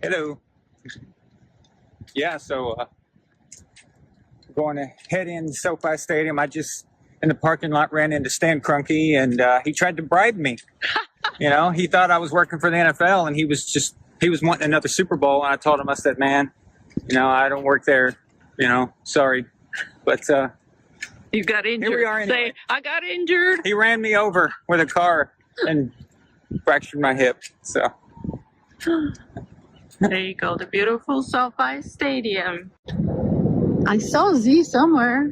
Hello. Yeah, so going to head in SoFi Stadium. I just in the parking lot ran into Stan Kroenke, and he tried to bribe me. You know, he thought I was working for the NFL, and he was wanting another Super Bowl. And I told him, I said, man, you know, I don't work there. You know, sorry, but you got injured. Here we are. Anyway. Say, I got injured. He ran me over with a car and fractured my hip. So. There you go, the beautiful SoFi Stadium. I saw Z somewhere.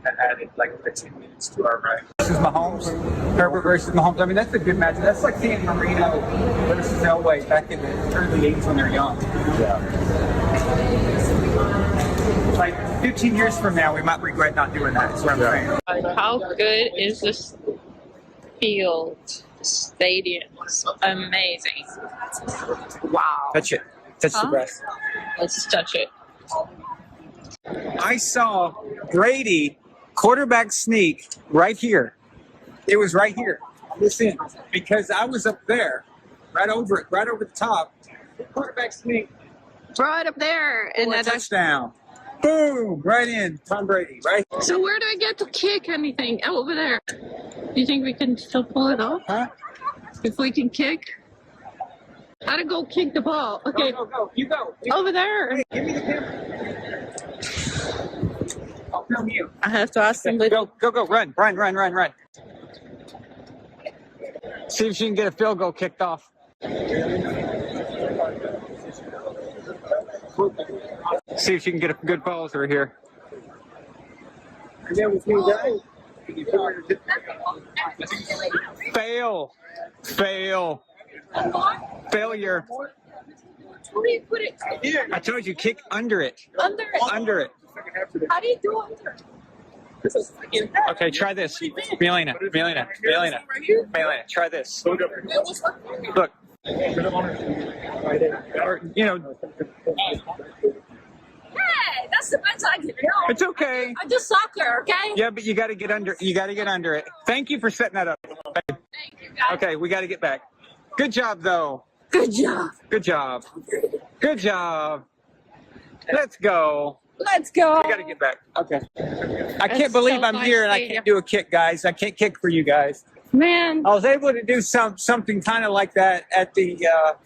Added like 15 minutes to our right. This is Mahomes, Herbert versus Mahomes. I mean, that's a good match. That's like seeing Marino versus Elway back in the early 80s when they're young. Yeah. Like 15 years from now, we might regret not doing that. That's what I'm saying. How good is this field? The stadium is amazing. Wow. Touch it. Touch the grass. Let's touch it. I saw Brady quarterback sneak right here. It was right here. Listen, because I was up there, right over the top. Quarterback sneak. Right up there. And a touchdown. Boom! Right in. Tom Brady, right? So where do I get to kick anything? Oh, over there. You think we can still pull it off? Huh? If we can kick? How to go kick the ball? Okay. Go. You go. Over there. Hey, give me the camera. I'll film you. I have to ask somebody. Go. Run. See if she can get a field goal kicked off. See if you can get a good balls over here. Fail. Failure. Where do you put it? I told you, kick under it. Under it. How do you do under it? Okay, try this. Melina, try this. Look. Or, you know. Hey, that's the best I can do. It's okay. I do soccer, okay? Yeah, but you got to get under. You got to get under it. Thank you for setting that up. Thank you, guys. Okay, we got to get back. Good job, though. Good job. Let's go. Let's go. We got to get back. Okay. I can't believe I'm here and I can't do a kick, guys. I can't kick for you guys. Man. I was able to do something kind of like that at the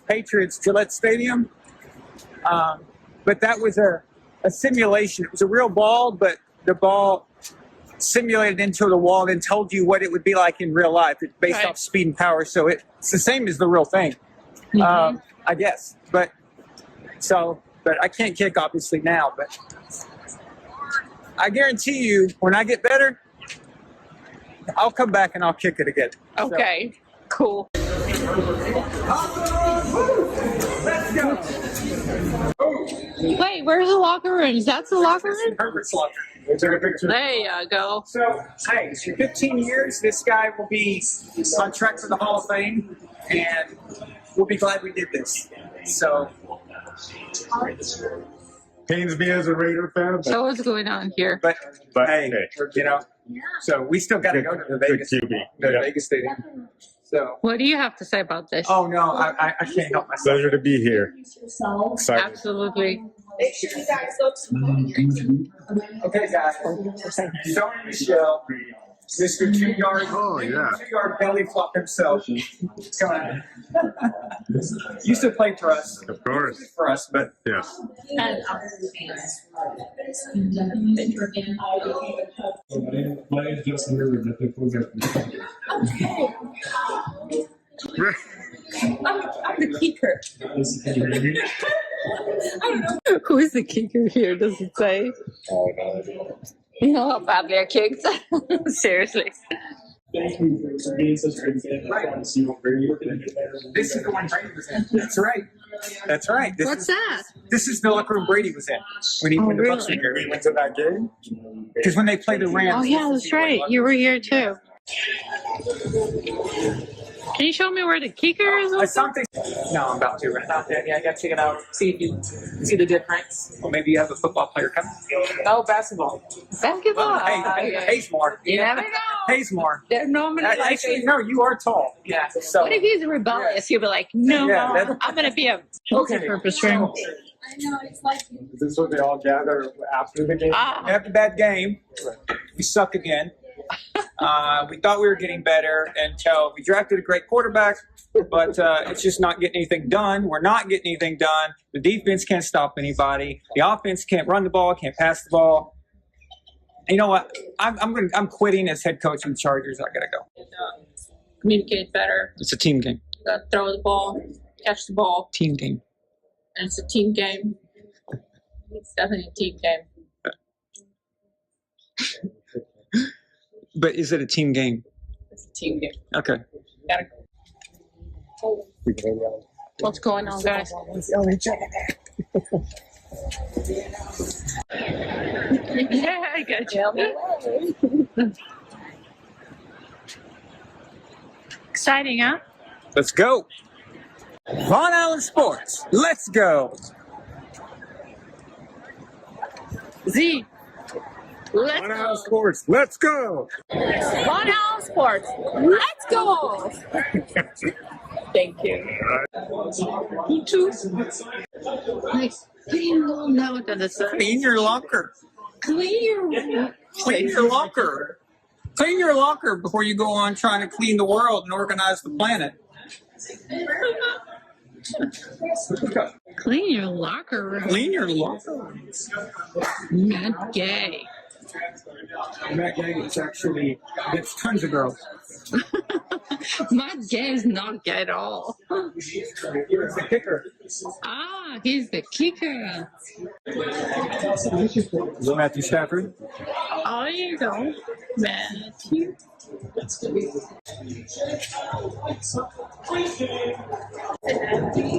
Patriots Gillette Stadium. But that was a simulation. It was a real ball, but the ball simulated into the wall and told you what it would be like in real life. It's based off speed and power, so it's the same as the real thing, I guess. But I can't kick obviously now. But I guarantee you, when I get better, I'll come back and I'll kick it again. Okay, cool. Let's go. Wait, where's the locker room? That's the locker room? Herbert's locker room. There you go. So, hey, in 15 years, this guy will be on track for the Hall of Fame, and we'll be glad we did this. So, pains me as a Raider fan. So what's going on here? But hey, you know, so we still got to go to the Vegas Stadium. So, what do you have to say about this? oh no, I can't help myself. Pleasure to be here. Excited. Absolutely. Okay, guys. Tony Michelle, Mr. 2-yard, Oh, yeah. 2-yard belly flop himself. Come on. Used to play for us. Of course. For us, but Yes. I'm the kicker. I don't know. Who is the kicker here? Does it say? You know how badly I kicked? Seriously. Thank you for being such a great fan. I want to see what Brady is going to do better. this is the one Brady was in. That's right. That's right. What's that? This is the locker room Brady was in when the Bucks were here. He went to that game because when they played the Rams. Oh yeah, that's right. You were here too. Can you show me where the kicker is? Something. No, I'm about to right now. Yeah, I got to check it out. See if you see the difference. Or maybe you have a football player coming. No, basketball. Basketball. Hey, more. You never know. pays more. They're normally like, Actually, no, you are tall. Yeah. So what if he's rebellious? He'll be like, no, Yeah, that- I'm gonna be a Okay. multi-purpose ring. Is this what they all gather after the game? Ah, after that game, we suck again. We thought we were getting better until we drafted a great quarterback, but it's just not getting anything done. We're not getting anything done. The defense can't stop anybody. The offense can't run the ball, can't pass the ball. And you know what? I'm quitting as head coach of the Chargers. I gotta go. communicate better. It's a team game. Throw the ball, catch the ball, Team game. and it's a team game. It's definitely a team game. But is it a team game? It's a team game. Okay. Gotta go. What's going on, guys? Yeah, I got you. Exciting, huh? Let's go. Von Allen Sports. Let's go. Z. Let's One go. out of sports. Let's go. Von Allen Sports. Let's go. Thank you. You too. Like, no, that's Clean your locker. clear. Clean your locker. Clean your locker before you go on trying to clean the world and organize the planet. Clean your locker room. Clean your locker. Not gay. That guy is actually gets tons of girls. Not gay is not gay at all. He's the kicker. Ah, he's the kicker. Matthew Stafford. Oh, there you go, Matthew.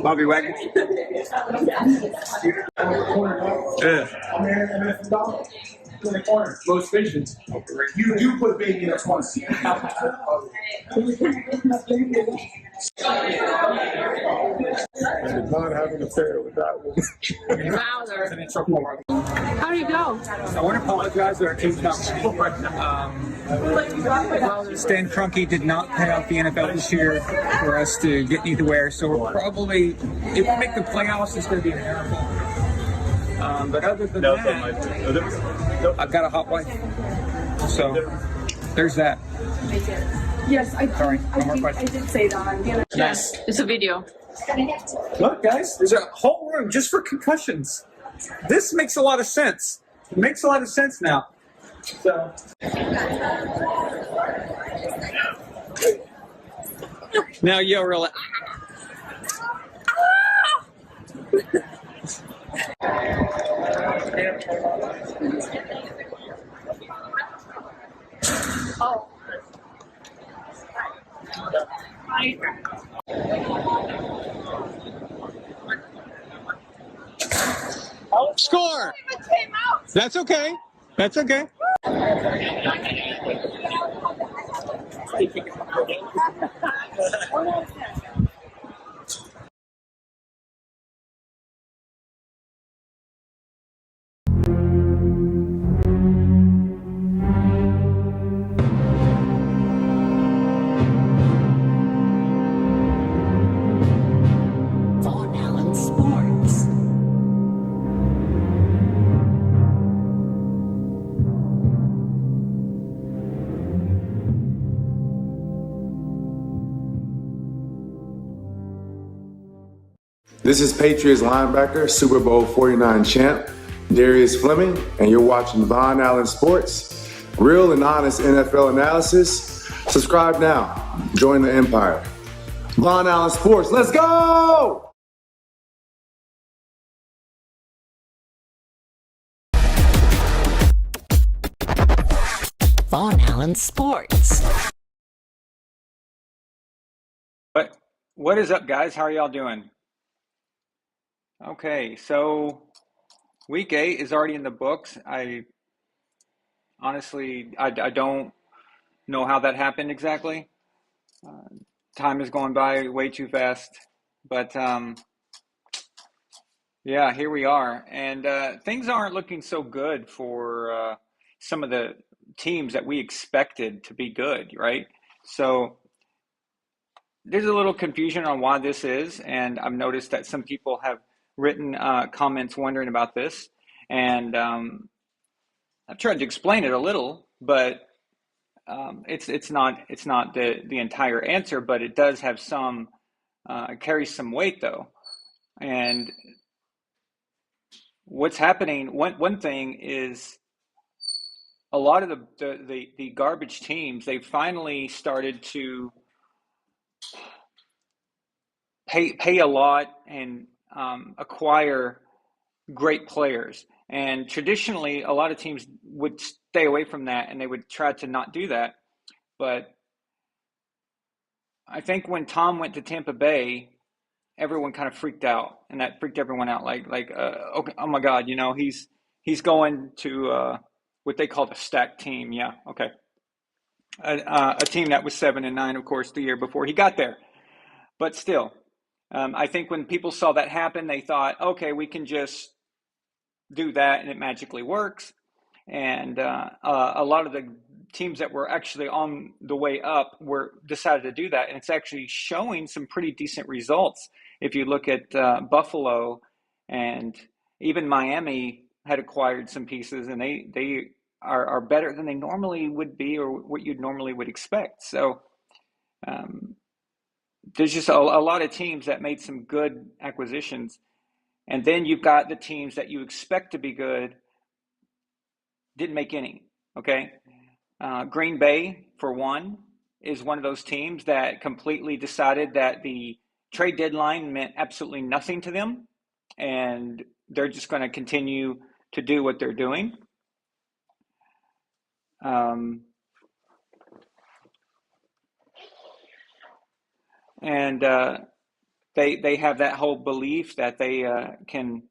Bobby Wagner. In the corner, most patients. You do put baby in a corner. I did not have an affair with that one. Wowzer. How do you go? I want to apologize to our team council. Stan Kroenke did not pay off the NFL this year for us to get anywhere, so we're probably, if we make the playoffs, it's going to be a miracle. But other than that, I've got a hot wife. So there's that. Yes, I did. Sorry, no more I questions. did say that. Yes. It's a video. Look, guys, there's a whole room just for concussions. This makes a lot of sense. It makes a lot of sense now. So. Now yell real. Oh. Score! That's okay. That's okay. Von Allen Sports. This is Patriots linebacker, Super Bowl 49 champ, Darius Fleming, and you're watching Von Allen Sports, real and honest NFL analysis. Subscribe now. Join the empire. Von Allen Sports, let's go! Von Allen Sports. What is up, guys? How are y'all doing? Okay, so week 8 is already in the books. I honestly don't know how that happened exactly. Time is going by way too fast, but yeah, here we are, and things aren't looking so good for some of the teams that we expected to be good, right? So there's a little confusion on why this is, and I've noticed that some people have written comments wondering about this, and I've tried to explain it a little, but it's not the entire answer, but it does have some carries some weight though. And what's happening? One thing is a lot of the garbage teams, they finally started to pay a lot and acquire great players. And traditionally, a lot of teams would stay away from that and they would try to not do that. But I think when Tom went to Tampa Bay, everyone kind of freaked out, and that freaked everyone out. Okay, oh my God, he's going to what they call the stacked team. Yeah, okay, a team that was 7-9, of course, the year before he got there. But still, I think when people saw that happen, they thought, okay, we can just do that and it magically works. And a lot of the teams that were actually on the way up decided to do that, and it's actually showing some pretty decent results. If you look at Buffalo, and even Miami had acquired some pieces, and they are better than they normally would be, or what you'd normally would expect. So there's just a lot of teams that made some good acquisitions, and then you've got the teams that you expect to be good didn't make any. Okay, Green Bay, for one, is one of those teams that completely decided that the trade deadline meant absolutely nothing to them, and they're just going to continue to do what they're doing. And they have that whole belief that they can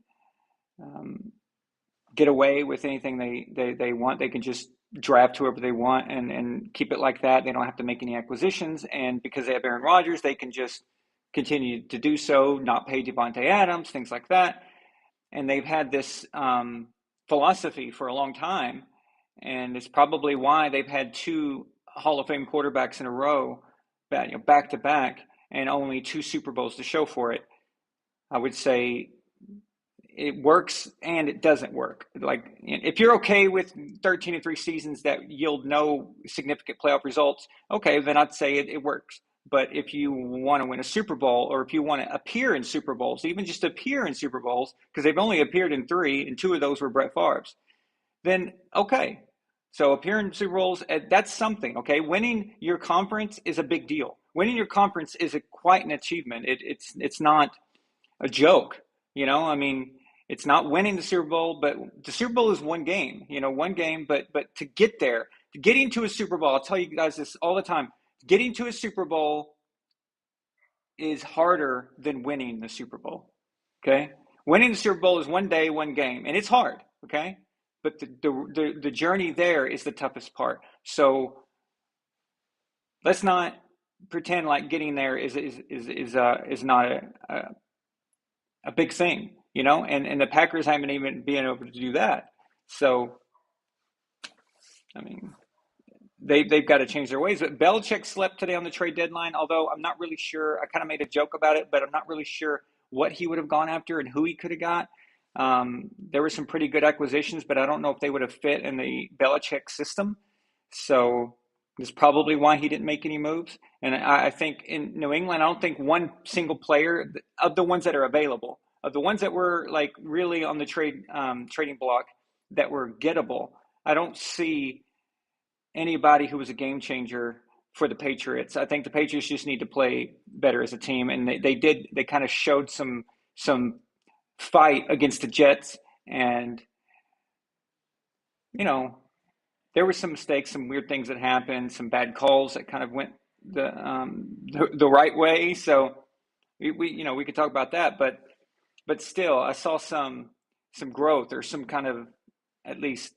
get away with anything they want. They can just draft whoever they want and keep it like that. They don't have to make any acquisitions. And because they have Aaron Rodgers, they can just continue to do so, not pay Devontae Adams, things like that. And they've had this philosophy for a long time. And it's probably why they've had 2 Hall of Fame quarterbacks in a row, back to back, and only 2 Super Bowls to show for it. I would say it works and it doesn't work. Like, if you're okay with 13-3 seasons that yield no significant playoff results, okay, then I'd say it works. But if you want to win a Super Bowl, or if you want to appear in Super Bowls, even just appear in Super Bowls, because they've only appeared in 3, and 2 of those were Brett Favre's, then okay. So appear in Super Bowls, that's something, okay? Winning your conference is a big deal. Winning your conference is quite an achievement. It's not a joke, I mean, it's not winning the Super Bowl, but the Super Bowl is one game, one game. But to get there, getting to a Super Bowl, I'll tell you guys this all the time, getting to a Super Bowl is harder than winning the Super Bowl, okay? Winning the Super Bowl is one day, one game, and it's hard, okay? But the journey there is the toughest part. So let's not pretend like getting there is not a big thing, and the Packers haven't even been able to do that. So, I mean, they've got to change their ways. But Belichick slept today on the trade deadline, although I'm not really sure. I kind of made a joke about it, but I'm not really sure what he would have gone after and who he could have got. There were some pretty good acquisitions, but I don't know if they would have fit in the Belichick system. So that's probably why he didn't make any moves. And I think in New England, I don't think one single player of the ones that are available, of the ones that were like really on the trading block that were gettable, I don't see anybody who was a game changer for the Patriots. I think the Patriots just need to play better as a team, and they kind of showed some fight against the Jets, and there were some mistakes, some weird things that happened, some bad calls that kind of went the right way. So we could talk about that, but still, I saw some growth, or some kind of, at least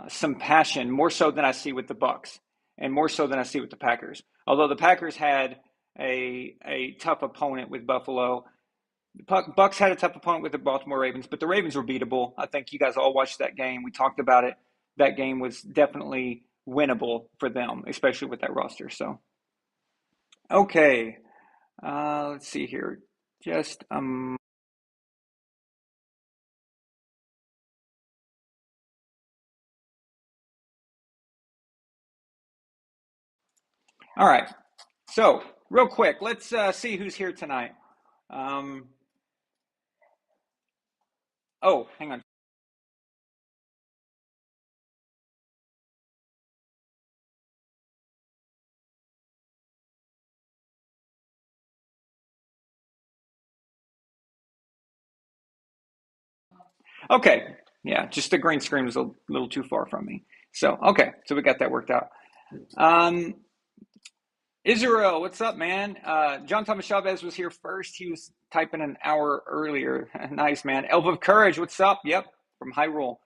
some passion, more so than I see with the Bucs, and more so than I see with the Packers. Although the Packers had a tough opponent with Buffalo. The Bucs had a tough opponent with the Baltimore Ravens, but the Ravens were beatable. I think you guys all watched that game. We talked about it. that game was definitely winnable for them, especially with that roster. So, okay, let's see here. Just all right. So, real quick, let's see who's here tonight. Oh, hang on. Okay, yeah, just the green screen was a little too far from me. So, okay, so we got that worked out. Israel, what's up, man? John Thomas Chavez was here first. He was typing an hour earlier. Nice, man. Elf of Courage, what's up? Yep, from Hyrule,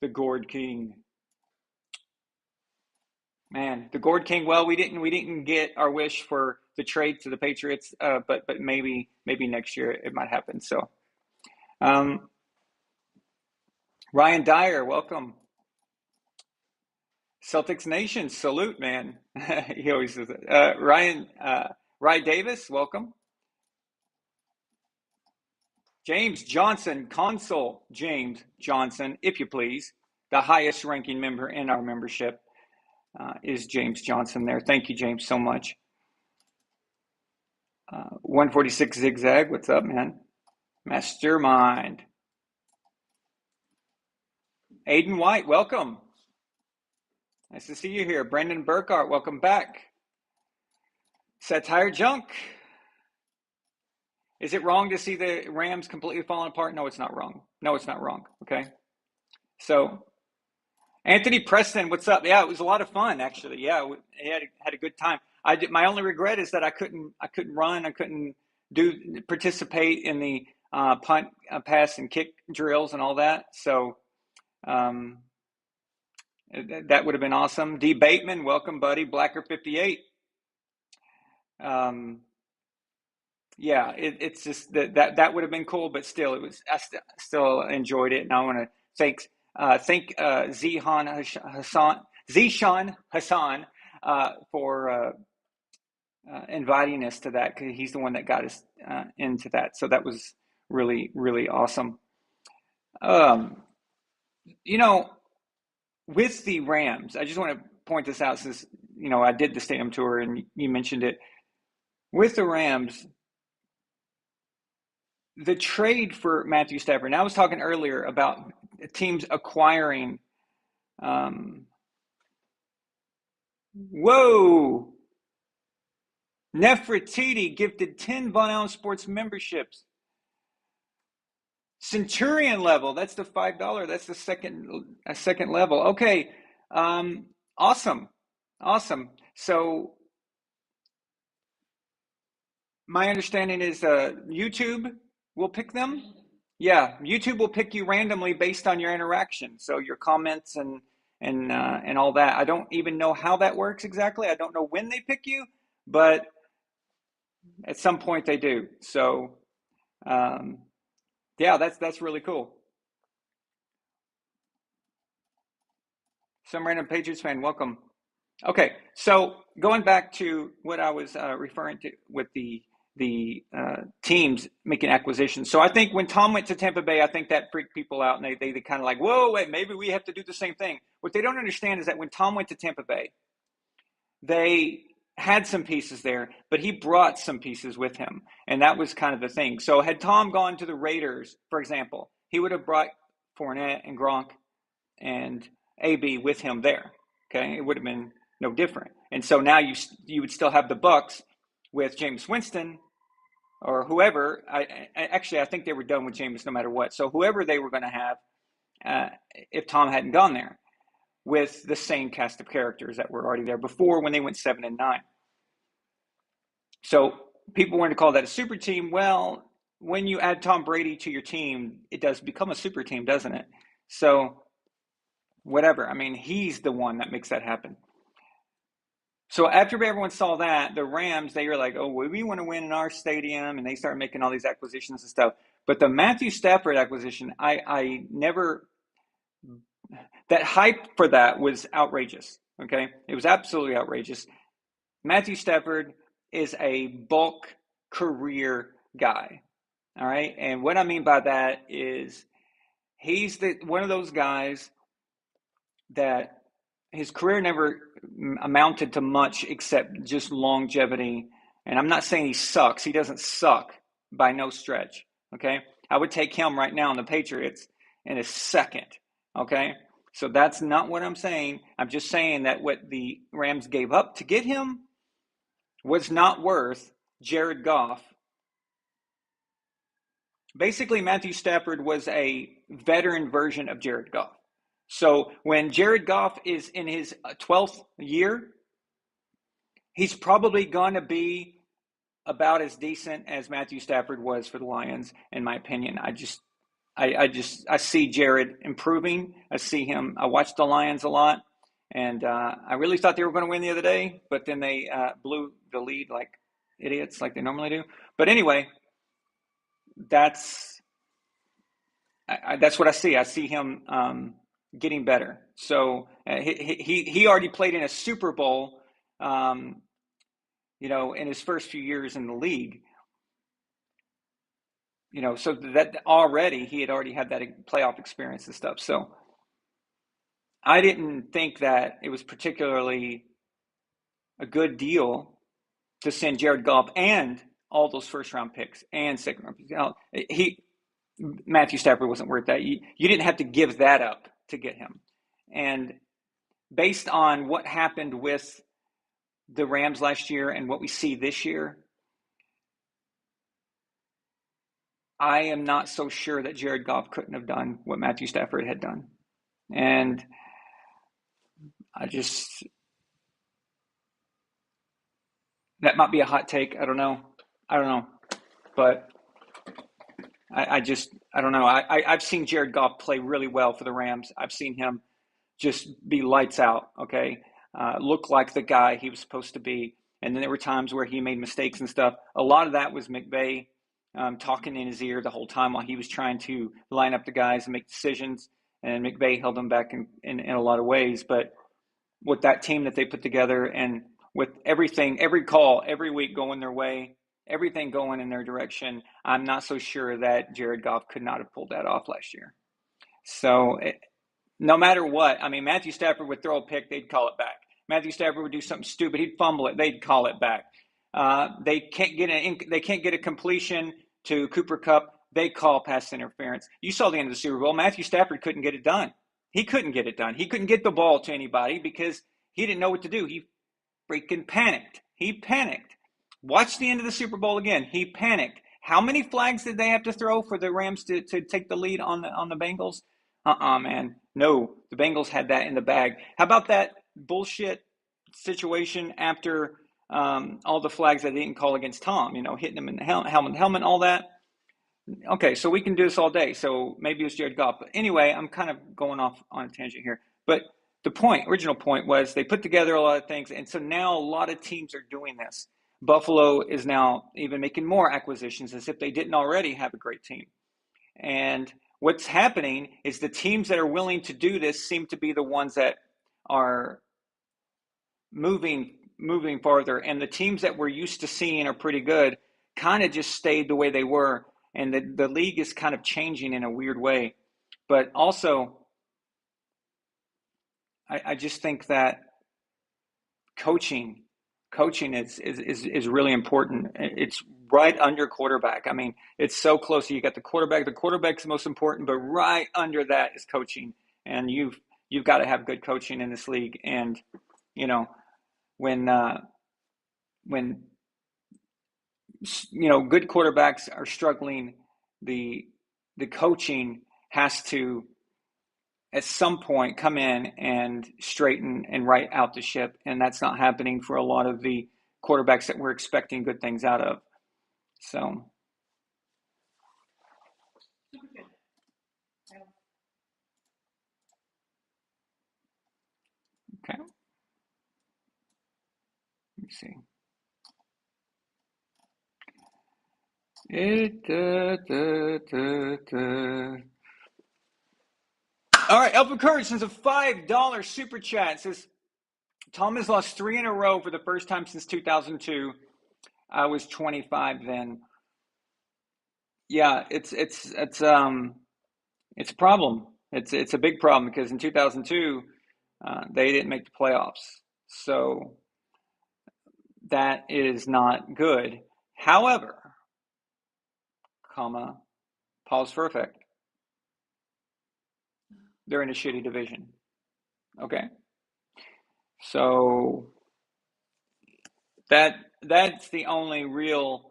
the Gourd King. Man, the Gourd King. Well, we didn't get our wish for the trade to the Patriots, but maybe next year it might happen. So, Ryan Dyer, welcome. Celtics Nation, salute, man. He always says it. Ryan Davis, welcome. James Johnson, Consul James Johnson, if you please. The highest ranking member in our membership is James Johnson there. Thank you, James, so much. 146 Zigzag, what's up, man? Mastermind. Aiden White, welcome. Nice to see you here. Brendan Burkhart, welcome back. Satire Junk. Is it wrong to see the Rams completely falling apart? No, it's not wrong. No, it's not wrong. Okay. So, Anthony Preston, what's up? Yeah, it was a lot of fun, actually. Yeah, he had a good time. My only regret is that I couldn't run. I couldn't participate in the punt, pass, and kick drills and all that. So, that would have been awesome. D. Bateman, welcome, buddy. Blacker 58. Yeah, it's just that would have been cool, but still, I still enjoyed it, and I want to thank Zishan Hassan for inviting us to that, because he's the one that got us into that. So that was really, really awesome. With the Rams, I just want to point this out, since I did the stadium tour and you mentioned it. With the Rams, the trade for Matthew Stafford, and I was talking earlier about teams acquiring. Whoa! Nefertiti gifted 10 Von Allen Sports memberships. Centurion level, that's the $5. That's the second level. Okay, awesome. So my understanding is YouTube will pick them. Yeah, YouTube will pick you randomly based on your interaction, so your comments and all that. I don't even know how that works exactly. I don't know when they pick you, but at some point they do. So, yeah, that's really cool. Some random Patriots fan, welcome. Okay, so going back to what I was referring to with the teams making acquisitions. So I think when Tom went to Tampa Bay, I think that freaked people out, and they kind of like, whoa, wait, maybe we have to do the same thing. What they don't understand is that when Tom went to Tampa Bay, they had some pieces there, but he brought some pieces with him, and that was kind of the thing. So had Tom gone to the Raiders, for example, he would have brought Fournette and Gronk and AB with him there. Okay, it would have been no different. And so now you would still have the Bucks with Jameis Winston or whoever. I think they were done with Jameis no matter what. So whoever they were going to have, if Tom hadn't gone there, with the same cast of characters that were already there before when they went 7-9. So people wanted to call that a super team. Well, when you add Tom Brady to your team, it does become a super team, doesn't it? So whatever. I mean, he's the one that makes that happen. So after everyone saw that, the Rams, they were like, oh, well, we want to win in our stadium, and they started making all these acquisitions and stuff. But the Matthew Stafford acquisition, I never that hype for that was outrageous. Okay, it was absolutely outrageous. Matthew Stafford is a bulk career guy. All right, and what I mean by that is he's one of those guys that his career never amounted to much except just longevity. And I'm not saying he sucks. He doesn't suck by no stretch. Okay, I would take him right now in the Patriots in a second. Okay, so that's not what I'm saying. I'm just saying that what the Rams gave up to get him was not worth Jared Goff. Basically, Matthew Stafford was a veteran version of Jared Goff. So when Jared Goff is in his 12th year, he's probably going to be about as decent as Matthew Stafford was for the Lions, in my opinion. I see Jared improving. I watched the Lions a lot, and I really thought they were going to win the other day, but then they blew the lead like idiots, like they normally do. But anyway, that's what I see. I see him getting better. So he already played in a Super Bowl, in his first few years in the league. So that he had already had that playoff experience and stuff. So I didn't think that it was particularly a good deal to send Jared Goff and all those first round picks and second round picks. Matthew Stafford wasn't worth that. You didn't have to give that up to get him. And based on what happened with the Rams last year and what we see this year, I am not so sure that Jared Goff couldn't have done what Matthew Stafford had done. And that might be a hot take. I don't know. But I don't know. I've seen Jared Goff play really well for the Rams. I've seen him just be lights out, okay? Look like the guy he was supposed to be. And then there were times where he made mistakes and stuff. A lot of that was McVay talking in his ear the whole time while he was trying to line up the guys and make decisions. And McVay held him back in a lot of ways. But with that team that they put together and with everything, every call, every week going their way, everything going in their direction, I'm not so sure that Jared Goff could not have pulled that off last year. So no matter what, I mean, Matthew Stafford would throw a pick, they'd call it back. Matthew Stafford would do something stupid, he'd fumble it, they'd call it back. They can't get a completion to Cooper Kupp, they call pass interference. You saw the end of the Super Bowl. Matthew Stafford couldn't get it done. He couldn't get it done. He couldn't get the ball to anybody because he didn't know what to do. He freaking panicked. He panicked. Watch the end of the Super Bowl again. He panicked. How many flags did they have to throw for the Rams to take the lead on the Bengals? Man. No, the Bengals had that in the bag. How about that bullshit situation after all the flags that they didn't call against Tom, hitting him in the helmet, all that? Okay, so we can do this all day. So maybe it was Jared Goff. But anyway, I'm kind of going off on a tangent here. But the original point was they put together a lot of things. And so now a lot of teams are doing this. Buffalo is now even making more acquisitions as if they didn't already have a great team. And what's happening is the teams that are willing to do this seem to be the ones that are moving farther. And the teams that we're used to seeing are pretty good kind of just stayed the way they were. And the league is kind of changing in a weird way. But also, I just think that coaching is really important. It's right under quarterback. I mean, it's so close. You got the quarterback. The quarterback's the most important, but right under that is coaching. And you've got to have good coaching in this league. And when good quarterbacks are struggling, the coaching has to at some point come in and straighten and right out the ship, and that's not happening for a lot of the quarterbacks that we're expecting good things out of. So okay, let me see. All right, Elfin Courage sends a $5 super chat. It says, Tom has lost 3 in a row for the first time since 2002. I was 25 then. Yeah, it's a problem. It's a big problem because in 2002 they didn't make the playoffs. So that is not good. However, pause for effect. They're in a shitty division. Okay. So that's the only real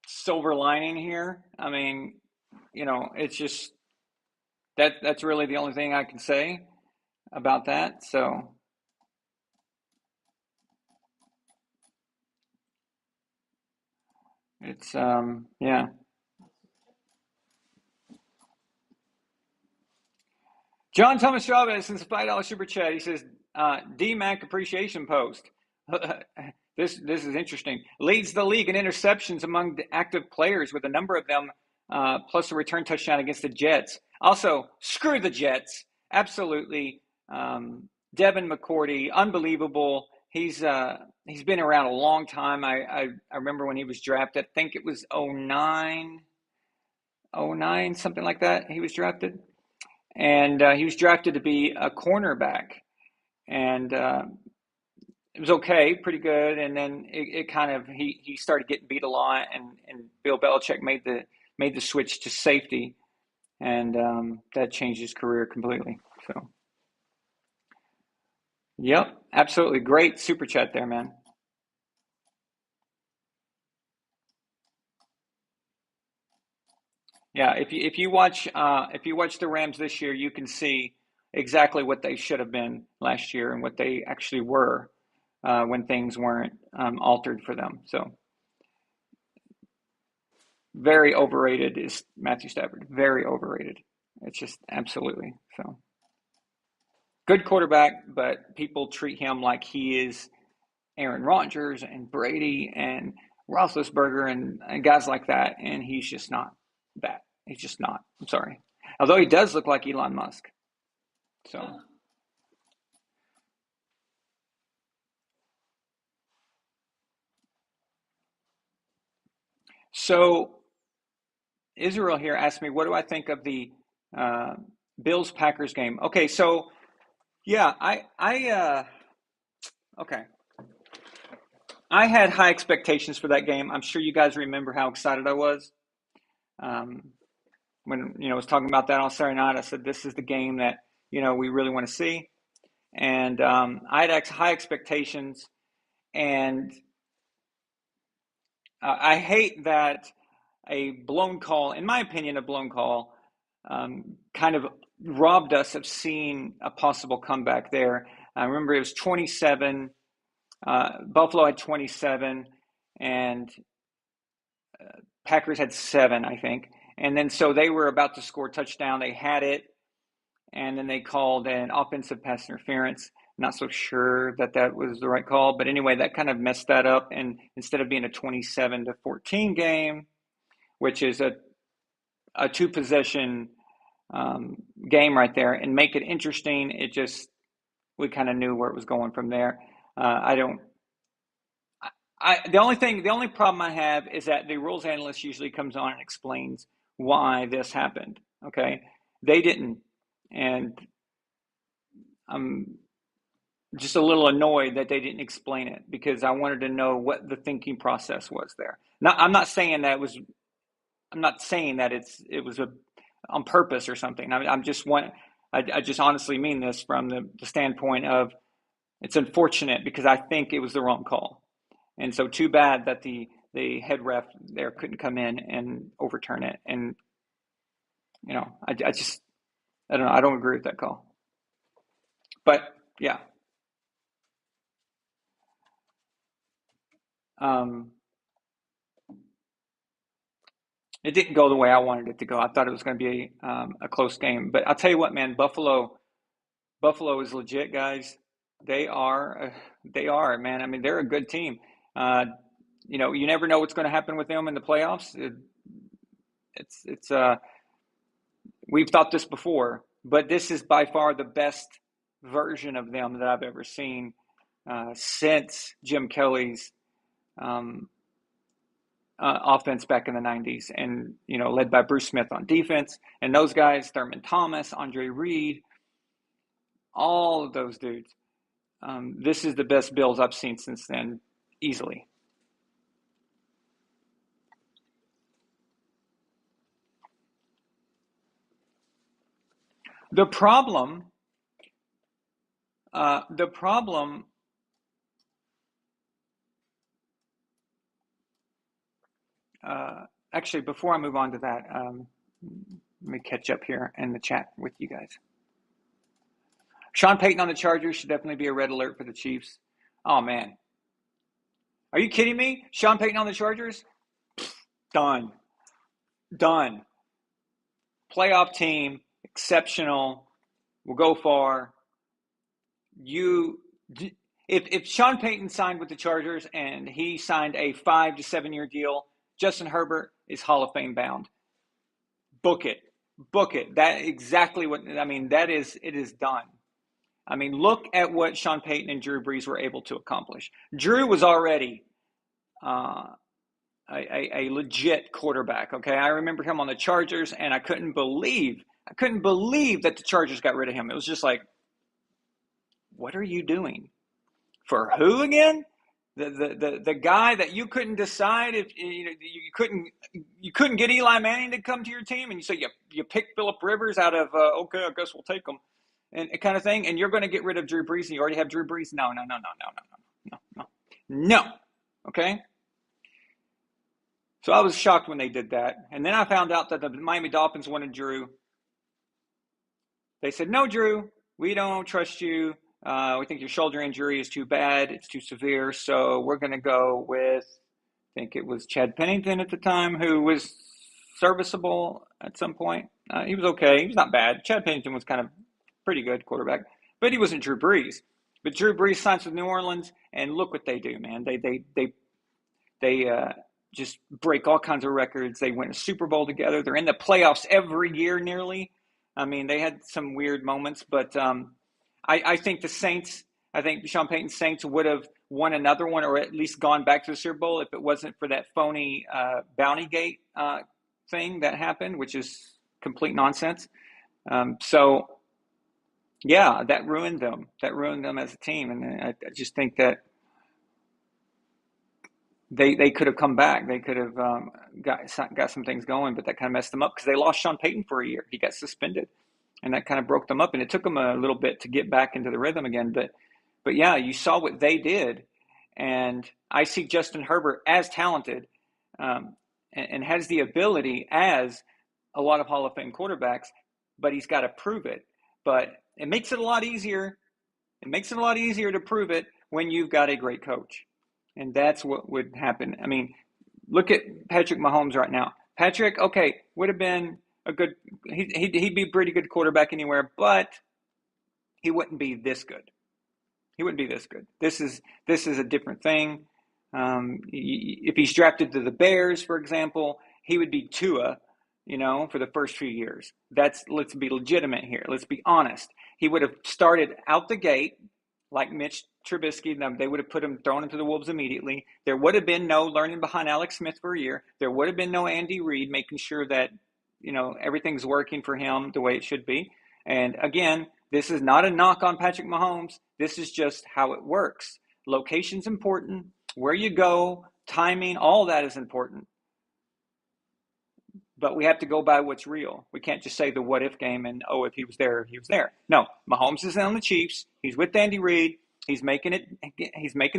silver lining here. I mean, it's just that's really the only thing I can say about that. So it's yeah. John Thomas Chavez sends a $5 super chat. He says, D-Mac appreciation post. This is interesting. Leads the league in interceptions among the active players with a number of them, plus a return touchdown against the Jets. Also, screw the Jets. Absolutely. Devin McCourty, unbelievable. He's been around a long time. I remember when he was drafted. I think it was 09, something like that. He was drafted. And he was drafted to be a cornerback. And it was okay, pretty good. And then it kind of he started getting beat a lot, and Bill Belichick made the switch to safety, and that changed his career completely. So, yep, absolutely great super chat there, man. Yeah, if you watch the Rams this year, you can see exactly what they should have been last year and what they actually were when things weren't altered for them. So very overrated is Matthew Stafford. Very overrated. It's just absolutely so. Good quarterback, but people treat him like he is Aaron Rodgers and Brady and Roethlisberger and guys like that, and he's just not that. He's just not. I'm sorry. Although he does look like Elon Musk. So Israel here asked me, what do I think of the Bills Packers game? Okay, so yeah, okay. I had high expectations for that game. I'm sure you guys remember how excited I was. When I was talking about that on Saturday night, I said this is the game that we really want to see, and I had high expectations, and I hate that a blown call, in my opinion, kind of robbed us of seeing a possible comeback there. I remember it was 27. Buffalo had 27, and Packers had 7, I think. And then so they were about to score a touchdown. They had it, and then they called an offensive pass interference. Not so sure that was the right call, but anyway, that kind of messed that up. And instead of being a 27-14 game, which is a 2-possession game right there, and make it interesting, we kind of knew where it was going from there. The only problem I have is that the rules analyst usually comes on and explains why this happened. Okay, they didn't, and I'm just a little annoyed that they didn't explain it, because I wanted to know what the thinking process was there. Now, I'm not saying that it was on purpose or something. I just honestly mean this from the standpoint of, it's unfortunate because I think it was the wrong call. And so too bad that the head ref there couldn't come in and overturn it. And, I don't know. I don't agree with that call. But, yeah. It didn't go the way I wanted it to go. I thought it was going to be a close game. But I'll tell you what, man, Buffalo is legit, guys. They are, man. I mean, they're a good team. You never know what's going to happen with them in the playoffs. we've thought this before, but this is by far the best version of them that I've ever seen since Jim Kelly's offense back in the 90s, and led by Bruce Smith on defense, and those guys, Thurman Thomas, Andre Reed, all of those dudes. This is the best Bills I've seen since then, easily. The problem actually, before I move on to that, let me catch up here in the chat with you guys. Sean Payton on the Chargers should definitely be a red alert for the Chiefs. Oh, man. Are you kidding me? Sean Payton on the Chargers? Done. Playoff team, exceptional, will go far. If Sean Payton signed with the Chargers and he signed a 5 to 7 year deal, Justin Herbert is Hall of Fame bound. Book it. That exactly what I mean. It is done. I mean, look at what Sean Payton and Drew Brees were able to accomplish. Drew was already a legit quarterback. Okay, I remember him on the Chargers, and I couldn't believe that the Chargers got rid of him. It was just like, what are you doing? For who again? The guy that you couldn't decide if you couldn't get Eli Manning to come to your team, and so you pick Phillip Rivers out of okay, I guess we'll take him, and kind of thing, and you're going to get rid of Drew Brees, and you already have Drew Brees. No. Okay. So I was shocked when they did that, and then I found out that the Miami Dolphins wanted Drew. They said, "No, Drew, we don't trust you. We think your shoulder injury is too bad. It's too severe. So we're going to go with," I think it was Chad Pennington at the time, who was serviceable at some point. He was okay. He was not bad. Chad Pennington was kind of pretty good quarterback, but he wasn't Drew Brees. But Drew Brees signs with New Orleans, and look what they do, man. They just break all kinds of records. They win a Super Bowl together. They're in the playoffs every year nearly. I mean, they had some weird moments, but I think the Saints, I think Sean Payton's Saints would have won another one, or at least gone back to the Super Bowl, if it wasn't for that phony Bounty Gate thing that happened, which is complete nonsense. So, yeah, that ruined them. That ruined them as a team. And I just think that they could have come back. They could have got some things going, but that kind of messed them up because they lost Sean Payton for a year. He got suspended. And that kind of broke them up, and it took them a little bit to get back into the rhythm again. But yeah, you saw what they did, and I see Justin Herbert as talented and has the ability as a lot of Hall of Fame quarterbacks, but he's got to prove it. But it makes it a lot easier. It makes it a lot easier to prove it when you've got a great coach, and that's what would happen. I mean, look at Patrick Mahomes right now. Patrick, okay, would have been a good, he'd be a pretty good quarterback anywhere, but he wouldn't be this good. He wouldn't be this good. This is a different thing. If he's drafted to the Bears, for example, he would be Tua, for the first few years. Let's be legitimate here. Let's be honest. He would have started out the gate like Mitch Trubisky. They would have thrown him to the wolves immediately. There would have been no learning behind Alex Smith for a year. There would have been no Andy Reid making sure that everything's working for him the way it should be. And again, this is not a knock on Patrick Mahomes. This is just how it works. Location's important. Where you go, timing, all that is important. But we have to go by what's real. We can't just say the what if game and, if he was there, he was there. No, Mahomes is on the Chiefs. He's with Andy Reid. He's making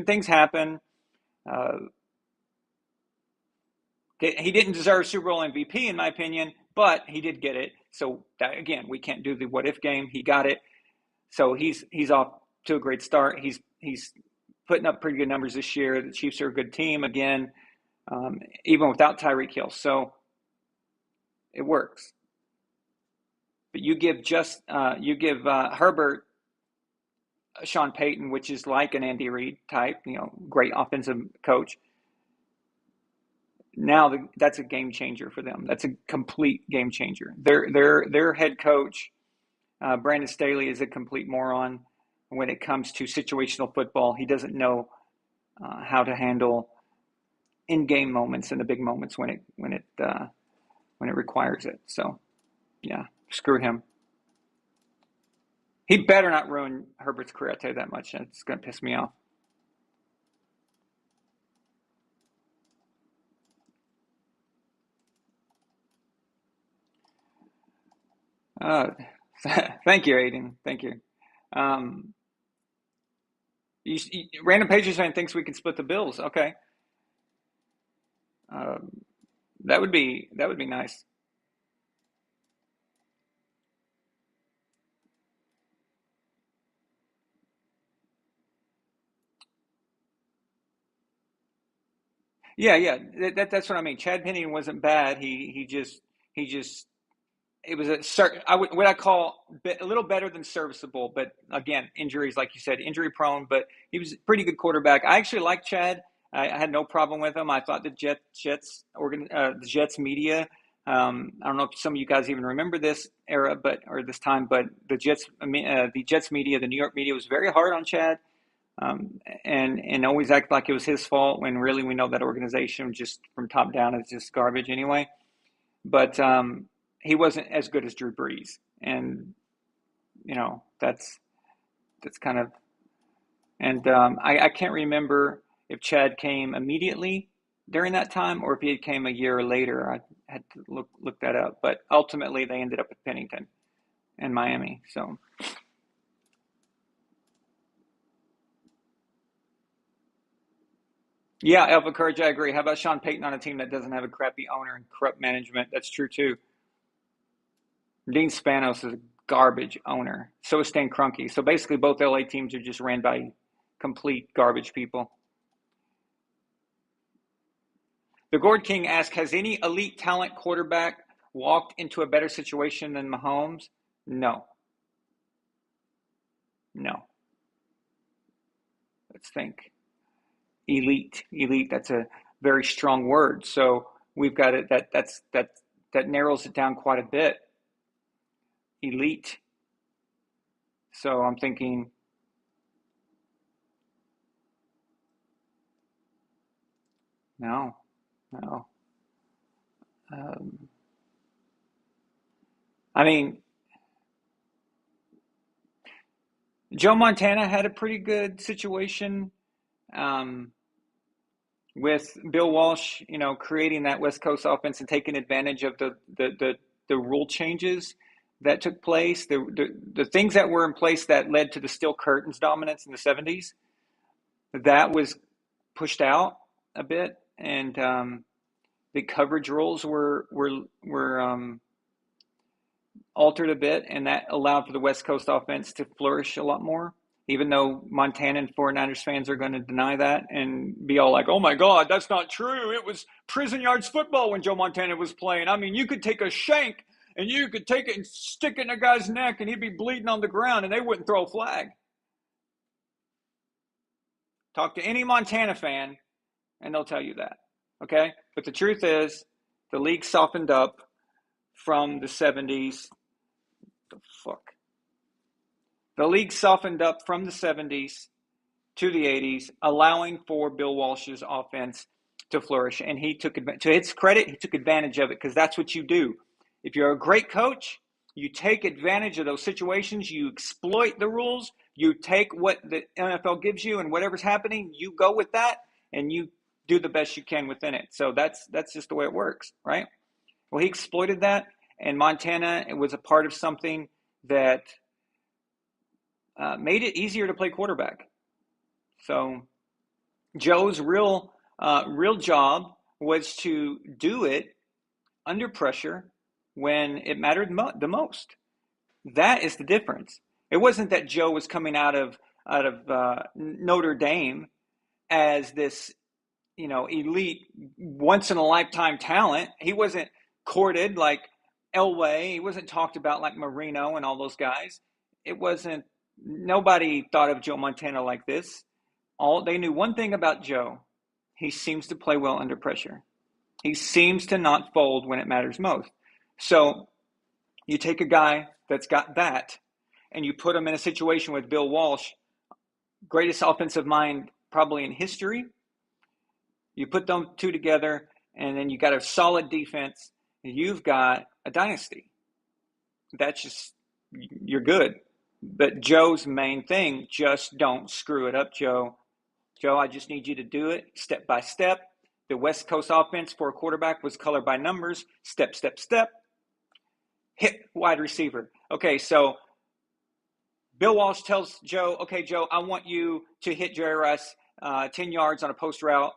things happen. He didn't deserve Super Bowl MVP, in my opinion, but he did get it. So, again, we can't do the what-if game. He got it. So, he's off to a great start. He's putting up pretty good numbers this year. The Chiefs are a good team, again, even without Tyreek Hill. So, it works. But you give Herbert Sean Payton, which is like an Andy Reid type, great offensive coach. now that's a game changer for them. That's a complete game changer. Their head coach, Brandon Staley, is a complete moron when it comes to situational football. He doesn't know how to handle in-game moments and the big moments when it requires it. So, yeah, screw him. He better not ruin Herbert's career. I'll tell you that much. It's going to piss me off. Thank you, Aiden. Thank you. Random Patriots fan thinks we can split the bills. Okay, that would be nice. Yeah. That's what I mean. Chad Pennington wasn't bad. He just it was what I call a little better than serviceable. But again, injuries, like you said, injury prone. But he was a pretty good quarterback. I actually like Chad. I had no problem with him. I thought the Jets media. I don't know if some of you guys even remember this era, or this time, but the Jets media, the New York media, was very hard on Chad, and always act like it was his fault when really we know that organization just from top down is just garbage anyway. But he wasn't as good as Drew Brees, and that's kind of. And I can't remember if Chad came immediately during that time or if he came a year later. I had to look that up. But ultimately, they ended up at Pennington and Miami. So. Yeah, Alpha Courage, I agree. How about Sean Payton on a team that doesn't have a crappy owner and corrupt management? That's true, too. Dean Spanos is a garbage owner. So is Stan Kroenke. So basically, both LA teams are just ran by complete garbage people. The Gord King asks, has any elite talent quarterback walked into a better situation than Mahomes? No. Let's think. Elite. That's a very strong word. So we've got it. That narrows it down quite a bit. Elite. So I'm thinking. No. I mean, Joe Montana had a pretty good situation with Bill Walsh, creating that West Coast offense and taking advantage of the rule changes that took place, the things that were in place that led to the steel curtains dominance in the 70s. That was pushed out a bit, and the coverage rules were altered a bit, and that allowed for the West Coast offense to flourish a lot more, even though Montana and 49ers fans are going to deny that and be all like, oh my God, that's not true. It was prison yards football when Joe Montana was playing. I mean, you could take a shank and you could take it and stick it in a guy's neck and he'd be bleeding on the ground and they wouldn't throw a flag. Talk to any Montana fan and they'll tell you that, okay? But the truth is the league softened up from the 70s. The league softened up from the 70s to the 80s, allowing for Bill Walsh's offense to flourish. And he took, to his credit, he took advantage of it because that's what you do. If you're a great coach, you take advantage of those situations, you exploit the rules, you take what the NFL gives you and whatever's happening, you go with that and you do the best you can within it. So that's just the way it works, right? Well, he exploited that, and Montana was a part of something that made it easier to play quarterback. So Joe's real job was to do it under pressure when it mattered the most. That is the difference. It wasn't that Joe was coming out of Notre Dame as this, elite, once in a lifetime talent. He wasn't courted like Elway. He wasn't talked about like Marino and all those guys. Nobody thought of Joe Montana like this. They knew one thing about Joe. He seems to play well under pressure. He seems to not fold when it matters most. So you take a guy that's got that and you put him in a situation with Bill Walsh, greatest offensive mind probably in history. You put them two together, and then you got a solid defense. You've got a dynasty. That's just, you're good. But Joe's main thing, just don't screw it up, Joe. Joe, I just need you to do it step by step. The West Coast offense for a quarterback was colored by numbers. Step, step, step. Hit wide receiver. Okay, so Bill Walsh tells Joe, okay, Joe, I want you to hit Jerry Rice 10 yards on a post route.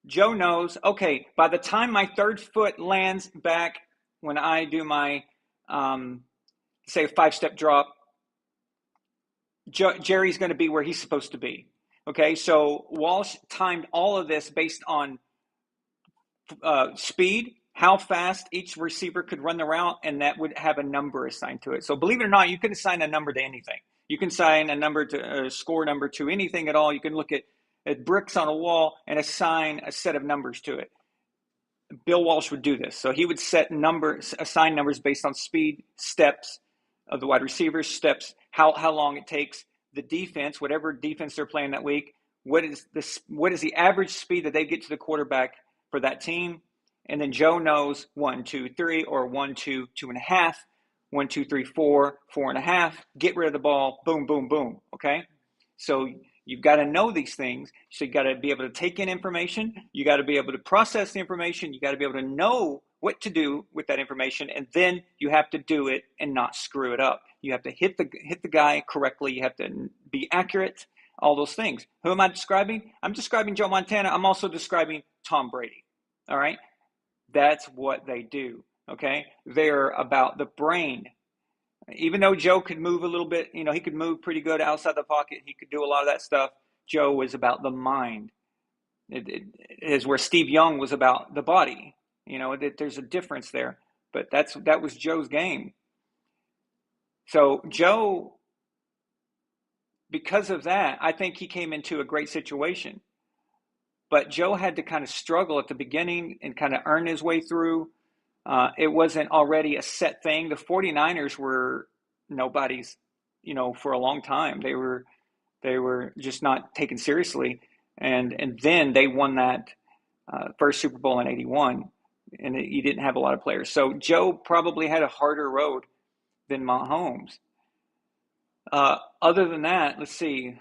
Joe knows, okay, by the time my third foot lands back when I do my, say, a 5-step drop, Jerry's going to be where he's supposed to be. Okay, so Walsh timed all of this based on speed, how fast each receiver could run the route, and that would have a number assigned to it. So believe it or not, you can assign a number to anything. You can assign a number to a score number to anything at all. You can look at bricks on a wall and assign a set of numbers to it. Bill Walsh would do this. So he would assign numbers based on speed, steps of the wide receivers, steps, how long it takes, the defense, whatever defense they're playing that week, what is the average speed that they get to the quarterback for that team. And then Joe knows 1, 2, 3, or 1, 2, 2.5, 1, 2, 3, 4, 4.5. Get rid of the ball. Boom, boom, boom. Okay. So you've got to know these things. So you got to be able to take in information. You got to be able to process the information. You got to be able to know what to do with that information. And then you have to do it and not screw it up. You have to hit the guy correctly. You have to be accurate. All those things. Who am I describing? I'm describing Joe Montana. I'm also describing Tom Brady. All right. That's what they do. Okay. They're about the brain. Even though Joe could move a little bit, he could move pretty good outside the pocket. He could do a lot of that stuff. Joe was about the mind. It is where Steve Young was about the body. There's a difference there. But that was Joe's game. So Joe, because of that, I think he came into a great situation. But Joe had to kind of struggle at the beginning and kind of earn his way through. It wasn't already a set thing. The 49ers were nobody's, for a long time. They were just not taken seriously. And then they won that first Super Bowl in '81, and he didn't have a lot of players. So Joe probably had a harder road than Mahomes. Other than that, let's see.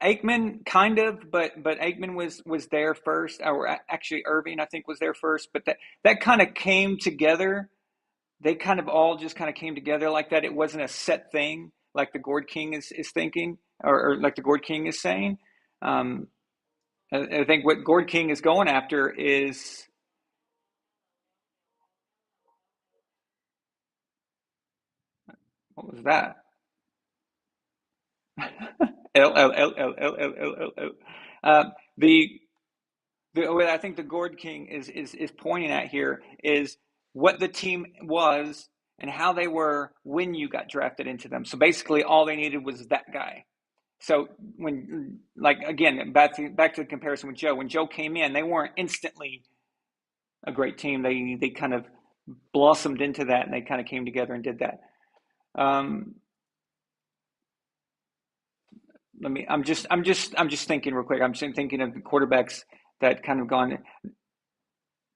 Aikman kind of, but Aikman was there first, or actually Irving I think was there first, but that kind of came together. They kind of all just kind of came together like that. It wasn't a set thing like the Gord King is thinking, or like the Gord King is saying. I think what Gord King is going after is what was that? L L L L L L L L L. What I think the Gord King is pointing at here is what the team was and how they were when you got drafted into them. So basically, all they needed was that guy. So when, like, again, back to the comparison with Joe, when Joe came in, they weren't instantly a great team. They kind of blossomed into that, and they kind of came together and did that. I'm just thinking real quick. I'm just thinking of the quarterbacks that kind of gone.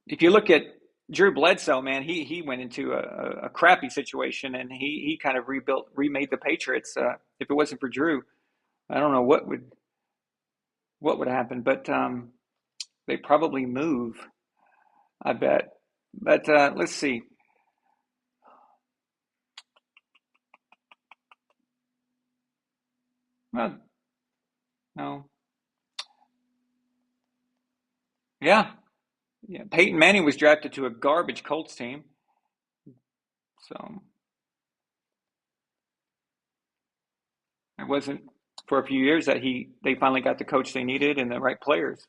If you look at Drew Bledsoe, man, he went into a crappy situation, and he kind of remade the Patriots. If it wasn't for Drew, I don't know what would happen, but they probably move, I bet. But let's see. Well, no. Yeah. Peyton Manning was drafted to a garbage Colts team. So it wasn't for a few years that they finally got the coach they needed and the right players.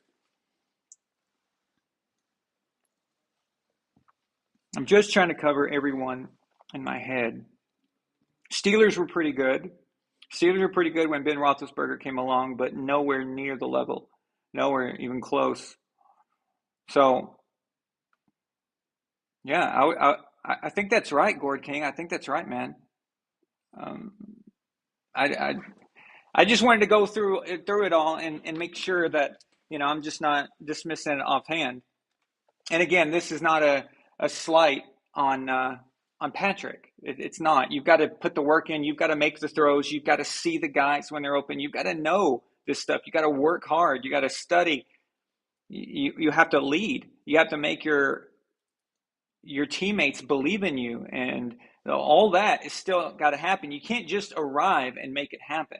I'm just trying to cover everyone in my head. Steelers were pretty good. Steelers were pretty good when Ben Roethlisberger came along, but nowhere near the level, nowhere even close. So, yeah, I think that's right, Gord King. I think that's right, man. Um, I I just wanted to go through it all and make sure that I'm just not dismissing it offhand. And again, this is not a slight on Patrick. It's not. You've got to put the work in. You've got to make the throws. You've got to see the guys when they're open. You've got to know this stuff. You got to work hard. You got to study. You have to lead. You have to make your teammates believe in you, and all that is still got to happen. You can't just arrive and make it happen.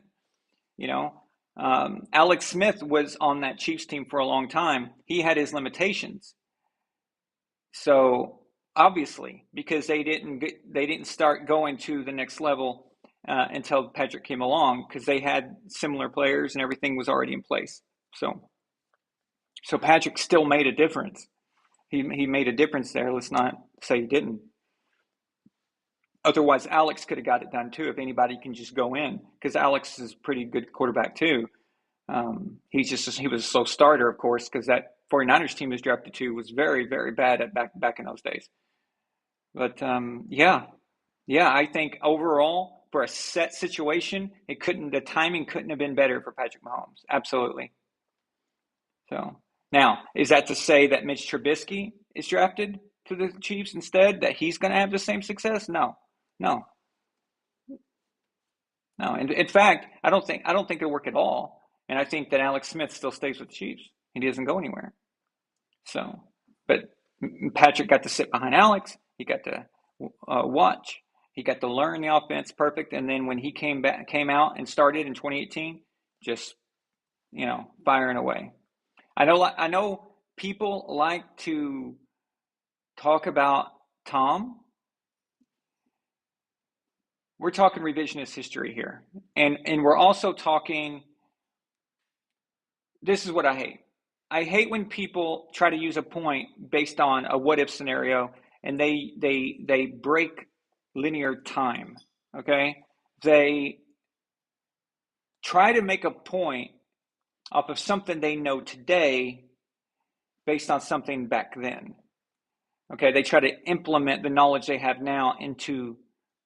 Alex Smith was on that Chiefs team for a long time. He had his limitations. So obviously, because they didn't start going to the next level until Patrick came along, because they had similar players and everything was already in place. So Patrick still made a difference. He made a difference there. Let's not say he didn't. Otherwise, Alex could have got it done too if anybody can just go in, because Alex is a pretty good quarterback too. He was a slow starter, of course, because that 49ers team was drafted to was very, very bad at back in those days. But yeah, I think overall for a set situation, the timing couldn't have been better for Patrick Mahomes. Absolutely. So now, is that to say that Mitch Trubisky is drafted to the Chiefs instead, that he's going to have the same success? No. And in fact, I don't think it'll work at all. And I think that Alex Smith still stays with the Chiefs. He doesn't go anywhere. So, but Patrick got to sit behind Alex. He got to watch. He got to learn the offense perfect. And then when he came out and started in 2018, just firing away. I know people like to talk about Tom. We're talking revisionist history here. And we're also talking, this is what I hate. I hate when people try to use a point based on a what if scenario, and they break linear time. Okay? They try to make a point off of something they know today based on something back then. Okay? They try to implement the knowledge they have now into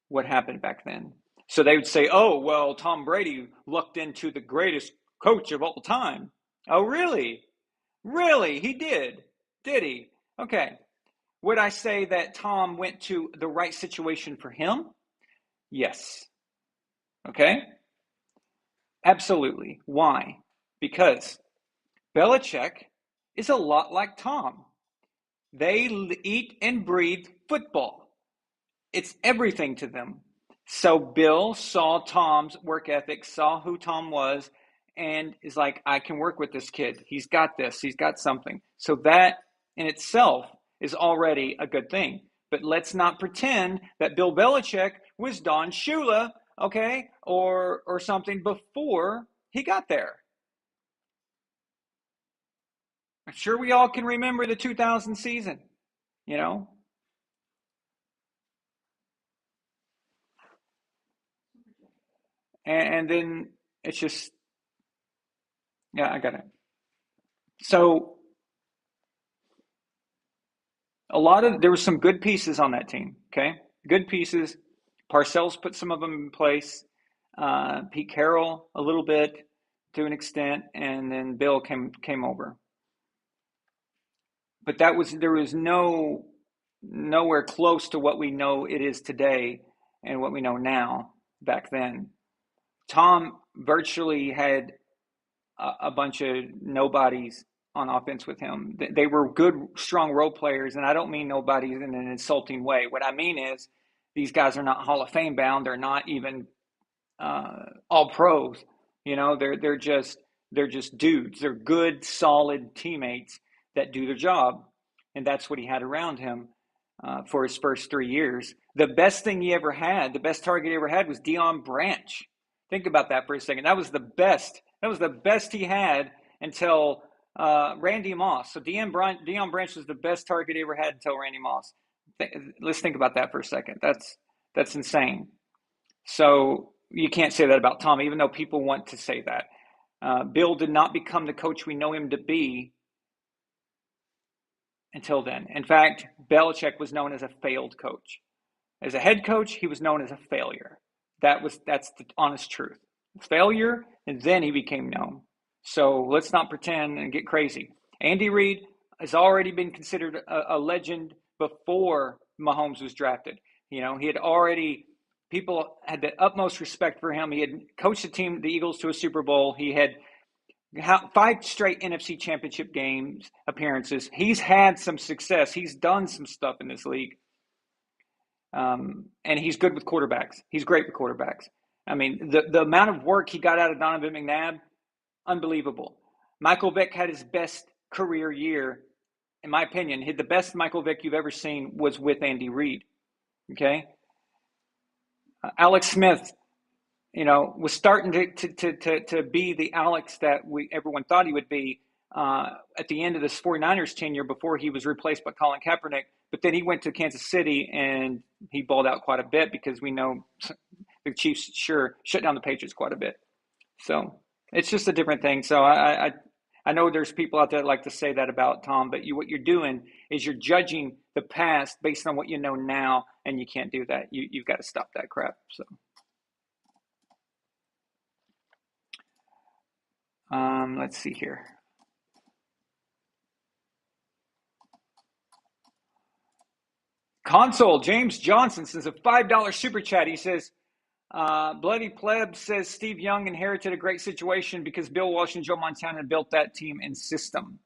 what happened back then. So they would say, oh, well, Tom Brady lucked into the greatest coach of all time. Oh, really? Really? He did? Did he? Okay. Would I say that Tom went to the right situation for him? Yes. Okay? Absolutely. Why? Because Belichick is a lot like Tom. They eat and breathe football. It's everything to them. So Bill saw Tom's work ethic, saw who Tom was, and is like, I can work with this kid. He's got this. He's got something. So that in itself is already a good thing. But let's not pretend that Bill Belichick was Don Shula, okay, or something before he got there. I'm sure we all can remember the 2000 season, And then it's just, yeah, I got it. So there were some good pieces on that team, okay? Good pieces. Parcells put some of them in place. Pete Carroll a little bit to an extent, and then Bill came over. But there was nowhere close to what we know it is today and what we know now back then. Tom virtually had a bunch of nobodies on offense with him. They were good, strong role players, and I don't mean nobodies in an insulting way. What I mean is these guys are not Hall of Fame bound. They're not even all pros. They're just dudes. They're good, solid teammates that do their job, and that's what he had around him for his first 3 years. The best thing he ever had, the best target he ever had, was Deion Branch. Think about that for a second. That was the best. That was the best he had until Randy Moss. So Deion Branch was the best target he ever had until Randy Moss. Let's think about that for a second. That's insane. So you can't say that about Tom, even though people want to say that. Bill did not become the coach we know him to be until then. In fact, Belichick was known as a failed coach. As a head coach, he was known as a failure. That's the honest truth. Failure, and then he became known. So let's not pretend and get crazy. Andy Reid has already been considered a legend before Mahomes was drafted. He had already, people had the utmost respect for him. He had coached the team, the Eagles, to a Super Bowl. He had 5 straight NFC Championship games appearances. He's had some success. He's done some stuff in this league. And he's good with quarterbacks. He's great with quarterbacks. I mean, the amount of work he got out of Donovan McNabb, unbelievable. Michael Vick had his best career year, in my opinion. The best Michael Vick you've ever seen was with Andy Reid. Okay? Alex Smith, was starting to be the Alex that everyone thought he would be at the end of this 49ers tenure before he was replaced by Colin Kaepernick. But then he went to Kansas City and he balled out quite a bit because we know the Chiefs sure shut down the Patriots quite a bit. So it's just a different thing. So I know there's people out there that like to say that about Tom, but what you're doing is you're judging the past based on what you know now, and you can't do that. You've got to stop that crap. So. Let's see here. Console, James Johnson says a $5 super chat. He says, Bloody Pleb says Steve Young inherited a great situation because Bill Walsh and Joe Montana built that team and system.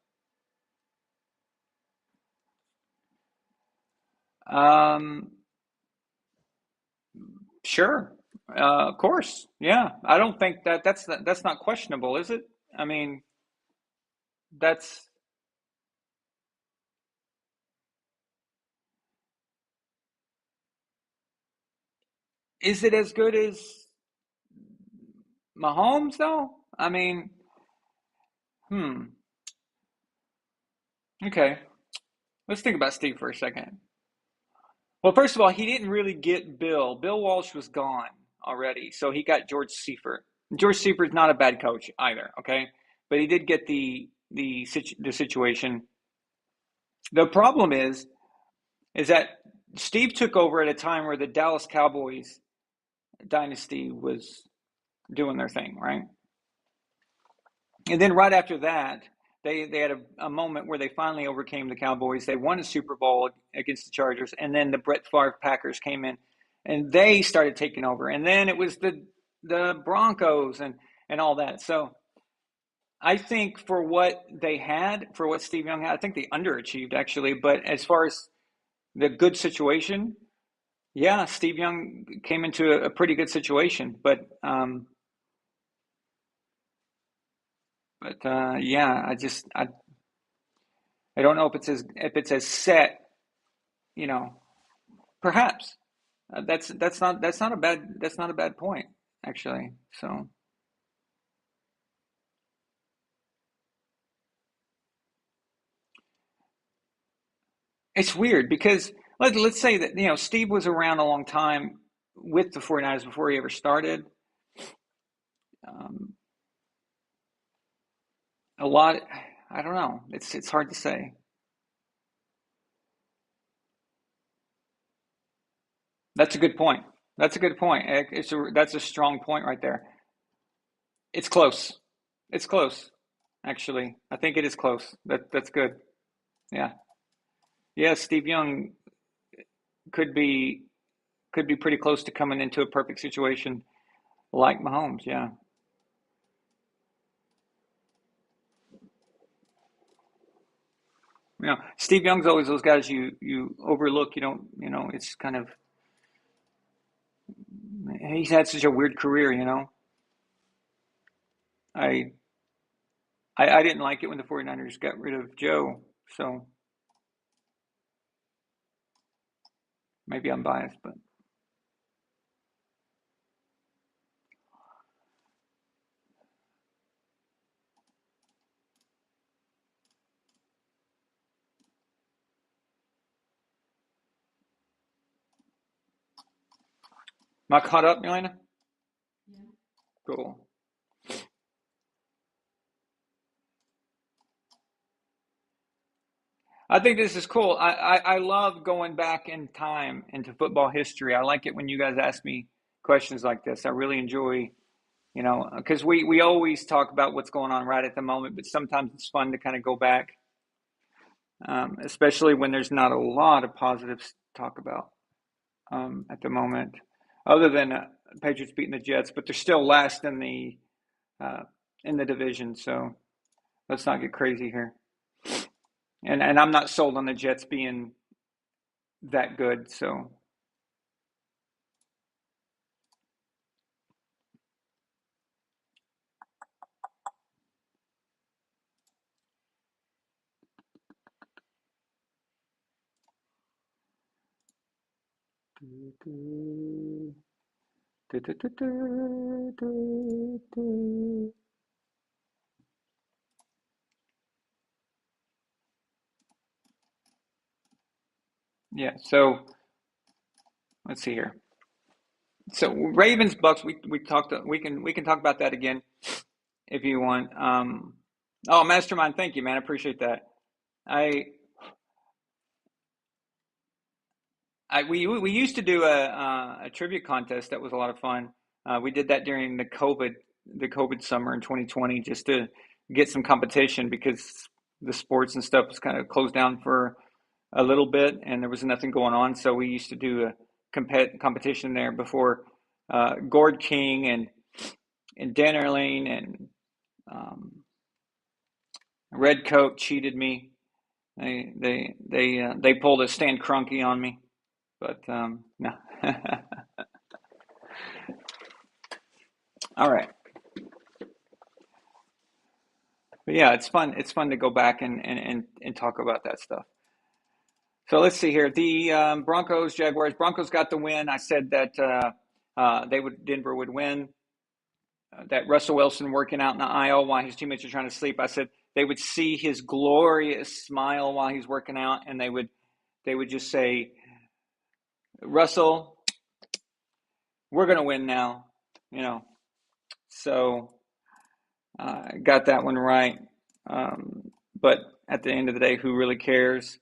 Sure. Of course. Yeah. I don't think that's not questionable, is it? I mean, is it as good as Mahomes though? I mean, okay. Let's think about Steve for a second. Well, first of all, he didn't really get Bill. Bill Walsh was gone already, so he got George Seifert. George Seifert's not a bad coach either, okay? But he did get the situation. The problem is that Steve took over at a time where the Dallas Cowboys dynasty was doing their thing, right? And then right after that, they had a moment where they finally overcame the Cowboys. They won a Super Bowl against the Chargers, and then the Brett Favre Packers came in, and they started taking over. And then it was the Broncos and all that. So I think for what they had, for what Steve Young had, I think they underachieved actually. But as far as the good situation, yeah, Steve Young came into a pretty good situation. But yeah, I don't know if it's as set, perhaps. That's not a bad point actually. So it's weird because let's say that Steve was around a long time with the 49ers before he ever started. A lot, I don't know. It's hard to say. That's a good point. That's a good point. That's a strong point right there. It's close. It's close, actually. I think it is close. That's good. Yeah. Yeah, Steve Young could be pretty close to coming into a perfect situation like Mahomes, yeah. Steve Young's always those guys you overlook, it's kind of he's had such a weird career. I didn't like it when the 49ers got rid of Joe, so maybe I'm biased, but am I caught up, Milena? Cool. I think this is cool. I love going back in time into football history. I like it when you guys ask me questions like this. I really enjoy, because we always talk about what's going on right at the moment, but sometimes it's fun to kind of go back, especially when there's not a lot of positives to talk about at the moment, other than Patriots beating the Jets, but they're still last in the division. So let's not get crazy here. And I'm not sold on the Jets being that good. So yeah. So let's see here. So Ravens Bucks. We talked. We can talk about that again if you want. Oh, Mastermind. Thank you, man. I appreciate that. I we used to do a trivia contest that was a lot of fun. We did that during the COVID summer in 2020 just to get some competition because the sports and stuff was kind of closed down for a little bit and there was nothing going on. So we used to do a competition there before Gord King and Dan Erling and Red Coat cheated me. They pulled a Stan Kroenke on me. But no. All right. But yeah, it's fun. It's fun to go back and talk about that stuff. So let's see here. The Broncos, Jaguars. Broncos got the win. I said that Denver would win. That Russell Wilson working out in the aisle while his teammates are trying to sleep. I said they would see his glorious smile while he's working out, and they would just say, Russell, we're going to win now, So got that one right. But at the end of the day, who really cares?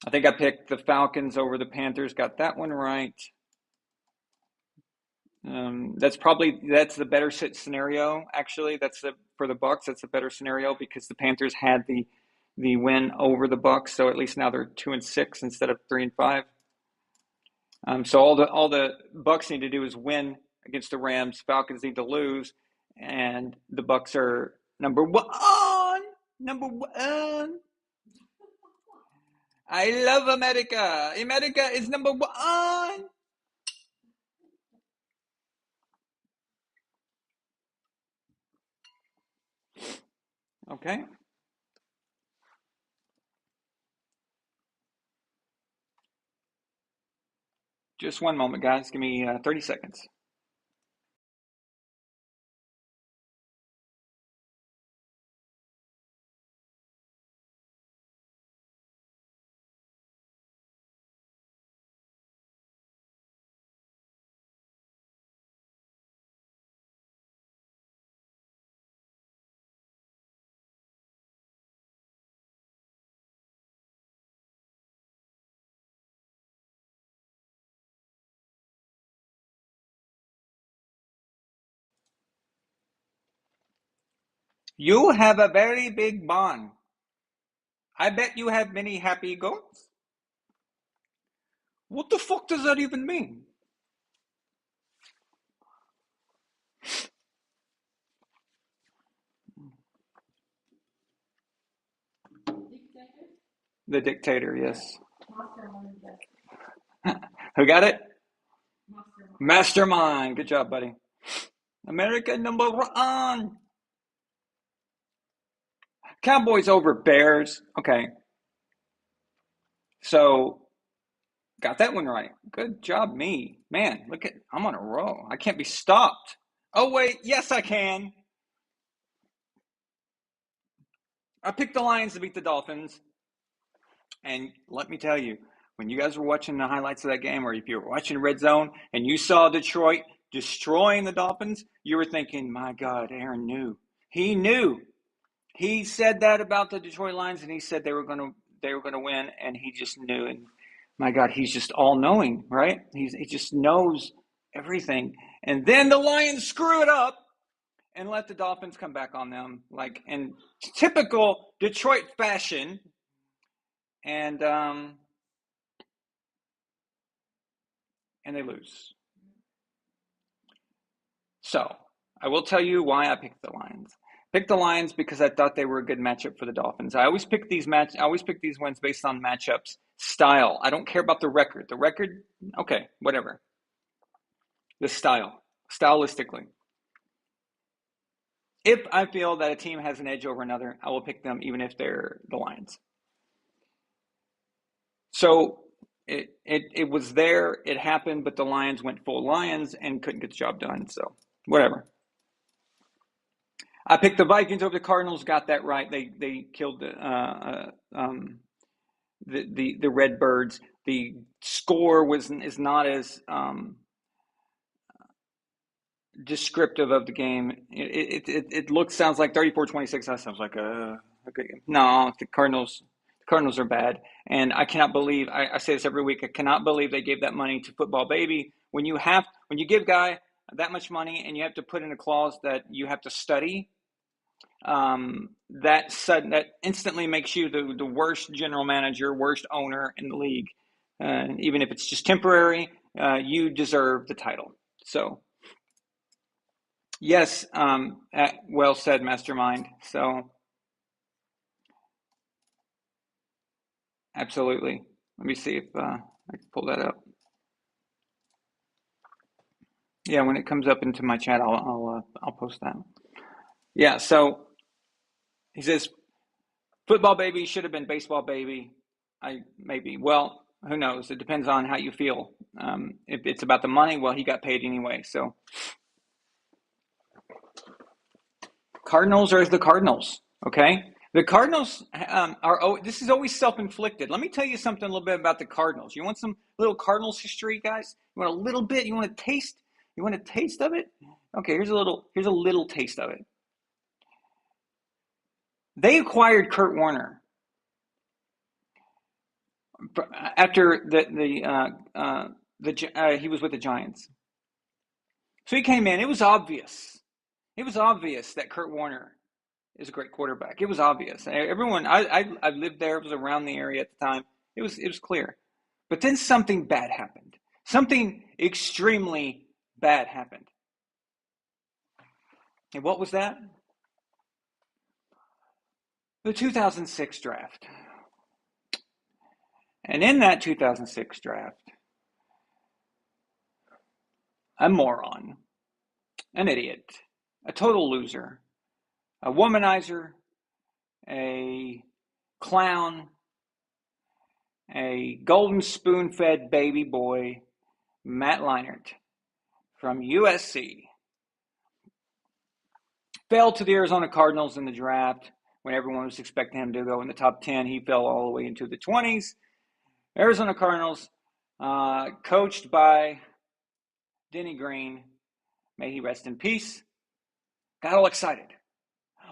I think I picked the Falcons over the Panthers. Got that one right. That's the better scenario. Actually, for the Bucks. That's a better scenario because the Panthers had the win over the Bucks, so at least now they're 2-6 instead of 3-5. So all the Bucks need to do is win against the Rams. Falcons need to lose, and the Bucks are number one. Number one. I love America. America is number one. Okay. Just one moment, guys. Give me 30 seconds. You have a very big barn. I bet you have many happy goats. What the fuck does that even mean? The dictator, yes. Who got it? Mastermind. Good job, buddy. America number one. Cowboys over Bears. Okay. So, got that one right. Good job, me. Man, I'm on a roll. I can't be stopped. Oh, wait. Yes, I can. I picked the Lions to beat the Dolphins. And let me tell you, when you guys were watching the highlights of that game, or if you were watching Red Zone and you saw Detroit destroying the Dolphins, you were thinking, my God, Aaron knew. He knew. He said that about the Detroit Lions, and he said they were going to win, and he just knew. And my God, he's just all-knowing, right? He just knows everything. And then the Lions screw it up and let the Dolphins come back on them, like in typical Detroit fashion. And they lose. So I will tell you why I picked the Lions. Picked the Lions because I thought they were a good matchup for the Dolphins. I always pick these wins based on matchups, style. I don't care about the record. The record, okay, whatever. The style, stylistically. If I feel that a team has an edge over another, I will pick them even if they're the Lions. So it was there, it happened, but the Lions went full Lions and couldn't get the job done. So whatever. I picked the Vikings over the Cardinals. Got that right. They killed the Redbirds. The score is not as descriptive of the game. It sounds like 34-26. That sounds like a good game. No, the Cardinals are bad, and I cannot believe. I say this every week. I cannot believe they gave that money to Football Baby. When you give guy that much money and you have to put in a clause that you have to study. That instantly makes you the worst general manager, worst owner in the league. Even if it's just temporary, you deserve the title. So, yes, well said, Mastermind. So, absolutely. Let me see if I can pull that up. Yeah, when it comes up into my chat, I'll post that. Yeah. So he says, Football Baby should have been Baseball Baby. Maybe. Well, who knows? It depends on how you feel. If it's about the money, well, he got paid anyway. So Cardinals are the Cardinals. Okay. The Cardinals this is always self-inflicted. Let me tell you something a little bit about the Cardinals. You want some little Cardinals history, guys? You want a little bit? You want a taste? You want a taste of it? Okay, here's a little taste of it. They acquired Kurt Warner after he was with the Giants. So he came in. It was obvious. It was obvious that Kurt Warner is a great quarterback. It was obvious. Everyone, I lived there. It was around the area at the time. It was clear. But then something bad happened. Something extremely bad happened. And what was that? The 2006 draft. And in that 2006 draft, a moron, an idiot, a total loser, a womanizer, a clown, a golden spoon-fed baby boy, Matt Leinart from USC, fell to the Arizona Cardinals in the draft when everyone was expecting him to go in the top 10. He fell all the way into the 20s. Arizona Cardinals, coached by Denny Green, may he rest in peace, got all excited.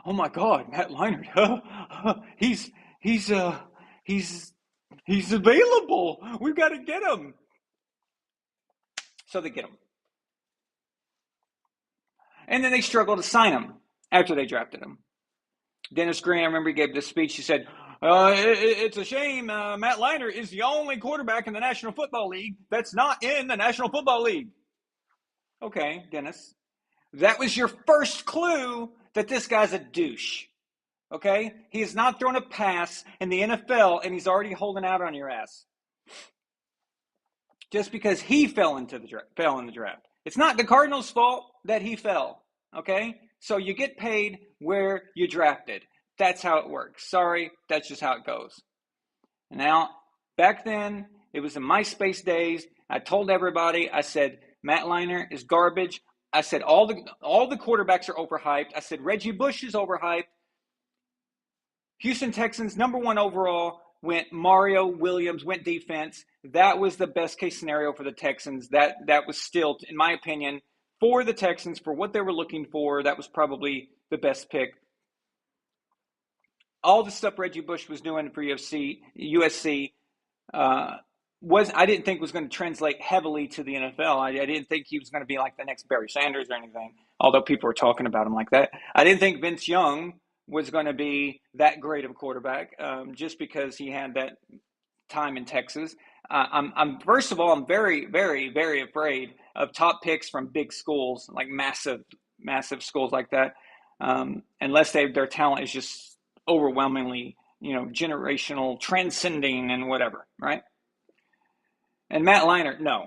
Oh my God, Matt Leinart, he's available. We've got to get him. So they get him. And then they struggled to sign him after they drafted him. Dennis Green, I remember he gave this speech. He said, it's a shame Matt Leinart is the only quarterback in the National Football League that's not in the National Football League. Okay, Dennis. That was your first clue that this guy's a douche. Okay? He has not thrown a pass in the NFL, and he's already holding out on your ass. Just because he fell in the draft. It's not the Cardinals' fault that he fell. Okay? So you get paid where you drafted. That's how it works. Sorry, that's just how it goes. Now, back then, it was the MySpace days. I told everybody, I said, Matt Leinart is garbage. I said, all the quarterbacks are overhyped. I said, Reggie Bush is overhyped. Houston Texans, number 1 overall, went Mario Williams, went defense. That was the best case scenario for the Texans. That was still, in my opinion, for the Texans, for what they were looking for, that was probably the best pick. All the stuff Reggie Bush was doing for USC I didn't think was going to translate heavily to the NFL. I didn't think he was going to be like the next Barry Sanders or anything, although people were talking about him like that. I didn't think Vince Young was going to be that great of a quarterback, just because he had that time in Texas. First of all, I'm very, very, very afraid of top picks from big schools, like massive schools like that, unless their talent is just overwhelmingly, generational, transcending, and whatever, right? And Matt Leinart, no.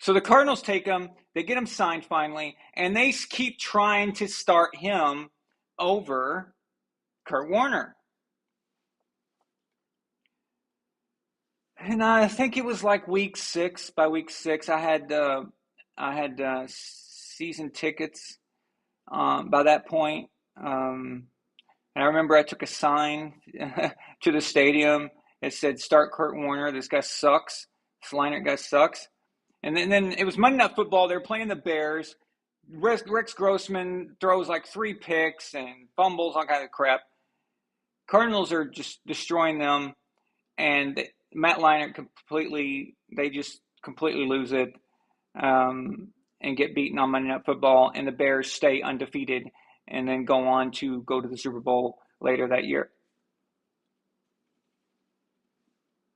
So the Cardinals take him, they get him signed finally, and they keep trying to start him over Kurt Warner. And I think it was like week 6. By week 6, I had season tickets by that point. And I remember I took a sign to the stadium. It said, "Start Kurt Warner. This guy sucks. This Leinart guy sucks." And then it was Monday Night Football. They were playing the Bears. Rex Grossman throws like 3 picks and fumbles, all kind of crap. Cardinals are just destroying them. And Matt Leinart completely lose it and get beaten on Monday Night Football. And the Bears stay undefeated and then go on to go to the Super Bowl later that year.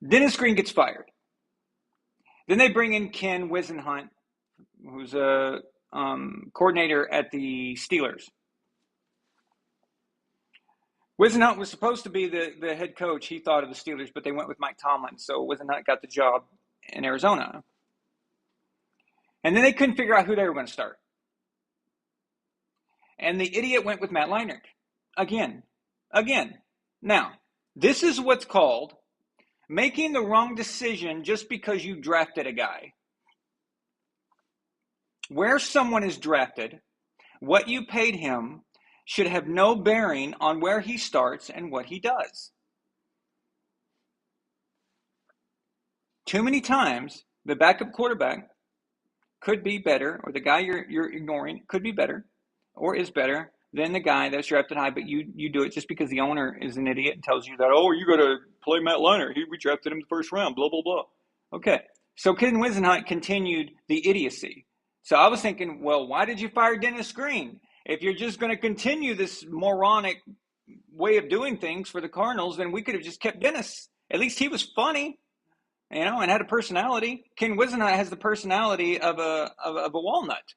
Dennis Green gets fired. Then they bring in Ken Wisenhunt, who's a coordinator at the Steelers. Wisenhunt was supposed to be the head coach, he thought, of the Steelers, but they went with Mike Tomlin, so Wisenhunt got the job in Arizona. And then they couldn't figure out who they were going to start. And the idiot went with Matt Leinart. Again. Now, this is what's called making the wrong decision just because you drafted a guy. Where someone is drafted, what you paid him should have no bearing on where he starts and what he does. Too many times, the backup quarterback could be better, or the guy you're ignoring could be better, or is better than the guy that's drafted high, but you do it just because the owner is an idiot and tells you that, oh, you got to play Matt Leinart. We drafted him in the first round, blah, blah, blah. Okay, so Ken Wisenhunt continued the idiocy. So I was thinking, well, why did you fire Dennis Green? If you're just going to continue this moronic way of doing things for the Cardinals, then we could have just kept Dennis. At least he was funny, and had a personality. Ken Wisenhunt has the personality of a walnut.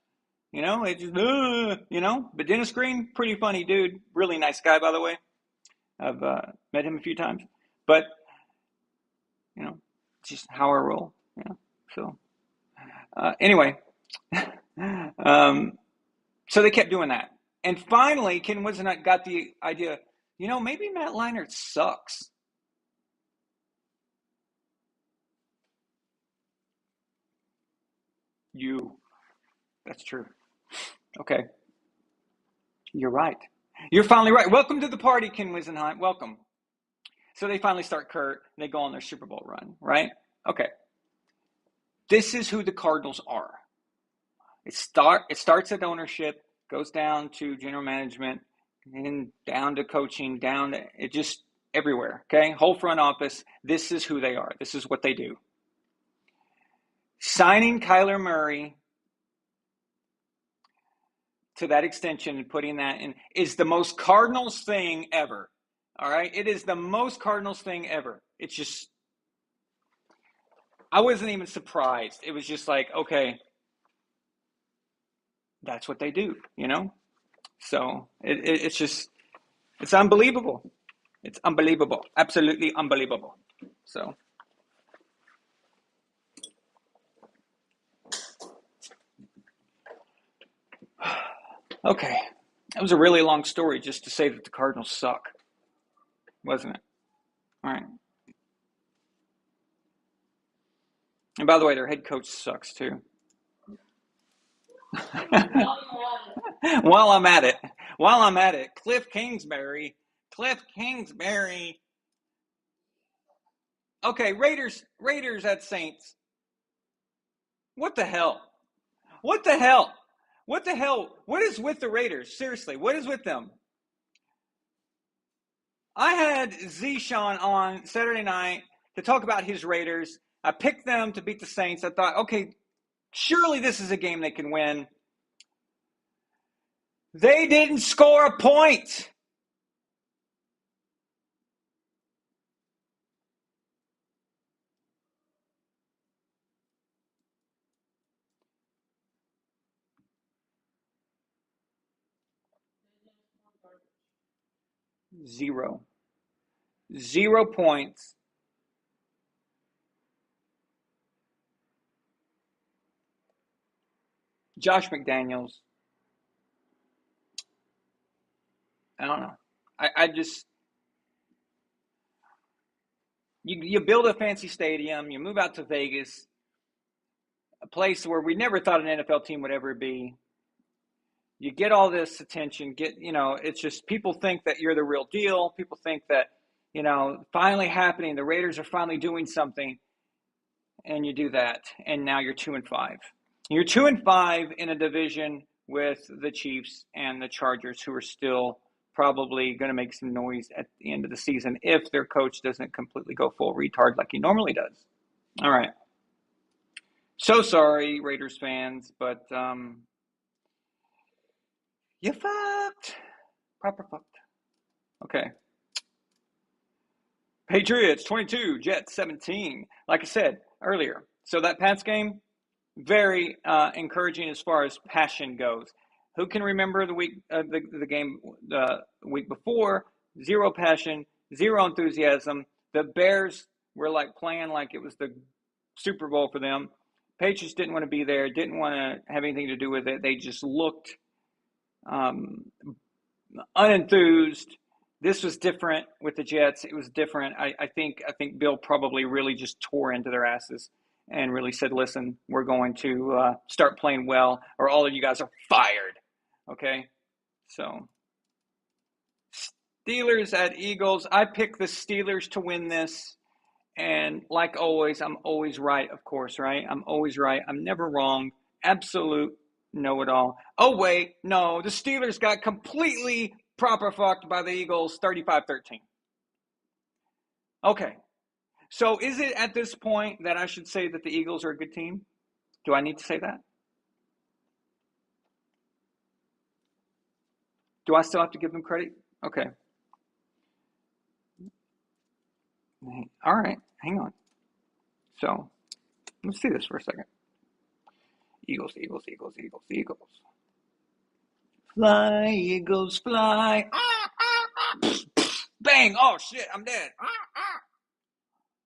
It's just, But Dennis Green, pretty funny dude. Really nice guy, by the way. I've met him a few times. But, just how I roll. So, anyway. So they kept doing that. And finally, Ken Wisenhunt got the idea, maybe Matt Leinart sucks. That's true. Okay. You're right. You're finally right. Welcome to the party, Ken Wisenhunt. Welcome. So they finally start Kurt, and they go on their Super Bowl run, right? Okay. This is who the Cardinals are. It starts at ownership, goes down to general management, and down to coaching, it just everywhere, okay? Whole front office, this is who they are. This is what they do. Signing Kyler Murray to that extension and putting that in is the most Cardinals thing ever, all right? It is the most Cardinals thing ever. It's just, I wasn't even surprised. It was just like, okay, that's what they do, So it's unbelievable. It's unbelievable. Absolutely unbelievable. So. Okay. That was a really long story just to say that the Cardinals suck. Wasn't it? All right. And by the way, their head coach sucks too. While I'm at it, Cliff Kingsbury. Okay, Raiders at Saints. What the hell? What the hell? What the hell? What is with the Raiders? Seriously, what is with them? I had Zishan on Saturday night to talk about his Raiders. I picked them to beat the Saints. I thought, okay, surely this is a game they can win. They didn't score a point. Zero. 0 points. Josh McDaniels. I don't know. I just you build a fancy stadium, you move out to Vegas, a place where we never thought an NFL team would ever be. You get all this attention, it's just people think that you're the real deal. People think that, finally happening, the Raiders are finally doing something, and you do that, and now you're 2-5. You're 2-5 in a division with the Chiefs and the Chargers, who are still probably going to make some noise at the end of the season if their coach doesn't completely go full retard like he normally does. All right. So sorry, Raiders fans, but you fucked. Proper fucked. Okay. Patriots 22, Jets 17. Like I said earlier, so that Pats game, very encouraging as far as passion goes. Who can remember the game the week before? Zero passion, zero enthusiasm. The Bears were playing like it was the Super Bowl for them. Patriots didn't want to be there, didn't want to have anything to do with it. They just looked unenthused. This was different with the Jets. It was different. I think Bill probably really just tore into their asses and really said, listen, we're going to start playing well or all of you guys are fired. Okay? So, Steelers at Eagles. I picked the Steelers to win this. And like always, I'm always right, of course, right? I'm always right. I'm never wrong. Absolute know-it-all. Oh, wait, no. The Steelers got completely proper fucked by the Eagles, 35-13. Okay. So is it at this point that I should say that the Eagles are a good team? Do I need to say that? Do I still have to give them credit? Okay. All right. Hang on. So let's see this for a second. Eagles, Eagles, Eagles, Eagles, Eagles. Fly, Eagles, fly. Ah, ah, ah. Bang. Oh, shit. I'm dead. Ah, ah.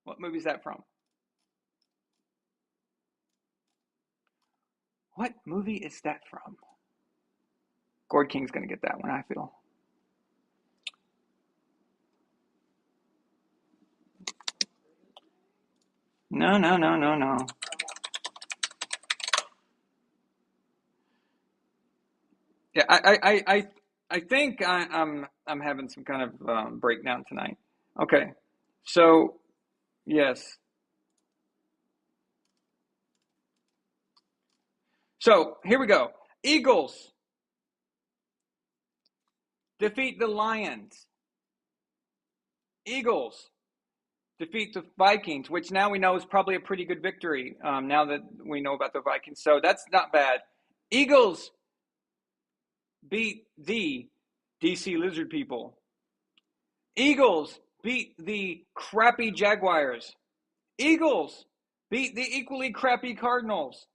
What movie is that from? What movie is that from? Gord King's going to get that one, I feel. No. Yeah, I think I'm having some kind of breakdown tonight. Okay, so yes. So here we go. Eagles defeat the Lions. Eagles defeat the Vikings, which now we know is probably a pretty good victory now that we know about the Vikings. So that's not bad. Eagles beat the DC Lizard People. Eagles beat the crappy Jaguars. Eagles beat the equally crappy Cardinals.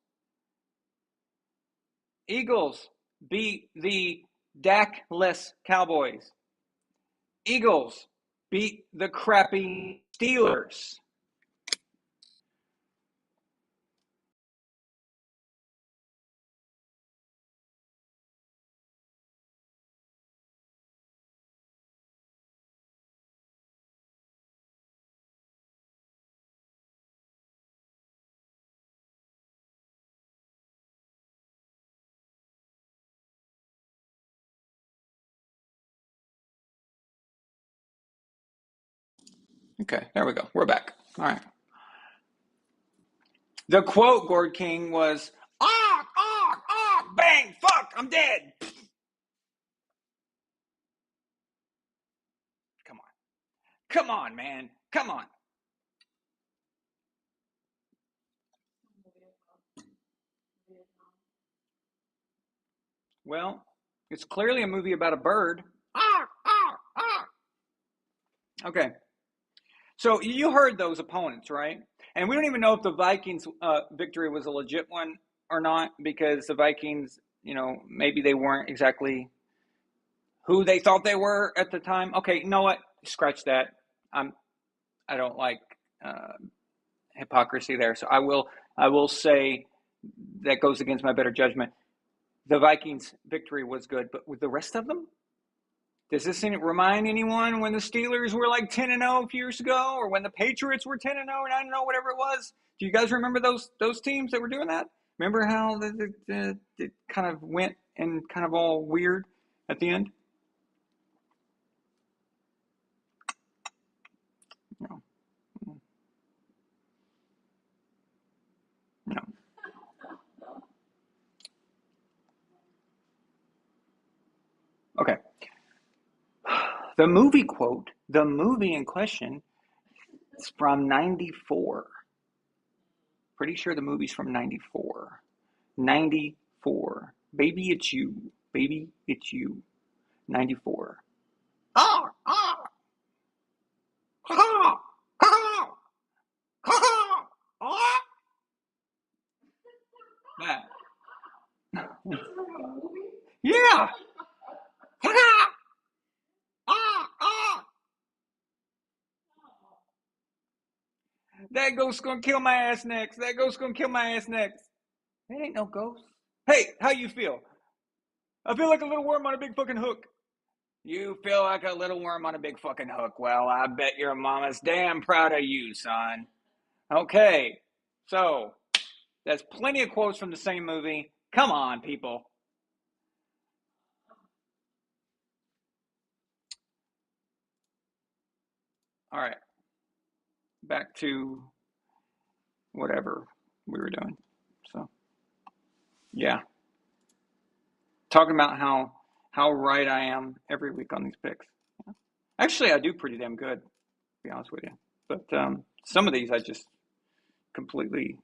Eagles beat the Dak-less Cowboys. Eagles beat the crappy Steelers. Okay, there we go. We're back. All right. The quote, Gord King, was, bang, fuck, I'm dead. Come on, man. Come on. Well, it's clearly a movie about a bird. Okay. So you heard those opponents, right? And we don't even know if the Vikings victory was a legit one or not, because the Vikings, maybe they weren't exactly who they thought they were at the time. Okay, you know what? Scratch that. I don't like hypocrisy there. So I will say that goes against my better judgment. The Vikings victory was good, but with the rest of them, does this remind anyone when the Steelers were like 10-0 a few years ago, or when the Patriots were 10-0 or 9-0, whatever it was? Do you guys remember those teams that were doing that? Remember how it kind of went and kind of all weird at the end? No. No. Okay. The movie in question is from 94. Pretty sure the movie's from 94. 94. Baby, it's you. Baby, it's you. 94. Ah! Ah! Ha ha! Ha ha! Ha ha! That. Yeah! Ha ha! Ah! Ah! That ghost's gonna kill my ass next. That ghost's gonna kill my ass next. There ain't no ghost. Hey, how you feel? I feel like a little worm on a big fucking hook. You feel like a little worm on a big fucking hook. Well, I bet your mama's damn proud of you, son. Okay, so that's plenty of quotes from the same movie. Come on, people. All right, back to whatever we were doing. So, yeah, talking about how right I am every week on these picks. Actually, I do pretty damn good, to be honest with you. But some of these I just completely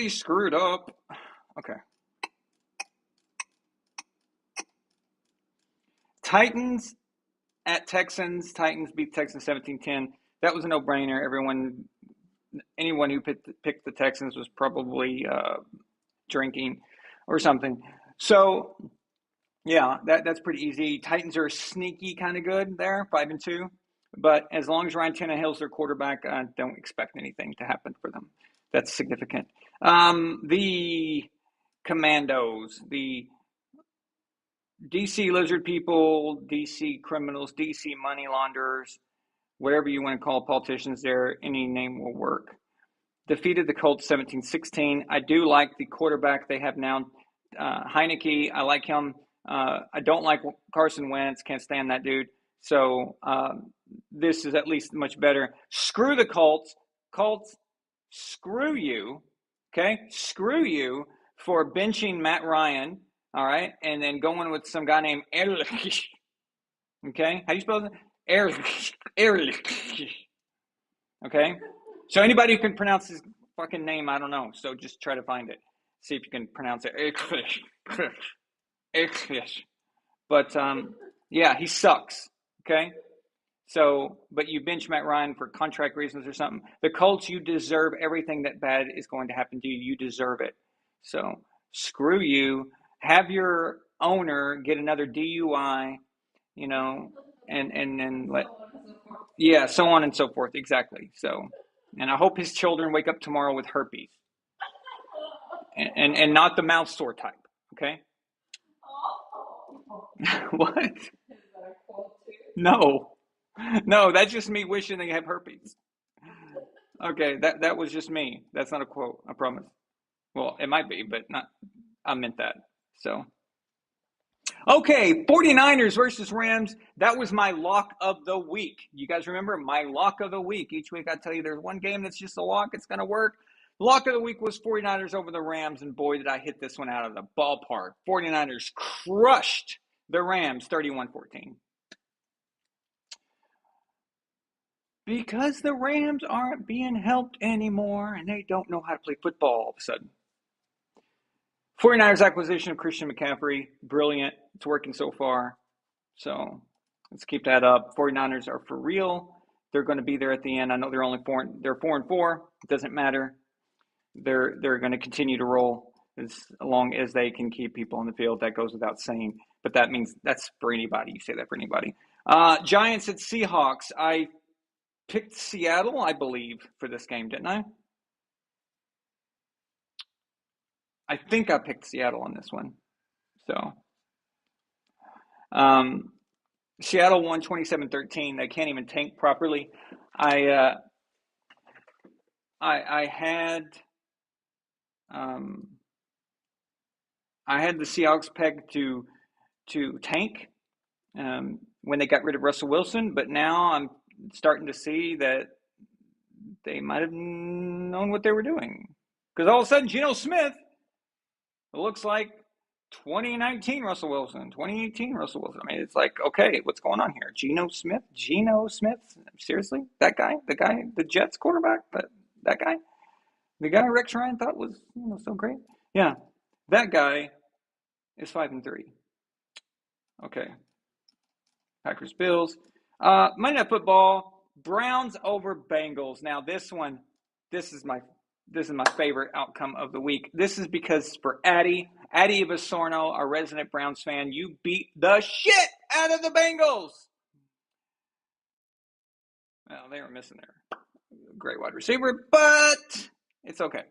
screwed up. Okay. Titans at Texans. Titans beat Texans 17-10. That was a no-brainer. Anyone who picked the Texans was probably drinking or something. So, yeah, that's pretty easy. Titans are sneaky kind of good there, 5-2. But as long as Ryan Tannehill's their quarterback, I don't expect anything to happen for them. That's significant. The Commandos, the DC lizard people, DC criminals, DC money launderers, whatever you want to call politicians there, any name will work. Defeated the Colts 17-16. I do like the quarterback they have now, Heineke. I like him. I don't like Carson Wentz. Can't stand that dude. So this is at least much better. Screw the Colts. Colts, screw you. Okay? Screw you for benching Matt Ryan. All right? And then going with some guy named Ehrlich. Okay? How do you spell it? Ehrlich. Okay? So anybody who can pronounce his fucking name, I don't know. So just try to find it. See if you can pronounce it. But yeah, he sucks. Okay? So, but you bench Matt Ryan for contract reasons or something. The Colts, you deserve everything that bad is going to happen to you. You deserve it. So screw you. Have your owner get another DUI, and let, yeah, so on and so forth. Exactly. So, and I hope his children wake up tomorrow with herpes, and not the mouth sore type. Okay. What? No, that's just me wishing they have herpes. Okay, that was just me. That's not a quote, I promise. Well, it might be, but not. I meant that. So, okay, 49ers versus Rams. That was my lock of the week. You guys remember my lock of the week? Each week I tell you there's one game that's just a lock. It's going to work. Lock of the week was 49ers over the Rams, and boy, did I hit this one out of the ballpark. 49ers crushed the Rams 31-14. Because the Rams aren't being helped anymore, and they don't know how to play football all of a sudden. 49ers acquisition of Christian McCaffrey, brilliant. It's working so far. So let's keep that up. 49ers are for real. They're going to be there at the end. I know they're 4-4. It doesn't matter. They're going to continue to roll as long as they can keep people on the field. That goes without saying. But that means that's for anybody. You say that for anybody. Giants at Seahawks. I picked Seattle, I believe, for this game, didn't I? I think I picked Seattle on this one. So, Seattle won 27-13. They can't even tank properly. I had the Seahawks pegged to tank when they got rid of Russell Wilson, but now I'm starting to see that they might have known what they were doing, because all of a sudden Geno Smith looks like 2019 Russell Wilson, 2018 Russell Wilson. I mean, it's like, okay, what's going on here? Geno Smith? Seriously? That guy? The Jets quarterback? That guy? The guy Rex Ryan thought was so great? Yeah, that guy is 5-3. Okay. Packers, Bills. Monday Night Football, Browns over Bengals. Now this is my favorite outcome of the week. This is because for Addy Vasorno, our resident Browns fan, you beat the shit out of the Bengals. Well, they were missing their great wide receiver, but it's okay.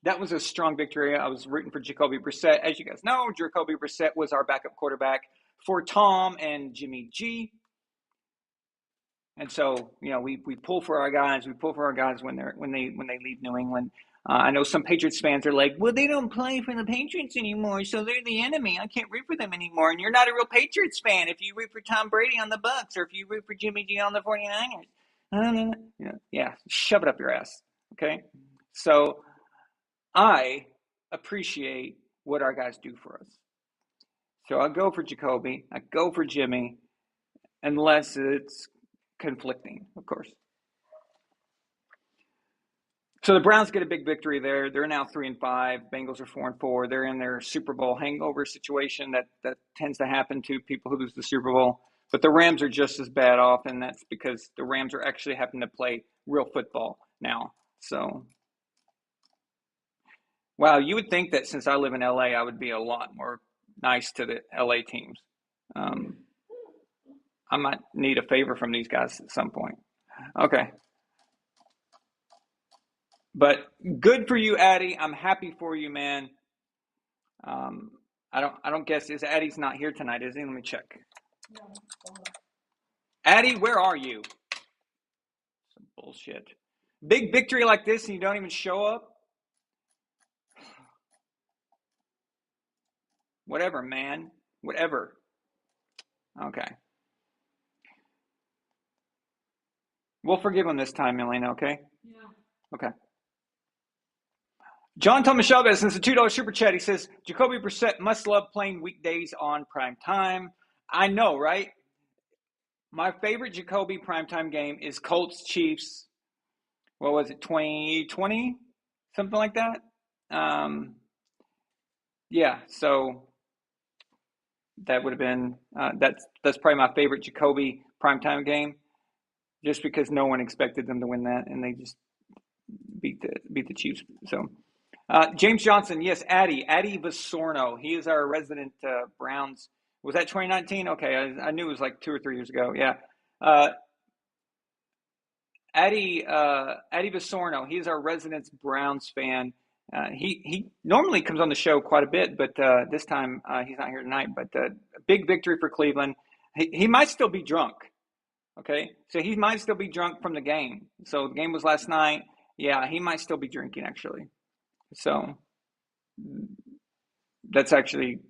That was a strong victory. I was rooting for Jacoby Brissett. As you guys know, Jacoby Brissett was our backup quarterback for Tom and Jimmy G. And so, we pull for our guys. We pull for our guys when they leave New England. I know some Patriots fans are like, well, they don't play for the Patriots anymore, so they're the enemy. I can't root for them anymore. And you're not a real Patriots fan if you root for Tom Brady on the Bucs or if you root for Jimmy G on the 49ers. Yeah, shove it up your ass, okay? So I appreciate what our guys do for us. So I go for Jacoby. I go for Jimmy, unless it's conflicting, of course. So the Browns get a big victory there. They're now 3-5. Bengals are 4-4. They're in their Super Bowl hangover situation that tends to happen to people who lose the Super Bowl. But the Rams are just as bad off, and that's because the Rams are actually having to play real football now. So, wow, you would think that since I live in LA, I would be a lot more nice to the LA teams. I might need a favor from these guys at some point. Okay. But good for you, Addy. I'm happy for you, man. I don't guess Addy's not here tonight, is he? Let me check. Addy, where are you? Some bullshit. Big victory like this and you don't even show up? Whatever, man. Whatever. Okay. We'll forgive him this time, Elena, okay? Yeah. Okay. John Thomas Chavez sends a $2 super chat. He says, Jacoby Brissett must love playing weekdays on prime time. I know, right? My favorite Jacoby primetime game is Colts Chiefs. What was it, 2020? Something like that? Yeah, so that would have been that's probably my favorite Jacoby primetime game, just because no one expected them to win that, and they just beat the Chiefs. So James Johnson, yes, Addy Vasorno. He is our resident Browns. Was that 2019? Okay, I knew it was like 2 or 3 years ago. Yeah, Addy Vasorno. He is our resident Browns fan. He normally comes on the show quite a bit, but this time he's not here tonight. But a big victory for Cleveland. He might still be drunk. Okay, so he might still be drunk from the game. So the game was last night. Yeah, he might still be drinking actually. So that's actually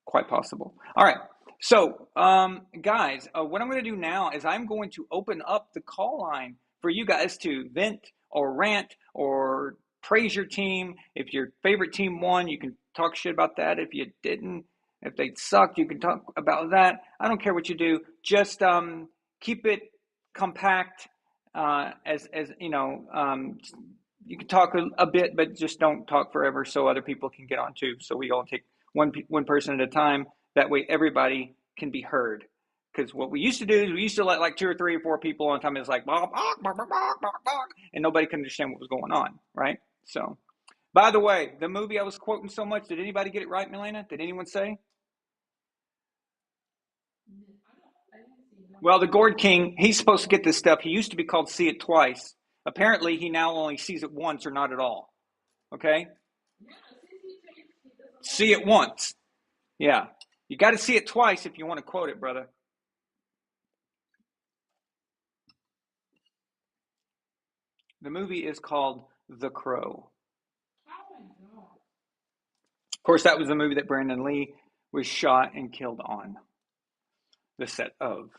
quite possible. All right. So, guys, what I'm going to do now is I'm going to open up the call line for you guys to vent or rant or praise your team. If your favorite team won, you can talk shit about that. If you didn't, if they sucked, you can talk about that. I don't care what you do. Just keep it compact. As you know, you can talk a bit, but just don't talk forever, so other people can get on too. So we all take one person at a time. That way, everybody can be heard. Because what we used to do is we used to let like 2 or 3 or 4 people on time. It's like and nobody could understand what was going on, right? So, by the way, the movie I was quoting so much, did anybody get it right, Milena? Did anyone say? Well, the Gourd King, he's supposed to get this stuff. He used to be called See It Twice. Apparently, he now only sees it once or not at all. Okay? See it once. Yeah. You got to see it twice if you want to quote it, brother. The movie is called The Crow. Of course, that was the movie that Brandon Lee was shot and killed on. The set of.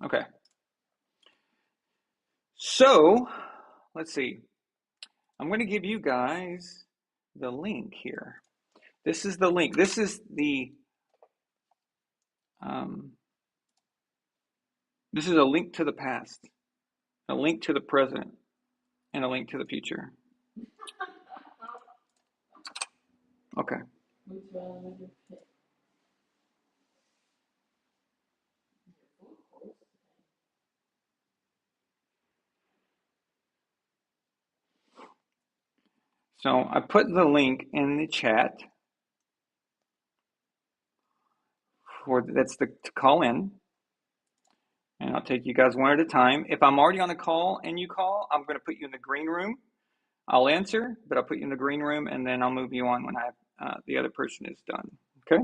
Okay. So, let's see. I'm going to give you guys the link here. This is the link. This is the this is a link to the past, a link to the present, and a link to the future. Okay. So I put the link in the chat to call in, and I'll take you guys one at a time. If I'm already on a call and you call, I'm going to put you in the green room. I'll answer, but I'll put you in the green room, and then I'll move you on when the other person is done. Okay?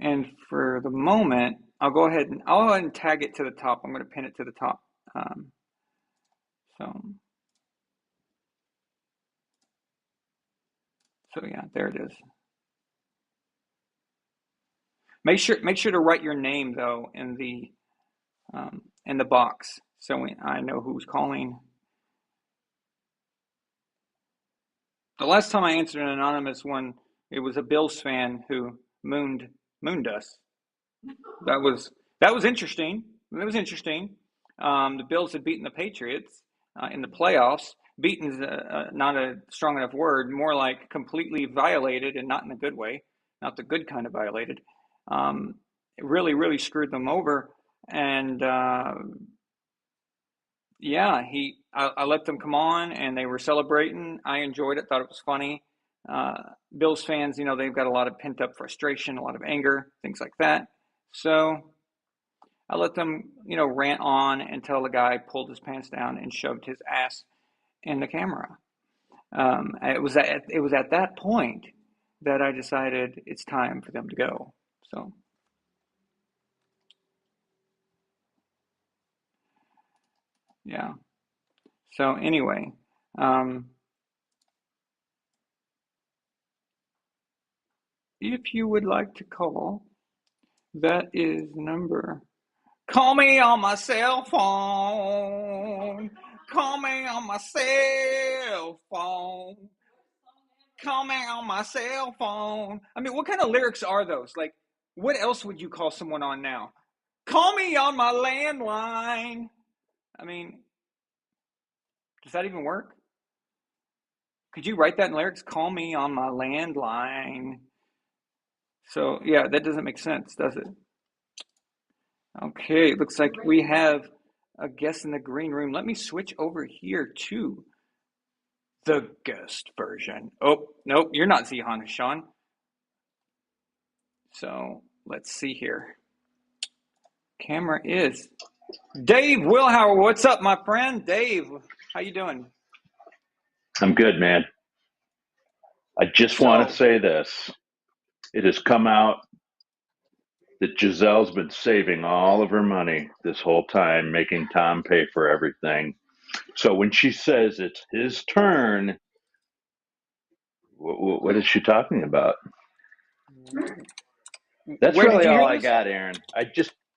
And for the moment, I'll go ahead and tag it to the top. I'm going to pin it to the top. So yeah, there it is. Make sure to write your name though in the box, so I know who's calling. The last time I answered an anonymous one, it was a Bills fan who mooned us. That was interesting. It was interesting. The Bills had beaten the Patriots in the playoffs. Beaten is not a strong enough word. More like completely violated, and not in a good way. Not the good kind of violated. It really, really screwed them over. And yeah, I let them come on, and they were celebrating. I enjoyed it. Thought it was funny. Bills fans, they've got a lot of pent up frustration, a lot of anger, things like that. So I let them, rant on until the guy pulled his pants down and shoved his ass in the camera. It was at that point that I decided it's time for them to go. So yeah. So anyway, if you would like to call, that is the number. Call me on my cell phone. Call me on my cell phone. Call me on my cell phone. I mean, what kind of lyrics are those? Like, what else would you call someone on now? Call me on my landline. I mean, does that even work? Could you write that in lyrics? Call me on my landline. So, yeah, that doesn't make sense, does it? Okay, it looks like we have a guest in the green room. Let me switch over here to the guest version. Oh, nope, you're not Zihan Hashan. So let's see here. Camera is Dave Wilhauer. What's up, my friend? Dave, how you doing? I'm good, man. I just want to say this. It has come out that Giselle's been saving all of her money this whole time, making Tom pay for everything. So when she says it's his turn, what is she talking about? That's really all I got, Aaron.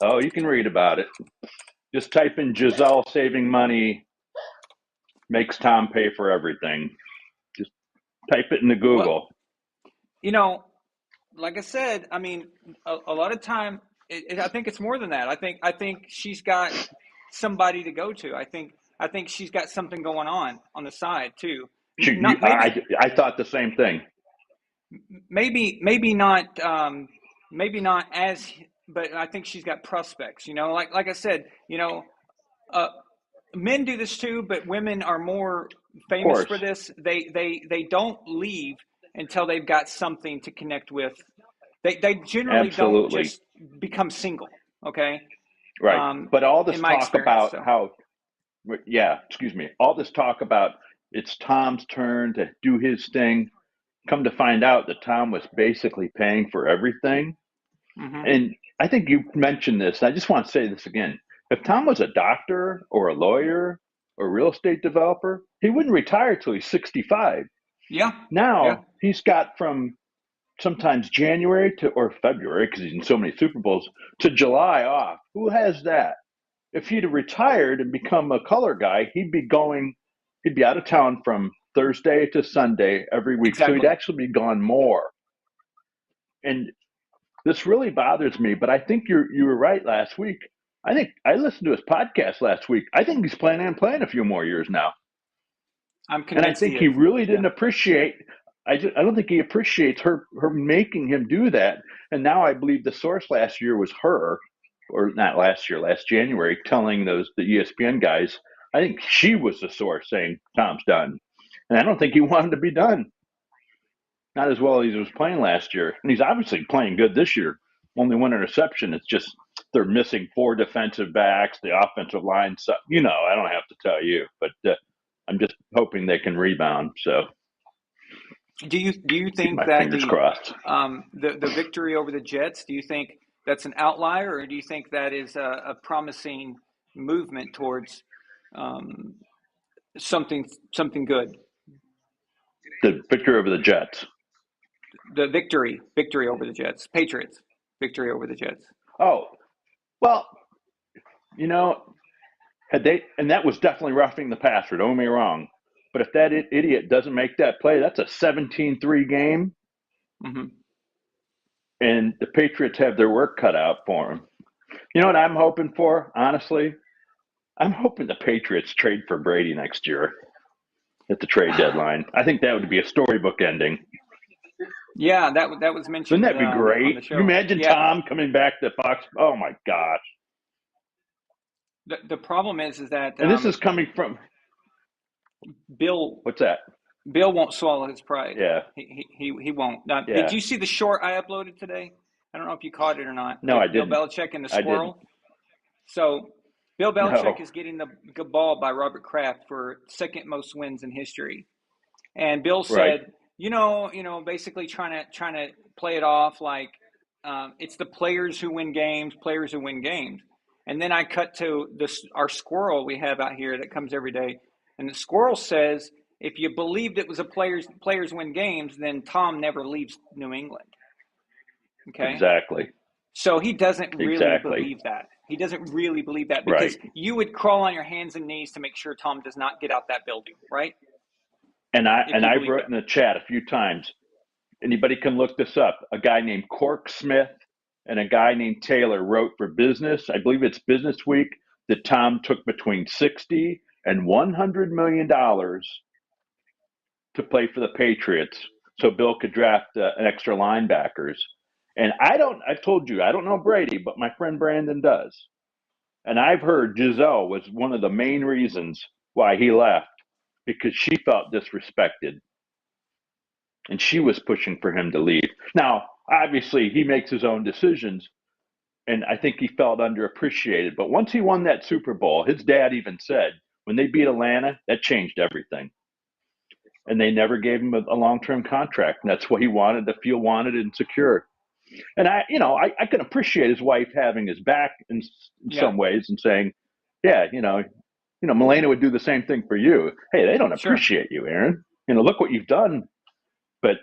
You can read about it. Just type in Giselle saving money makes Tom pay for everything. Just type it into Google. Well, like I said, I mean, a lot of time, I think it's more than that. I think she's got somebody to go to. I think she's got something going on the side too. I thought the same thing. Maybe not as, but I think she's got prospects. Like I said, men do this too, but women are more famous for this. They don't leave until they've got something to connect with. They generally don't just become single. Okay. Right. But all this talk about all this talk about it's Tom's turn to do his thing. Come to find out that Tom was basically paying for everything. Mm-hmm. And I think you mentioned this. I just want to say this again. If Tom was a doctor or a lawyer or a real estate developer, he wouldn't retire till he's 65. Yeah. Now he's got from sometimes January or February, because he's in so many Super Bowls, to July off. Who has that? If he'd have retired and become a color guy, he'd be out of town from Thursday to Sunday every week. Exactly. So he'd actually be gone more. And this really bothers me, but I think you were right last week. I think I listened to his podcast last week. I think he's planning on playing a few more years now. I'm convinced. And I think he really didn't appreciate. I don't think he appreciates her making him do that. And now I believe the source last year was her, or not last year, last January, telling the ESPN guys. I think she was the source saying Tom's done, and I don't think he wanted to be done. Not as well as he was playing last year, and he's obviously playing good this year. Only one interception. It's just they're missing 4 defensive backs. The offensive line, I don't have to tell you, but I'm just hoping they can rebound. So, do you think that the victory over the Jets? Do you think that's an outlier, or do you think that is a promising movement towards something good? The victory over the Jets. The victory over the Jets. Patriots victory over the Jets. Oh, well, had they, and that was definitely roughing the passer. Don't get me wrong, but if that idiot doesn't make that play, that's a 17-3 game, and the Patriots have their work cut out for them. You know what I'm hoping for? Honestly, I'm hoping the Patriots trade for Brady next year at the trade deadline. I think that would be a storybook ending. Yeah, that was mentioned. Wouldn't that be great? On the show. You imagine Tom coming back to Fox? Oh my gosh! The problem is that and this is coming from Bill. What's that? Bill won't swallow his pride. Yeah, he won't. Did you see the short I uploaded today? I don't know if you caught it or not. No, I didn't. Bill Belichick and the squirrel. So Bill Belichick is getting the ball by Robert Kraft for second most wins in history, and Bill said, basically trying to play it off like it's the players who win games, And then I cut to our squirrel we have out here that comes every day, and the squirrel says, if you believed it was a players win games, then Tom never leaves New England. Okay. Exactly. So he doesn't really believe that. He doesn't really believe that because you would crawl on your hands and knees to make sure Tom does not get out that building, right? And I wrote in the chat a few times. Anybody can look this up. A guy named Cork Smith and a guy named Taylor wrote for Business. I believe it's Business Week that Tom took between $60 and $100 million to play for the Patriots, so Bill could draft an extra linebackers. And I've told you, I don't know Brady, but my friend Brandon does. And I've heard Giselle was one of the main reasons why he left, because she felt disrespected. And she was pushing for him to leave. Now, obviously, he makes his own decisions, and I think he felt underappreciated. But once he won that Super Bowl, his dad even said, when they beat Atlanta, that changed everything. And they never gave him a long-term contract. And that's what he wanted to feel wanted and secure. And I can appreciate his wife having his back in some ways and saying, Melena would do the same thing for you. Hey, they don't appreciate you, Aaron. Look what you've done. But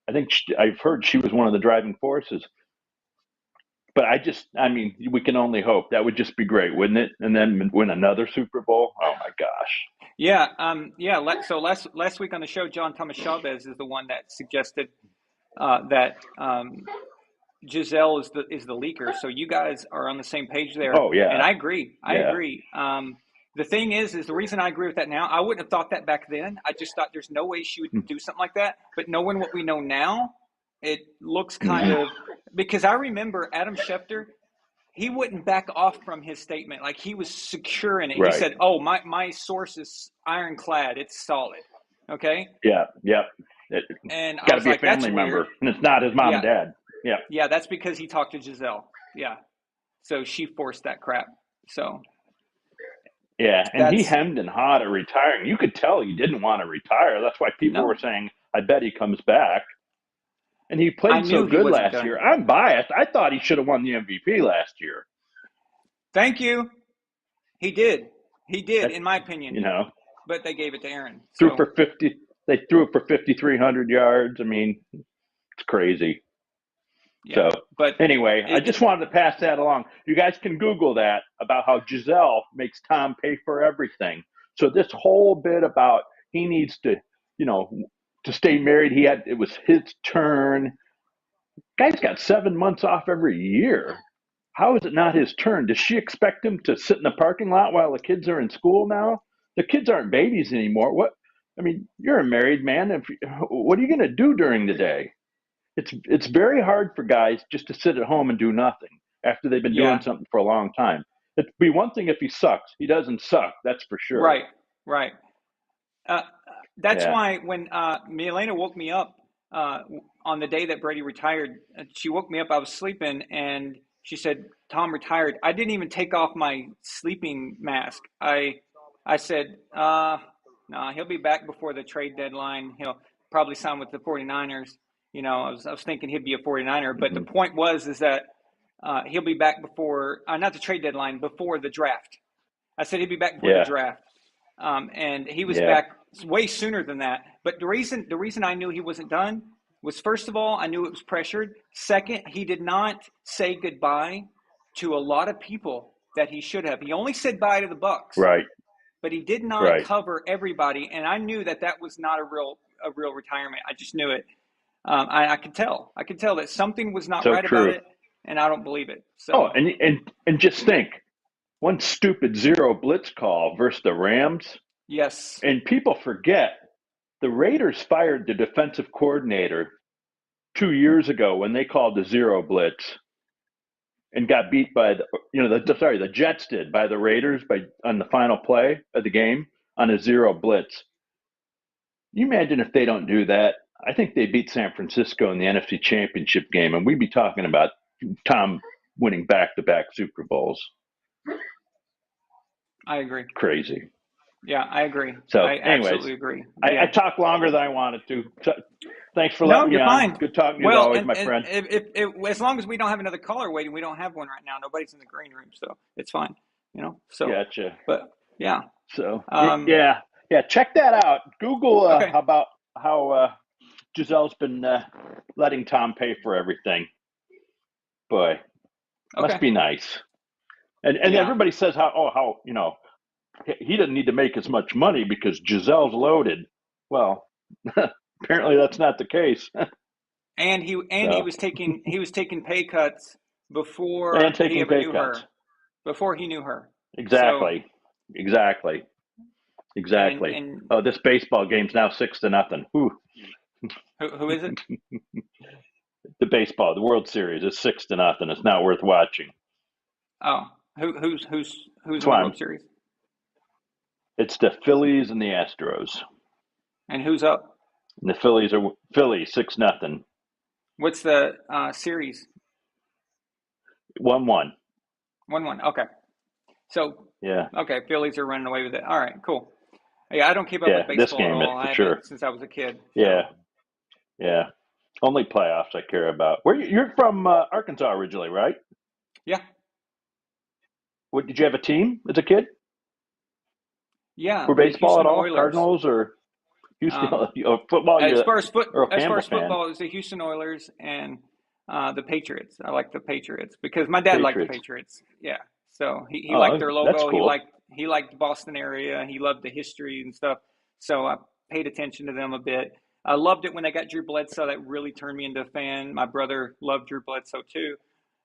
I think I've heard she was one of the driving forces. But I mean, we can only hope. That would just be great, wouldn't it? And then win another Super Bowl. Oh my gosh. Yeah. So last week on the show, John Thomas Chavez is the one that suggested that Giselle is the leaker. So you guys are on the same page there. Oh yeah. And I agree. I Yeah. agree. The thing is the reason I agree with that now, I wouldn't have thought that back then. I just thought there's no way she would do something like that. But knowing what we know now, it looks kind of, because I remember Adam Schefter, he wouldn't back off from his statement. Like, he was secure in it. Right. He said, "Oh, my source is ironclad. It's solid." Okay. Yeah. And I Got to was be like, a family "That's member, weird." and it's not his mom Yeah. and dad. Yeah. Yeah, that's because he talked to Giselle. Yeah. So she forced that crap. So Yeah, and he that's hemmed and hawed at retiring. You could tell he didn't want to retire. That's why people no. were saying, "I bet he comes back." And he I played so knew he good wasn't last done. year. I'm biased. I thought he should have won the MVP last year. Thank you. He did. He did, in my opinion. You know, But they gave it to Aaron. threw So for 50. They threw it for 5,300 yards. I mean, it's crazy. yeah. So But anyway, I it, just wanted to pass that along. You guys can Google that about how Giselle makes Tom pay for everything. So this whole bit about he needs to, to stay married. It was his turn. Guy's got 7 months off every year. How is it not his turn? Does she expect him to sit in the parking lot while the kids are in school now? The kids aren't babies anymore. I mean, you're a married man. What are you going to do during the day? It's very hard for guys just to sit at home and do nothing after they've been doing yeah. something for a long time. It'd be one thing if he sucks. He doesn't suck, that's for sure. Right. That's Yeah. why when Milena woke me up on the day that Brady retired, she woke me up. I was sleeping, and she said, "Tom retired." I didn't even take off my sleeping mask. I said, "No, he'll be back before the trade deadline. He'll probably sign with the 49ers." I was thinking he'd be a 49er, but the point is that he'll be back before not the trade deadline, before the draft. I said he'd be back before the draft. And he was back way sooner than that. But the reason I knew he wasn't done was, first of all, I knew it was pressured. Second, he did not say goodbye to a lot of people that he should have. He only said bye to the Bucks. Right. But he did not cover everybody, and I knew that was not a real retirement. I just knew it. I could tell. I could tell that something was not right about it, and I don't believe it. So. Oh, and just think, one stupid zero blitz call versus the Rams. Yes. And people forget the Raiders fired the defensive coordinator 2 years ago when they called the zero blitz and got beat by the Jets did by the Raiders on the final play of the game on a zero blitz. You imagine if they don't do that? I think they beat San Francisco in the NFC Championship game, and we'd be talking about Tom winning back-to-back Super Bowls. I agree. Crazy. Yeah, I agree. So, I anyways, absolutely agree. I talked longer than I wanted to. Thanks for letting me on. Fine. Good talking to you as always, my friend. As long as we don't have another caller waiting, we don't have one right now. Nobody's in the green room, so it's fine. So Gotcha. But yeah. So yeah. Check that out. Google about how Giselle's been letting Tom pay for everything. Boy, must be nice. And everybody says how he doesn't need to make as much money because Giselle's loaded. Well, apparently that's not the case. And he was taking pay cuts before he ever knew her. Before he knew her. Exactly. And this baseball game's now 6-0. Whew. Who is it? The World Series is 6-0. It's not worth watching. Oh, who's in the World Series? It's the Phillies and the Astros. And who's up? And the Phillies 6-0. What's the series? 1-1. 1-1. Okay. So yeah. Okay, Phillies are running away with it. All right, cool. Yeah, I don't keep up with baseball this game at all. for sure. Since I was a kid. Yeah. Only playoffs I care about. You're from Arkansas originally, right? Yeah. What did you have a team as a kid? Yeah. For baseball at all? Oilers. Cardinals or Houston football? As far as football, football, it was the Houston Oilers, and The Patriots. I like the Patriots because my dad liked the Patriots. Patriots. Yeah. So he liked Oh, their that's logo. cool. He liked the Boston area. He loved the history and stuff. So I paid attention to them a bit. I loved it when they got Drew Bledsoe. That really turned me into a fan. My brother loved Drew Bledsoe too,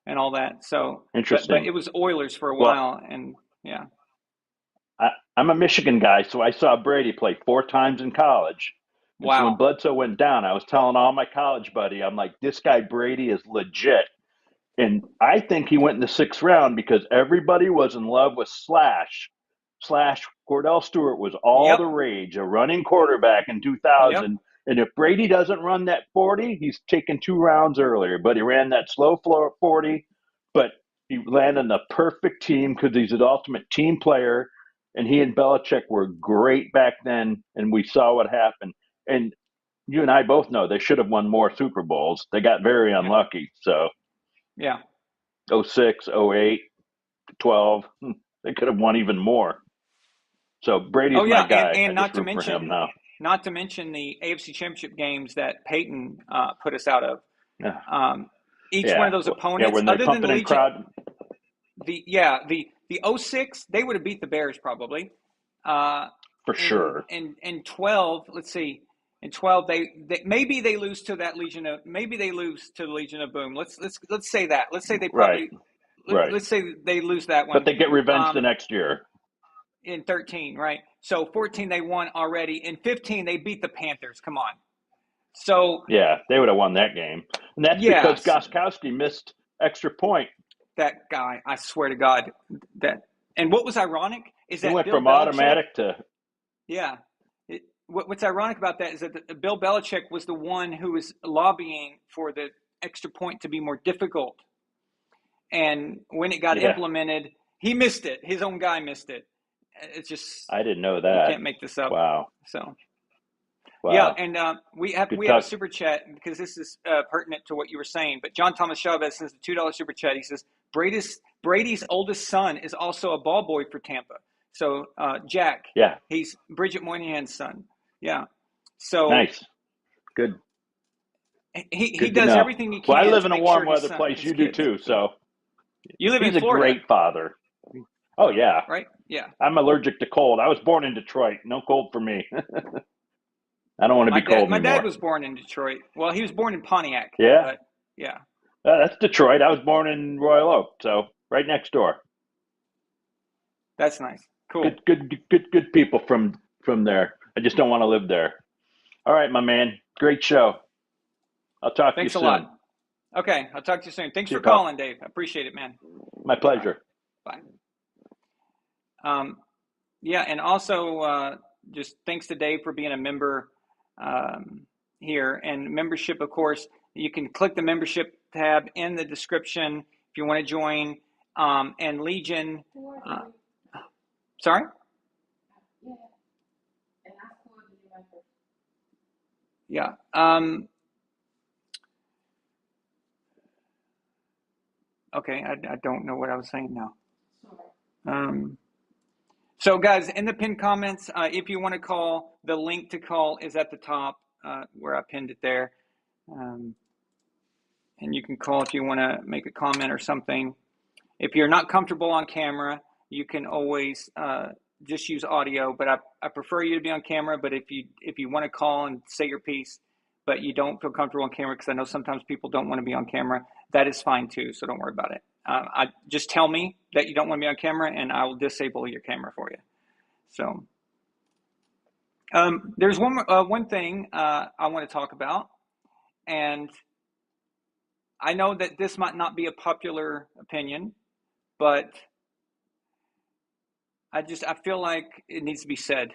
and all that. So, but Interesting. it was Oilers for a Well, while, and yeah. I'm a Michigan guy, so I saw Brady play 4 times in college. And so when Wow. Bledsoe went down, I was telling all my college buddy, I'm like, this guy Brady is legit. And I think he went in the 6th round because everybody was in love with Slash. Slash Cordell Stewart was all Yep. the rage, a running quarterback in Yep. 2000. And if Brady doesn't run that 40, he's taken 2 rounds earlier. But he ran that slow floor 40. But he landed in the perfect team because he's an ultimate team player. And he and Belichick were great back then. And we saw what happened. And you and I both know they should have won more Super Bowls. They got very Yep. unlucky. So Yeah. 06, 08, 12, they could have won even more. So Brady's Oh my yeah, guy. I and just root for him now. not to mention the AFC Championship games that Peyton put us out of. Yeah. Each one Yeah. of those Yeah, opponents, when they're other than the pumping in Legion, crowd. the 06, they would have beat the Bears probably. For sure. In 12, let's see, in 12 they maybe they lose to that Legion of maybe they lose to the Legion of Boom. Let's say that. Let's say they Right. probably Right. let's say they lose that But one. they get revenge the next year. In 13, right? So 14 they won already. In 15 they beat the Panthers. Come on. So Yeah, they would have won that game. And that's because yes, Gostkowski missed extra point. that guy, I swear to God, that. And what was ironic is He that went Bill from Belichick. automatic to Yeah. What's ironic about that is that Bill Belichick was the one who was lobbying for the extra point to be more difficult. And when it got implemented, he missed it. His own guy missed it. It's just, I didn't know you that. can't make this up. Wow. So. Wow. Yeah, and we have Good a talk. super chat because this is pertinent to what you were saying. But John Thomas Chavez sends the $2 super chat. He says Brady's oldest son is also a ball boy for Tampa. So Jack, Yeah. he's Bridget Moynihan's son. Yeah. So Nice. Good. He Good to does know. everything he can. Well, I live to in a make warm sure his weather place. his You do kids. too. So You live he's in a Florida, great father. Oh yeah. right? Yeah. I'm allergic to cold. I was born in Detroit. No cold for me. I don't want to be cold My anymore. dad was born in Detroit. Well, he was born in Pontiac. Yeah. But yeah. That's Detroit. I was born in Royal Oak, so right next door. That's nice. Cool. Good people from there. I just don't want to live there. All right, my man. Great show. I'll talk to you soon. Thanks a lot. Okay, I'll talk to you soon. Thanks See for you, pal. calling, Dave. I appreciate it, man. My pleasure. Bye. Yeah, and also just thanks to Dave for being a member here. And membership, of course, you can click the membership tab in the description if you want to join. And Legion, sorry? Yeah. Okay, I don't know what I was saying now. So, guys, in the pinned comments, if you want to call, the link to call is at the top where I pinned it there. And you can call if you want to make a comment or something. If you're not comfortable on camera, you can always just use audio. But I prefer you to be on camera. But if you want to call and say your piece, but you don't feel comfortable on camera, because I know sometimes people don't want to be on camera, that is fine too. So don't worry about it. I just tell me that you don't want to be on camera, and I will disable your camera for you. So there's one thing I want to talk about, and I know that this might not be a popular opinion, but I feel like it needs to be said.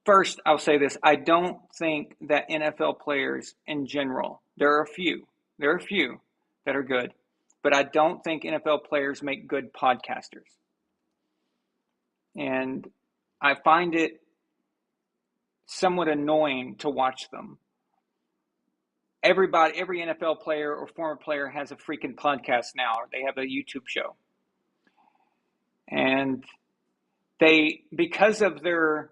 First, I'll say this. I don't think that NFL players in general, there are a few that are good, but I don't think NFL players make good podcasters. And I find it somewhat annoying to watch them. Every NFL player or former player has a freaking podcast now, or they have a YouTube show. And they, because of their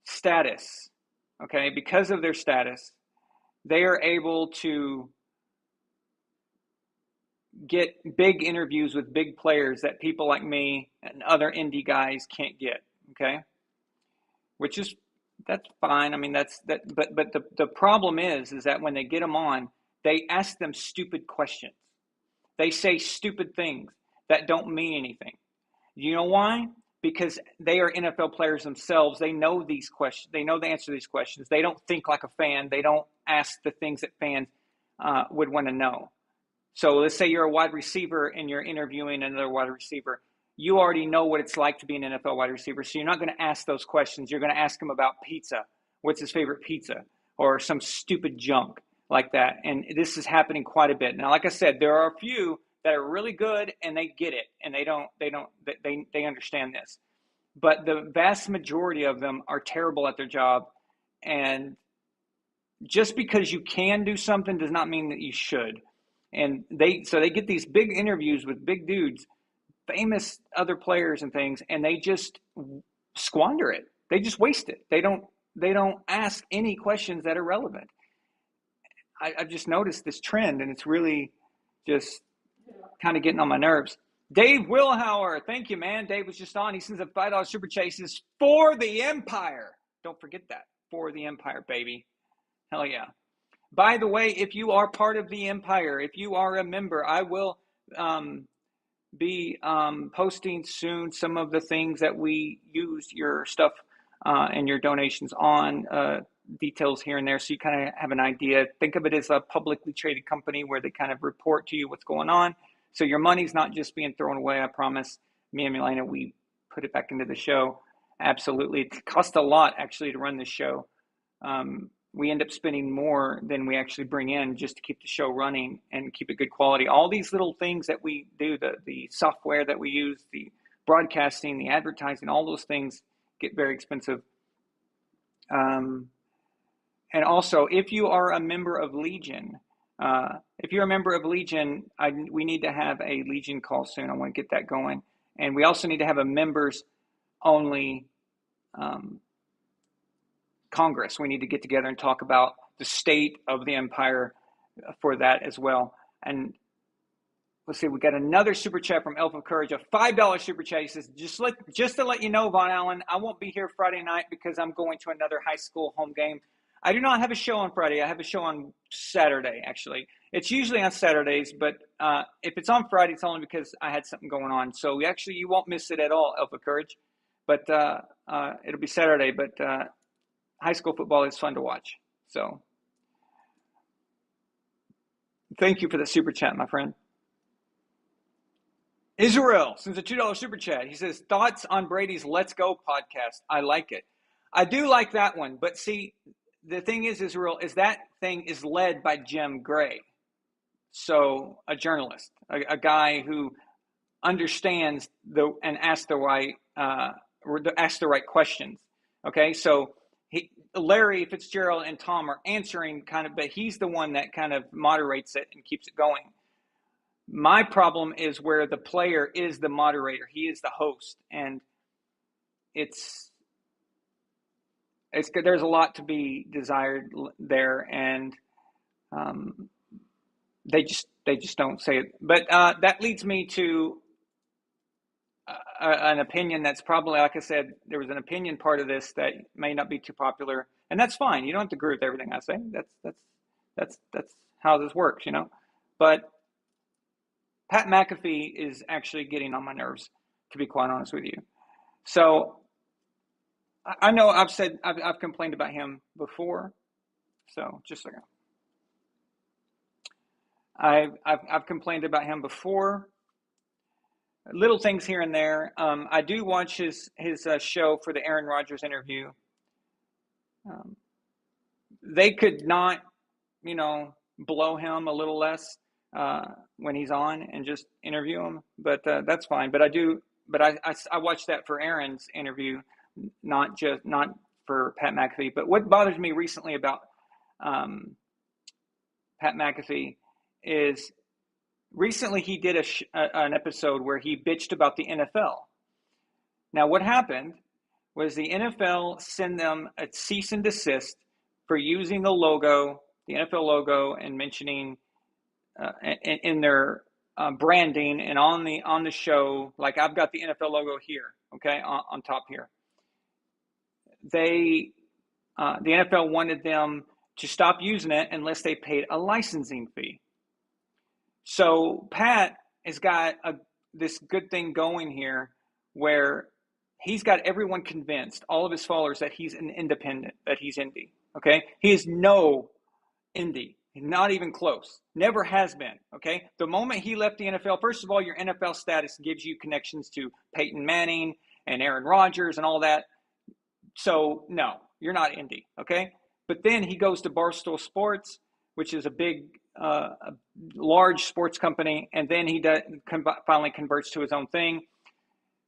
status, okay, because of their status, they are able to get big interviews with big players that people like me and other indie guys can't get, okay? Which is, that's fine. I mean, but the problem is that when they get them on, they ask them stupid questions. They say stupid things that don't mean anything. You know why? Because they are NFL players themselves. They know these questions. They know the answer to these questions. They don't think like a fan. They don't ask the things that fans would want to know. So let's say you're a wide receiver and you're interviewing another wide receiver. You already know what it's like to be an NFL wide receiver. So you're not going to ask those questions. You're going to ask him about pizza. What's his favorite pizza? Or some stupid junk like that. And this is happening quite a bit. Now, like I said, there are a few that are really good and they get it and they understand this. But the vast majority of them are terrible at their job. And just because you can do something does not mean that you should. And they get these big interviews with big dudes, famous other players and things, and they just squander it. They just waste it. They don't ask any questions that are relevant. I've just noticed this trend, and it's really just kind of getting on my nerves. Dave Wilhauer, thank you, man. Dave was just on. He sends a $5 super chases for the Empire. Don't forget that. For the Empire, baby. Hell yeah. By the way, if you are part of the Empire, if you are a member, I will be posting soon some of the things that we use your stuff and your donations on, details here and there, so you kind of have an idea. Think of it as a publicly traded company where they kind of report to you what's going on. So your money's not just being thrown away, I promise. Me and Milena, we put it back into the show. Absolutely. It costs a lot, actually, to run this show. We end up spending more than we actually bring in just to keep the show running and keep it good quality. All these little things that we do, the software that we use, the broadcasting, the advertising, all those things get very expensive. And also, if you are a member of Legion, we need to have a Legion call soon. I want to get that going. And we also need to have a members only Congress. We need to get together and talk about the state of the Empire for that as well. And let's see, we got another super chat from Elf of Courage, a $5 super chat. He says, just to let you know, Von Allen, I won't be here Friday night because I'm going to another high school home game. I do not have a show on Friday. I have a show on Saturday, actually. It's usually on Saturdays, but if it's on Friday, it's only because I had something going on. So you won't miss it at all, Elf of Courage. But it'll be Saturday, but high school football is fun to watch. So thank you for the super chat, my friend. Israel sends a $2 super chat. He says, thoughts on Brady's Let's Go podcast. I like it. I do like that one. But see, the thing is, Israel, is that thing is led by Jim Gray. So a journalist, a guy who understands and asks the right questions. Okay, so Larry Fitzgerald and Tom are answering but he's the one that kind of moderates it and keeps it going. My problem is where the player is the moderator. He is the host, and there's a lot to be desired there, and they just don't say it. But that leads me to an opinion that's probably, like I said, there was an opinion part of this that may not be too popular, and that's fine. You don't have to agree with everything I say. That's how this works, But Pat McAfee is actually getting on my nerves, to be quite honest with you. So I know I've complained about him before. So just a second. I've complained about him before. Little things here and there. I do watch his show for the Aaron Rodgers interview. They could not, blow him a little less when he's on and just interview him, but that's fine. But I watched that for Aaron's interview, not for Pat McAfee. But what bothers me recently about Pat McAfee is recently he did an episode where he bitched about the NFL. Now, what happened was the NFL sent them a cease and desist for using the logo, the NFL logo, and mentioning in their branding and on the show. Like I've got the NFL logo here, okay, on top here. The NFL wanted them to stop using it unless they paid a licensing fee. So Pat has got this good thing going here where he's got everyone convinced, all of his followers, that he's an independent, that he's indie. Okay, he is no indie, not even close, never has been. Okay, the moment he left the NFL, first of all, your NFL status gives you connections to Peyton Manning and Aaron Rodgers and all that. So no, you're not indie. Okay, but then he goes to Barstool Sports, which is a big, large sports company, and then he finally converts to his own thing.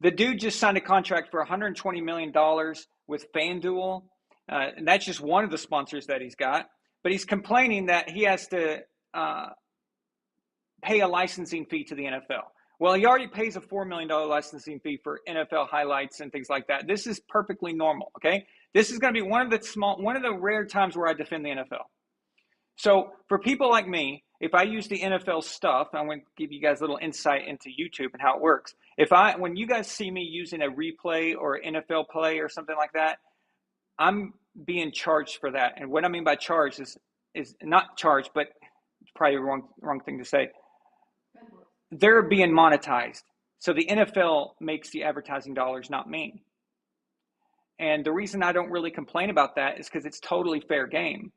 The dude just signed a contract for $120 million with FanDuel, and that's just one of the sponsors that he's got. But he's complaining that he has to pay a licensing fee to the NFL. Well, he already pays a $4 million licensing fee for NFL highlights and things like that. This is perfectly normal, okay? This is going to be one of the rare times where I defend the NFL. So for people like me, if I use the NFL stuff, I want to give you guys a little insight into YouTube and how it works. When you guys see me using a replay or NFL play or something like that, I'm being charged for that. And what I mean by charged is not charged, but it's probably a wrong thing to say. They're being monetized. So the NFL makes the advertising dollars, not me. And the reason I don't really complain about that is because it's totally fair game.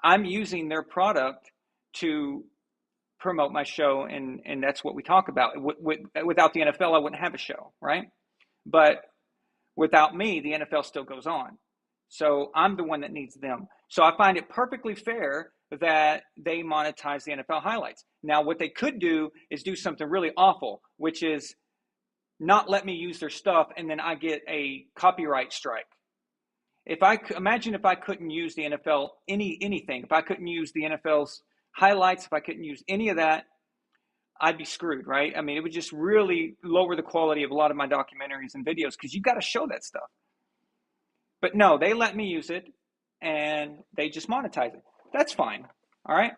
I'm using their product to promote my show, and that's what we talk about. Without the NFL, I wouldn't have a show, right? But without me, the NFL still goes on. So I'm the one that needs them. So I find it perfectly fair that they monetize the NFL highlights. Now, what they could do is do something really awful, which is not let me use their stuff, and then I get a copyright strike. Imagine if I couldn't use the NFL anything, if I couldn't use the NFL's highlights, if I couldn't use any of that, I'd be screwed, right? I mean, it would just really lower the quality of a lot of my documentaries and videos because you got to show that stuff. But no, they let me use it and they just monetize it. That's fine, all right?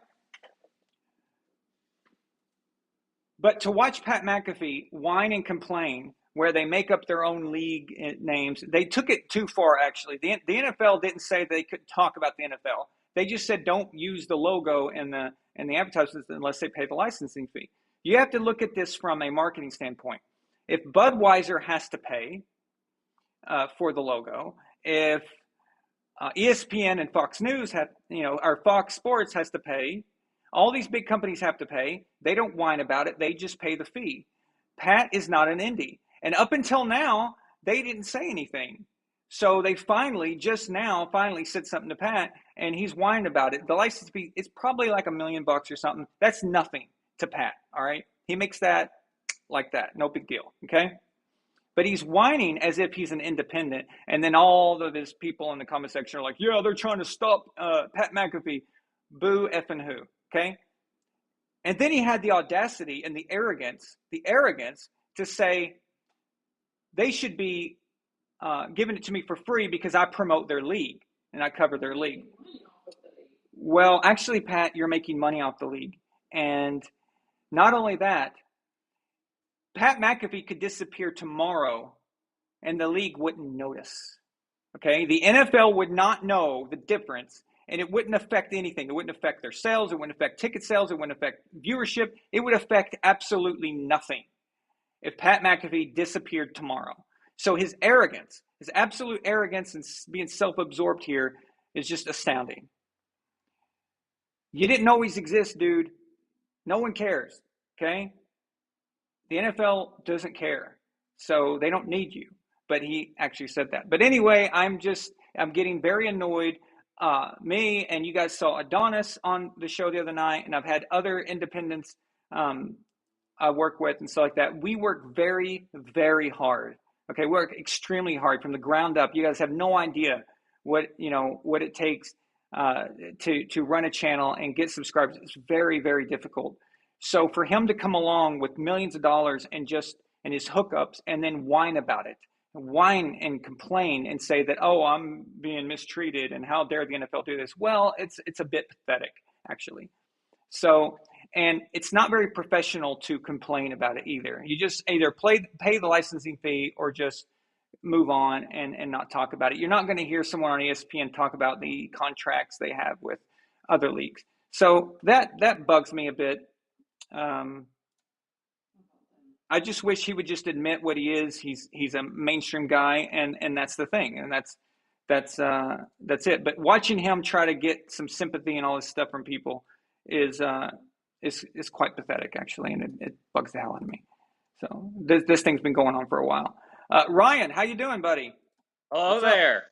But to watch Pat McAfee whine and complain where they make up their own league names, they took it too far, actually. The NFL didn't say they couldn't talk about the NFL. They just said don't use the logo and the advertisements unless they pay the licensing fee. You have to look at this from a marketing standpoint. If Budweiser has to pay for the logo, if ESPN and Fox News or Fox Sports has to pay, all these big companies have to pay. They don't whine about it. They just pay the fee. Pat is not an indie. And up until now, they didn't say anything. So they finally said something to Pat, and he's whining about it. The license fee is probably like $1 million or something. That's nothing to Pat, all right? He makes that like that. No big deal, okay? But he's whining as if he's an independent. And then all of his people in the comment section are like, yeah, they're trying to stop Pat McAfee. Boo effing who, okay? And then he had the audacity and the arrogance to say they should be giving it to me for free because I promote their league and I cover their league. Well, actually, Pat, you're making money off the league. And not only that, Pat McAfee could disappear tomorrow and the league wouldn't notice. Okay? The NFL would not know the difference and it wouldn't affect anything. It wouldn't affect their sales. It wouldn't affect ticket sales. It wouldn't affect viewership. It would affect absolutely nothing if Pat McAfee disappeared tomorrow. So his arrogance, his absolute arrogance and being self-absorbed here is just astounding. You didn't always exist, dude. No one cares, okay? The NFL doesn't care, so they don't need you. But he actually said that. But anyway, I'm getting very annoyed. Me and you guys saw Adonis on the show the other night, and I've had other independents I work with and stuff like that. We work very, very hard. Okay, we work extremely hard from the ground up. You guys have no idea what it takes to run a channel and get subscribers. It's very, very difficult. So for him to come along with millions of dollars and his hookups and then whine about it, whine and complain and say that, oh, I'm being mistreated and how dare the NFL do this. Well, it's a bit pathetic, actually. So, and it's not very professional to complain about it either. You just either pay the licensing fee or just move on and not talk about it. You're not going to hear someone on ESPN talk about the contracts they have with other leagues. So that bugs me a bit. I just wish he would just admit what he is. He's a mainstream guy, and that's the thing, and that's it. But watching him try to get some sympathy and all this stuff from people is quite pathetic, actually, and it bugs the hell out of me. So this thing's been going on for a while. Ryan, how you doing, buddy? Hello What's up? there.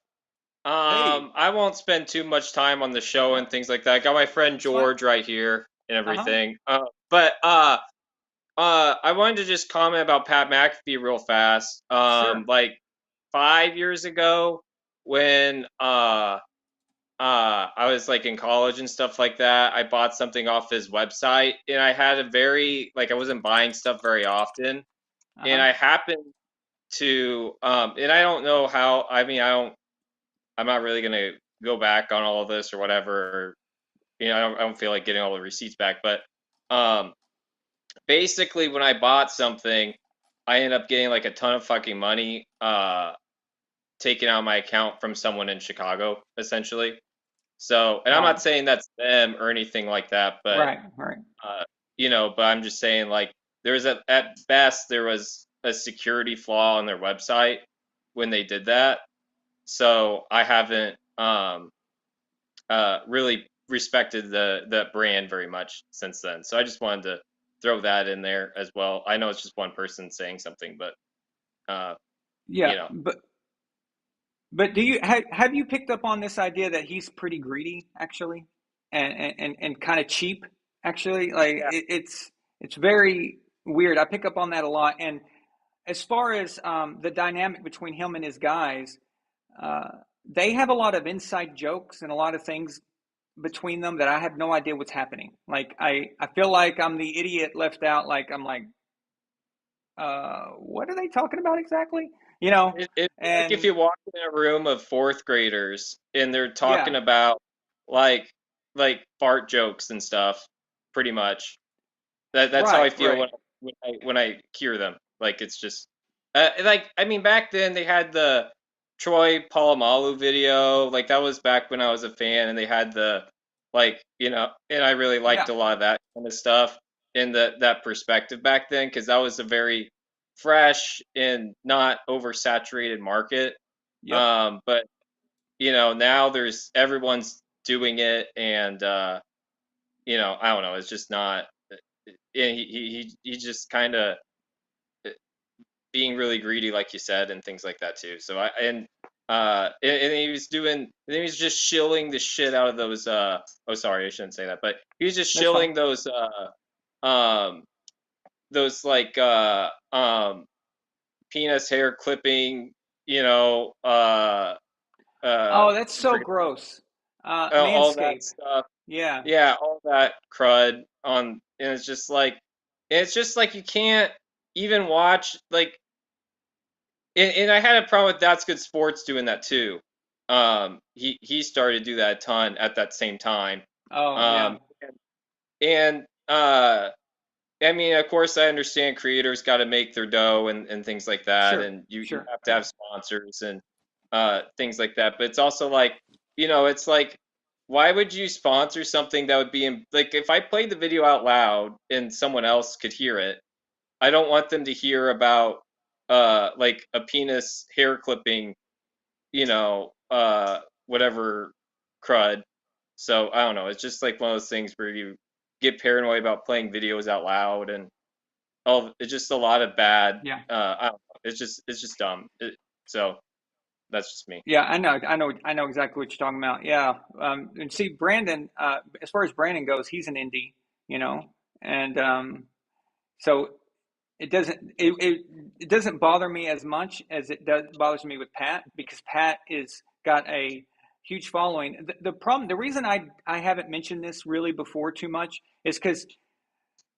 Hey. I won't spend too much time on the show and things like that. I got my friend George right here and everything. But I wanted to just comment about Pat McAfee real fast. Sure. Like 5 years ago when I was like in college and stuff like that, I bought something off his website and I had a very I wasn't buying stuff very often. And I happened to and I don't know how, I'm not really gonna go back on all of this or whatever. I don't feel like getting all the receipts back. But basically, when I bought something, I ended up getting like a ton of fucking money taken out of my account from someone in Chicago, essentially. So, and I'm not saying that's them or anything like that, but right. But I'm just saying like at best there was a security flaw on their website when they did that. So I haven't really respected the brand very much since then. So I just wanted to throw that in there as well. I know it's just one person saying something, but but do you have you picked up on this idea that he's pretty greedy, actually, and kind of cheap, actually? Like it's very weird. I pick up on that a lot. And as far as the dynamic between him and his guys, they have a lot of inside jokes and a lot of things between them that I have no idea what's happening. Like I feel like I'm the idiot left out. Like I'm like, what are they talking about exactly? It's like if you walk in a room of fourth graders and they're talking about like fart jokes and stuff, pretty much. That's how I feel when I hear them. Like it's just back then they had the Troy Polamalu video. Like that was back when I was a fan, and they had the and I really liked a lot of that kind of stuff in that perspective back then, because that was a very fresh and not oversaturated market. But now everyone's doing it, and I don't know, it's just not. He just kind of being really greedy, like you said, and things like that too. So and he was just shilling the shit out of those. Oh, sorry, I shouldn't say that, but he was just shilling those penis hair clipping. Oh, that's so gross. All that stuff. Yeah, all that crud on, and it's just like you can't even watch and I had a problem with That's Good Sports doing that too. He started to do that a ton at that same time. And of course, I understand creators got to make their dough and things like that, and you have to have sponsors and things like that. But it's also it's like, why would you sponsor something that would be if I played the video out loud and someone else could hear it, I don't want them to hear about a penis hair clipping, whatever crud. So I don't know. It's just like one of those things where you get paranoid about playing videos out loud, and it's just a lot of bad. I don't know. It's just dumb. So that's just me. Yeah, I know exactly what you're talking about. Yeah, and see, Brandon, as far as Brandon goes, he's an indie, and so it doesn't bother me as much as it bothers me with Pat, because Pat is got a huge following. The reason I haven't mentioned this really before too much is because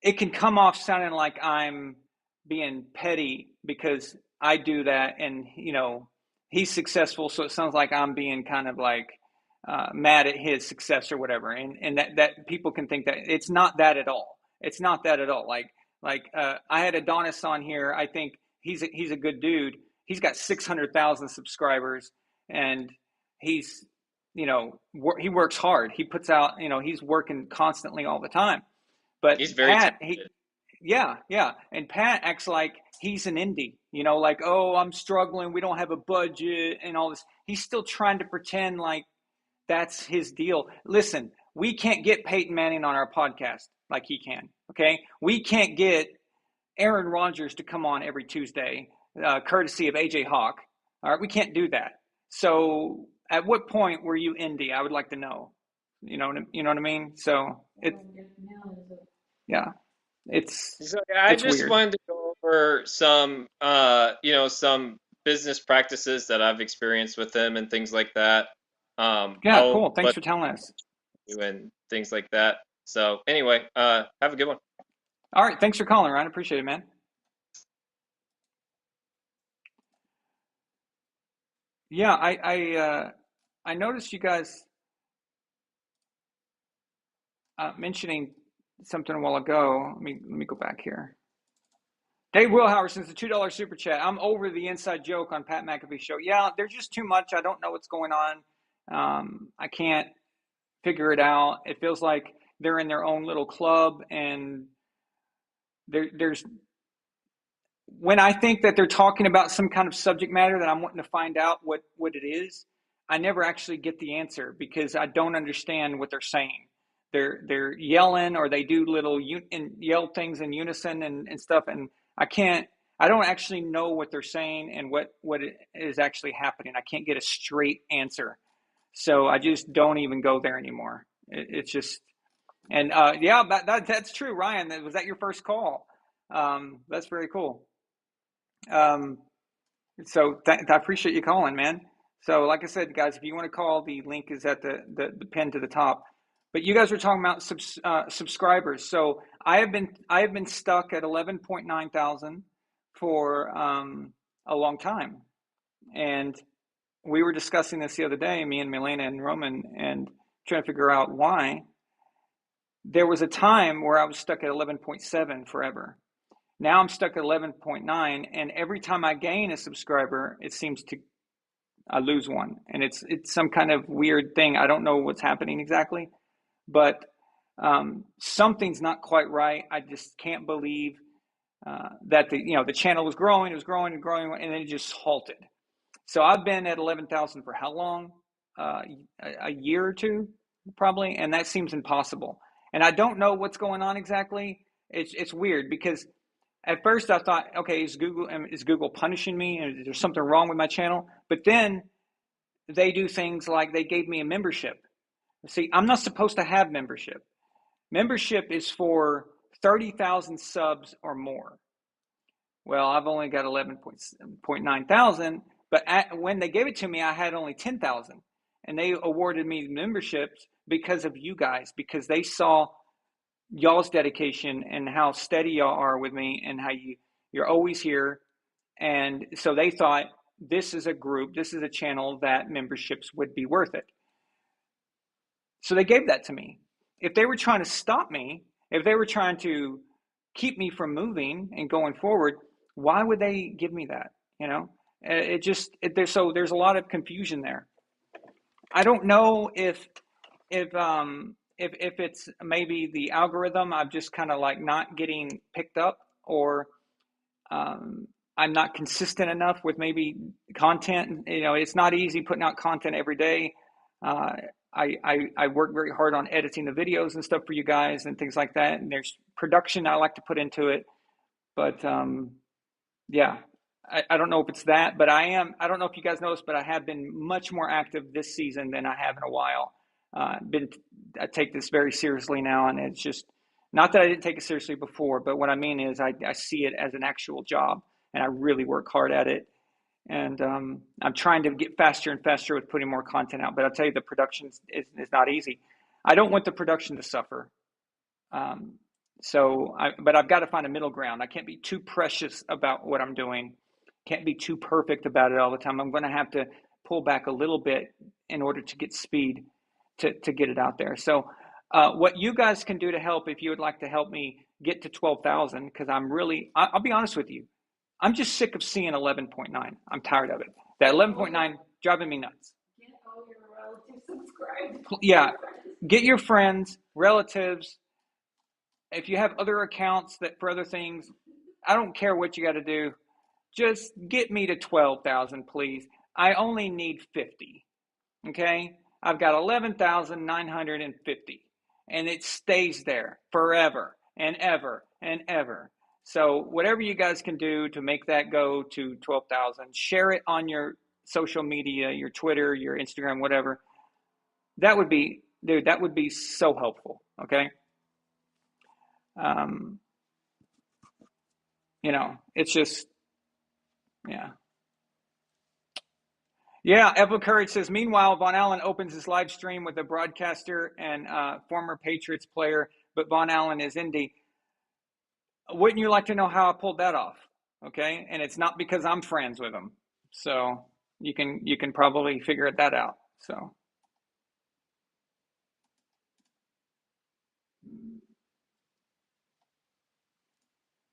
it can come off sounding like I'm being petty, because I do that, and he's successful, so it sounds like I'm being kind of like mad at his success or whatever, and that people can think that it's not that at all. It's not that at all. Like I had Adonis on here. I think he's a good dude. He's got 600,000 subscribers, and he's he works hard. He puts out, he's working constantly all the time. But he's very Pat, talented. yeah, and Pat acts like he's an indie. Like, oh, I'm struggling. We don't have a budget and all this. He's still trying to pretend like that's his deal. Listen, we can't get Peyton Manning on our podcast like he can. Okay, we can't get Aaron Rodgers to come on every Tuesday, courtesy of AJ Hawk. All right, we can't do that. So, at what point were you indie? I would like to know. You know what I mean? So yeah, I just weird. wanted to go over some, some business practices that I've experienced with them and things like that. Yeah, cool. Thanks for telling us. And things like that. So anyway, have a good one. All right, thanks for calling, Ryan. Appreciate it, man. Yeah, I noticed you guys mentioning something a while ago. Let me go back here. Dave Wilhauer sends a $2 super chat. I'm over the inside joke on Pat McAfee show. Yeah, there's just too much. I don't know what's going on. I can't figure it out. It feels like they're in their own little club, and there's when I think that they're talking about some kind of subject matter that I'm wanting to find out what it is, I never actually get the answer because I don't understand what they're saying. They're yelling, or they do little yell things in unison and stuff, and I don't actually know what they're saying and what is actually happening. I can't get a straight answer. So I just don't even go there anymore. It's just, and yeah, that's true, Ryan. Was that your first call? That's very cool. So I appreciate you calling, man. So like I said, guys, if you want to call, the link is at the pin to the top. But you guys were talking about subscribers. So I have been stuck at 11.9 thousand for a long time, and we were discussing this the other day, me and Milena and Roman, and trying to figure out why. There was a time where I was stuck at 11.7 forever. Now I'm stuck at 11.9, and every time I gain a subscriber, it seems I lose one, and it's some kind of weird thing. I don't know what's happening exactly, but something's not quite right. I just can't believe that the channel was growing, and growing, and then it just halted. So I've been at 11,000 for how long? A year or two, probably, and that seems impossible. And I don't know what's going on exactly. It's weird because at first I thought, okay, is Google punishing me? Is there something wrong with my channel? But then they do things like they gave me a membership. See, I'm not supposed to have membership. Membership is for 30,000 subs or more. Well, I've only got 11.9 thousand, but when they gave it to me, I had only 10,000. And they awarded me memberships because of you guys, because they saw y'all's dedication and how steady y'all are with me and how you're always here. And so they thought, this is a group, this is a channel that memberships would be worth it. So they gave that to me. If they were trying to stop me, if they were trying to keep me from moving and going forward, why would they give me that? There's a lot of confusion there. I don't know if it's maybe the algorithm, I'm just kind of like not getting picked up, or I'm not consistent enough with maybe content. It's not easy putting out content every day. I work very hard on editing the videos and stuff for you guys and things like that. And there's production I like to put into it. But yeah, I don't know if it's that, but I don't know if you guys noticed, but I have been much more active this season than I have in a while. I take this very seriously now, and it's just not that I didn't take it seriously before, but what I mean is I see it as an actual job, and I really work hard at it. And I'm trying to get faster and faster with putting more content out. But I'll tell you, the production is not easy. I don't want the production to suffer. But I've got to find a middle ground. I can't be too precious about what I'm doing can't be too perfect about it all the time. I'm going to have to pull back a little bit in order to get speed to get it out there. So what you guys can do to help, if you would like to help me get to 12,000, because I'll be honest with you, I'm just sick of seeing 11.9. I'm tired of it. That 11.9 driving me nuts. Get all your relatives subscribed. Yeah, get your friends, relatives. If you have other accounts that for other things, I don't care what you got to do. Just get me to 12,000, please. I only need 50. Okay? I've got 11,950, and it stays there forever and ever and ever. So whatever you guys can do to make that go to 12,000, share it on your social media, your Twitter, your Instagram, whatever. That would be so helpful. Okay? It's just, yeah. Yeah, Eva Courage says, meanwhile, Von Allen opens his live stream with a broadcaster and former Patriots player, but Von Allen is indie. Wouldn't you like to know how I pulled that off? Okay, and it's not because I'm friends with him. So you can probably figure that out. So.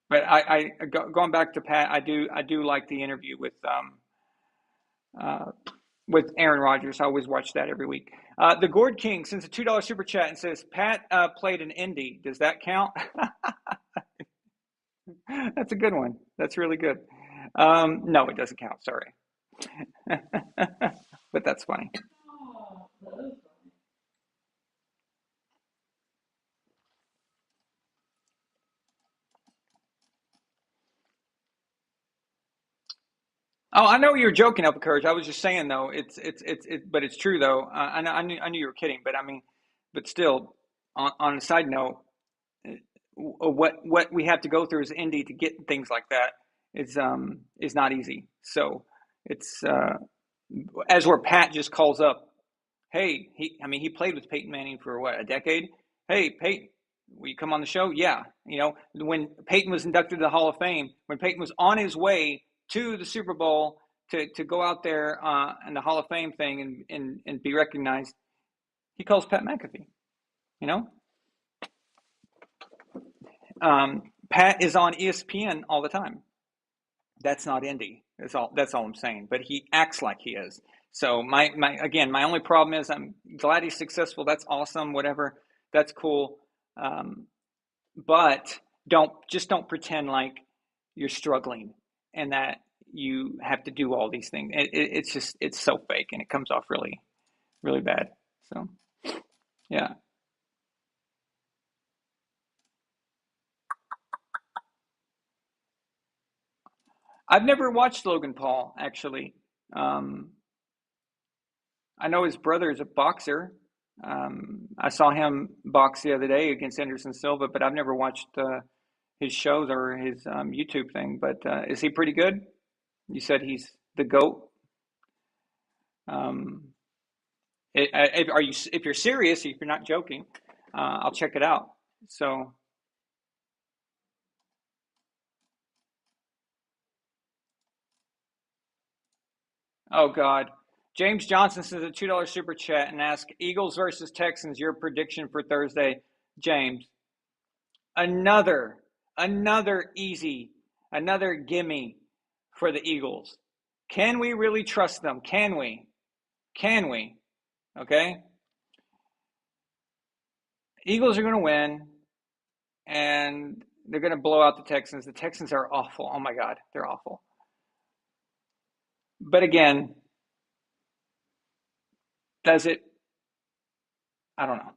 But going back to Pat, I do like the interview with Aaron Rodgers. I always watch that every week. The Gourd King sends a $2 super chat and says, Pat played an Indy. Does that count? That's a good one. That's really good. No, it doesn't count. Sorry. But that's funny. Oh, I know you were joking, Up Courage. I was just saying though, but it's true though. I knew you were kidding, but I mean, but still, on a side note, what we have to go through as Indy to get things like that is not easy. So it's as where Pat just calls up, hey, he played with Peyton Manning for what, a decade? Hey, Peyton, will you come on the show? Yeah. When Peyton was inducted to the Hall of Fame, when Peyton was on his way to the Super Bowl to go out there in the Hall of Fame thing and be recognized, he calls Pat McAfee. Pat is on ESPN all the time. That's not Indy. That's all I'm saying. But he acts like he is. So my only problem is I'm glad he's successful. That's awesome. Whatever. That's cool. But don't pretend like you're struggling and that you have to do all these things. It's so fake and it comes off really, really bad. So, yeah. I've never watched Logan Paul, actually. I know his brother is a boxer. I saw him box the other day against Anderson Silva, but I've never watched his shows or his YouTube thing. But is he pretty good? You said he's the GOAT. If you're serious, if you're not joking, I'll check it out. So. Oh God. James Johnson sends a $2 super chat and asks, Eagles versus Texans, your prediction for Thursday. James, another easy, another gimme for the Eagles. Can we really trust them? Can we? Okay? Eagles are going to win, and they're going to blow out the Texans. The Texans are awful. Oh my God, they're awful. But again, does it? I don't know.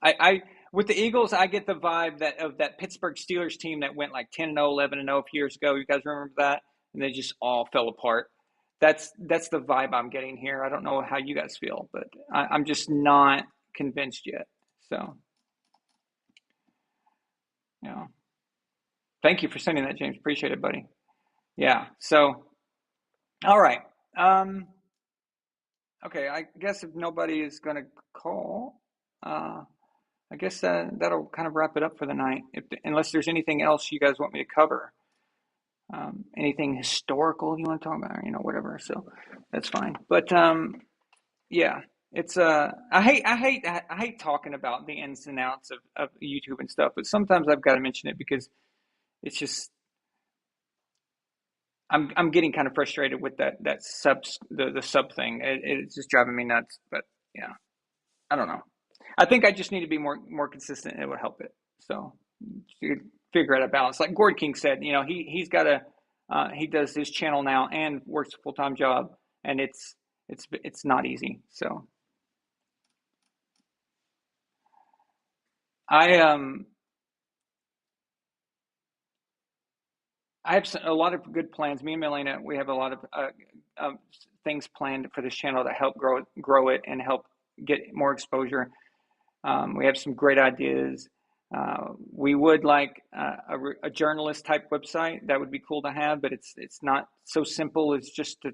I with the Eagles, I get the vibe of that Pittsburgh Steelers team that went like 10-0, 11-0 a few years ago. You guys remember that? And they just all fell apart. That's the vibe I'm getting here. I don't know how you guys feel, but I'm just not convinced yet. So, thank you for sending that, James. Appreciate it, buddy. Yeah. So, all right. Okay, I guess if nobody is going to call, I guess that'll kind of wrap it up for the night. Unless there's anything else you guys want me to cover. anything historical you want to talk about, whatever. So that's fine. But yeah, it's I hate talking about the ins and outs of YouTube and stuff, but sometimes I've got to mention it because it's just I'm getting kind of frustrated with that the sub thing. It's just driving me nuts. But yeah, I don't know. I think I just need to be more consistent, and it would help it. So you figure out a balance. Like Gord King said, he's got he does his channel now and works a full-time job, and it's not easy. So I I have a lot of good plans. Me and Milena, we have a lot of things planned for this channel to help grow it and help get more exposure. We have some great ideas. We would like a journalist type website. That would be cool to have, but it's not so simple as just to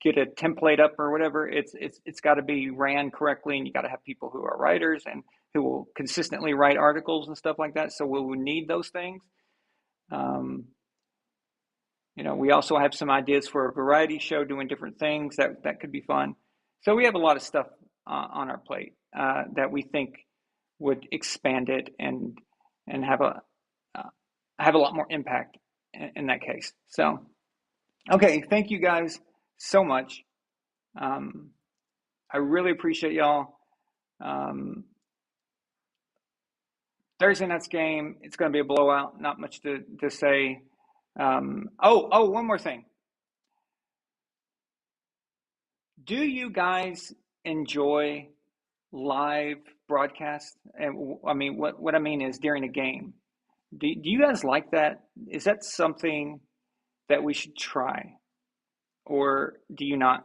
get a template up or whatever. It's got to be ran correctly, and you got to have people who are writers and who will consistently write articles and stuff like that. So we'll need those things. We also have some ideas for a variety show doing different things that could be fun. So we have a lot of stuff on our plate that we think would expand it and have a lot more impact in that case. So, okay, thank you guys so much. I really appreciate y'all. Thursday night's game, it's going to be a blowout. Not much to say. One more thing. Do you guys enjoy live broadcasts? And I mean, what I mean is during a game. Do you guys like that? Is that something that we should try? Or do you not?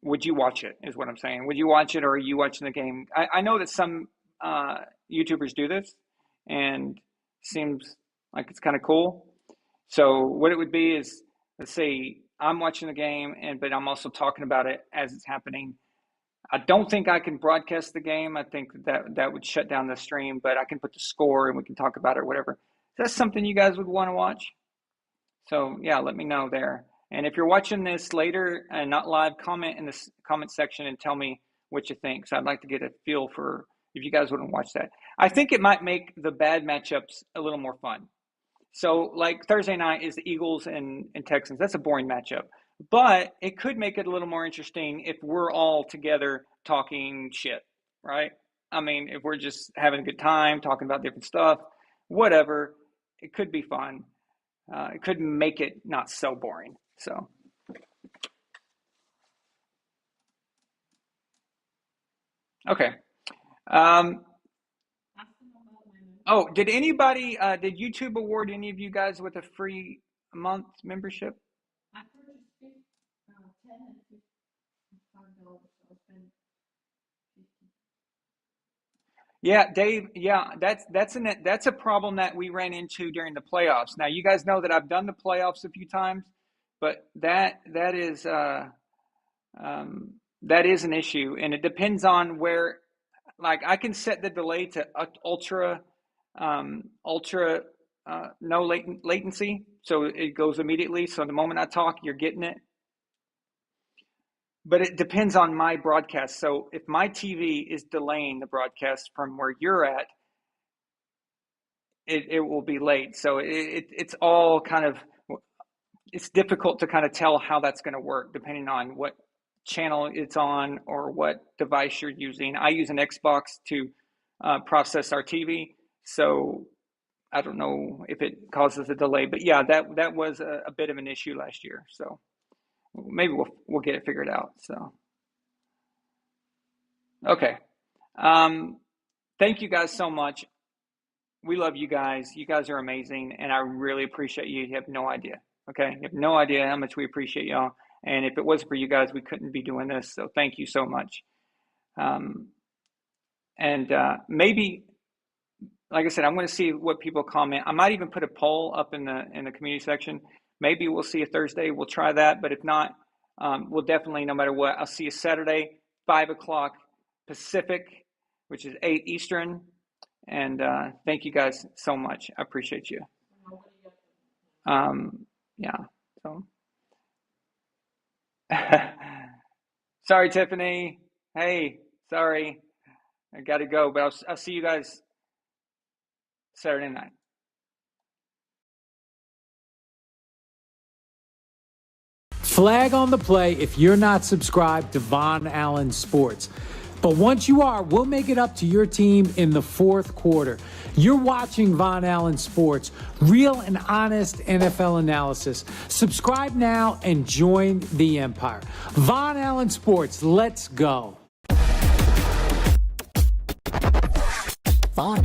Would you watch it, is what I'm saying. Would you watch it, or are you watching the game? I know that some YouTubers do this, and seems like it's kind of cool. So what it would be is, let's say I'm watching the game, but I'm also talking about it as it's happening. I don't think I can broadcast the game. I think that would shut down the stream, but I can put the score and we can talk about it or whatever. Is that something you guys would want to watch? So yeah, let me know there. And if you're watching this later and not live, comment in the comment section and tell me what you think. So I'd like to get a feel for if you guys wouldn't watch that. I think it might make the bad matchups a little more fun. So like Thursday night is the Eagles and Texans. That's a boring matchup. But it could make it a little more interesting if we're all together talking shit, right? I mean, if we're just having a good time, talking about different stuff, whatever, it could be fun. It could make it not so boring. So, okay. Did anybody, did YouTube award any of you guys with a free month membership? Yeah, Dave. Yeah, that's a problem that we ran into during the playoffs. Now, you guys know that I've done the playoffs a few times, but that is an issue, and it depends on where. Like, I can set the delay to ultra no latency, so it goes immediately. So the moment I talk, you're getting it. But it depends on my broadcast. So if my TV is delaying the broadcast from where you're at, it will be late. So it's all kind of, it's difficult to kind of tell how that's going to work depending on what channel it's on or what device you're using. I use an Xbox to process our TV. So I don't know if it causes a delay, but yeah, that was a bit of an issue last year. So maybe we'll get it figured out. So, okay. Thank you guys so much. We love you guys. You guys are amazing, and I really appreciate you. You have no idea. Okay, you have no idea how much we appreciate y'all. And if it wasn't for you guys, we couldn't be doing this. So thank you so much. Maybe, like I said, I'm going to see what people comment. I might even put a poll up in the community section. Maybe we'll see a Thursday. We'll try that. But if not, we'll definitely, no matter what, I'll see you Saturday, 5 o'clock Pacific, which is 8 Eastern. And thank you guys so much. I appreciate you. Yeah. So sorry, Tiffany. Hey, sorry. I got to go, but I'll see you guys Saturday night. Flag on the play if you're not subscribed to Von Allen Sports. But once you are, we'll make it up to your team in the fourth quarter. You're watching Von Allen Sports, real and honest NFL analysis. Subscribe now and join the empire. Von Allen Sports, let's go. Von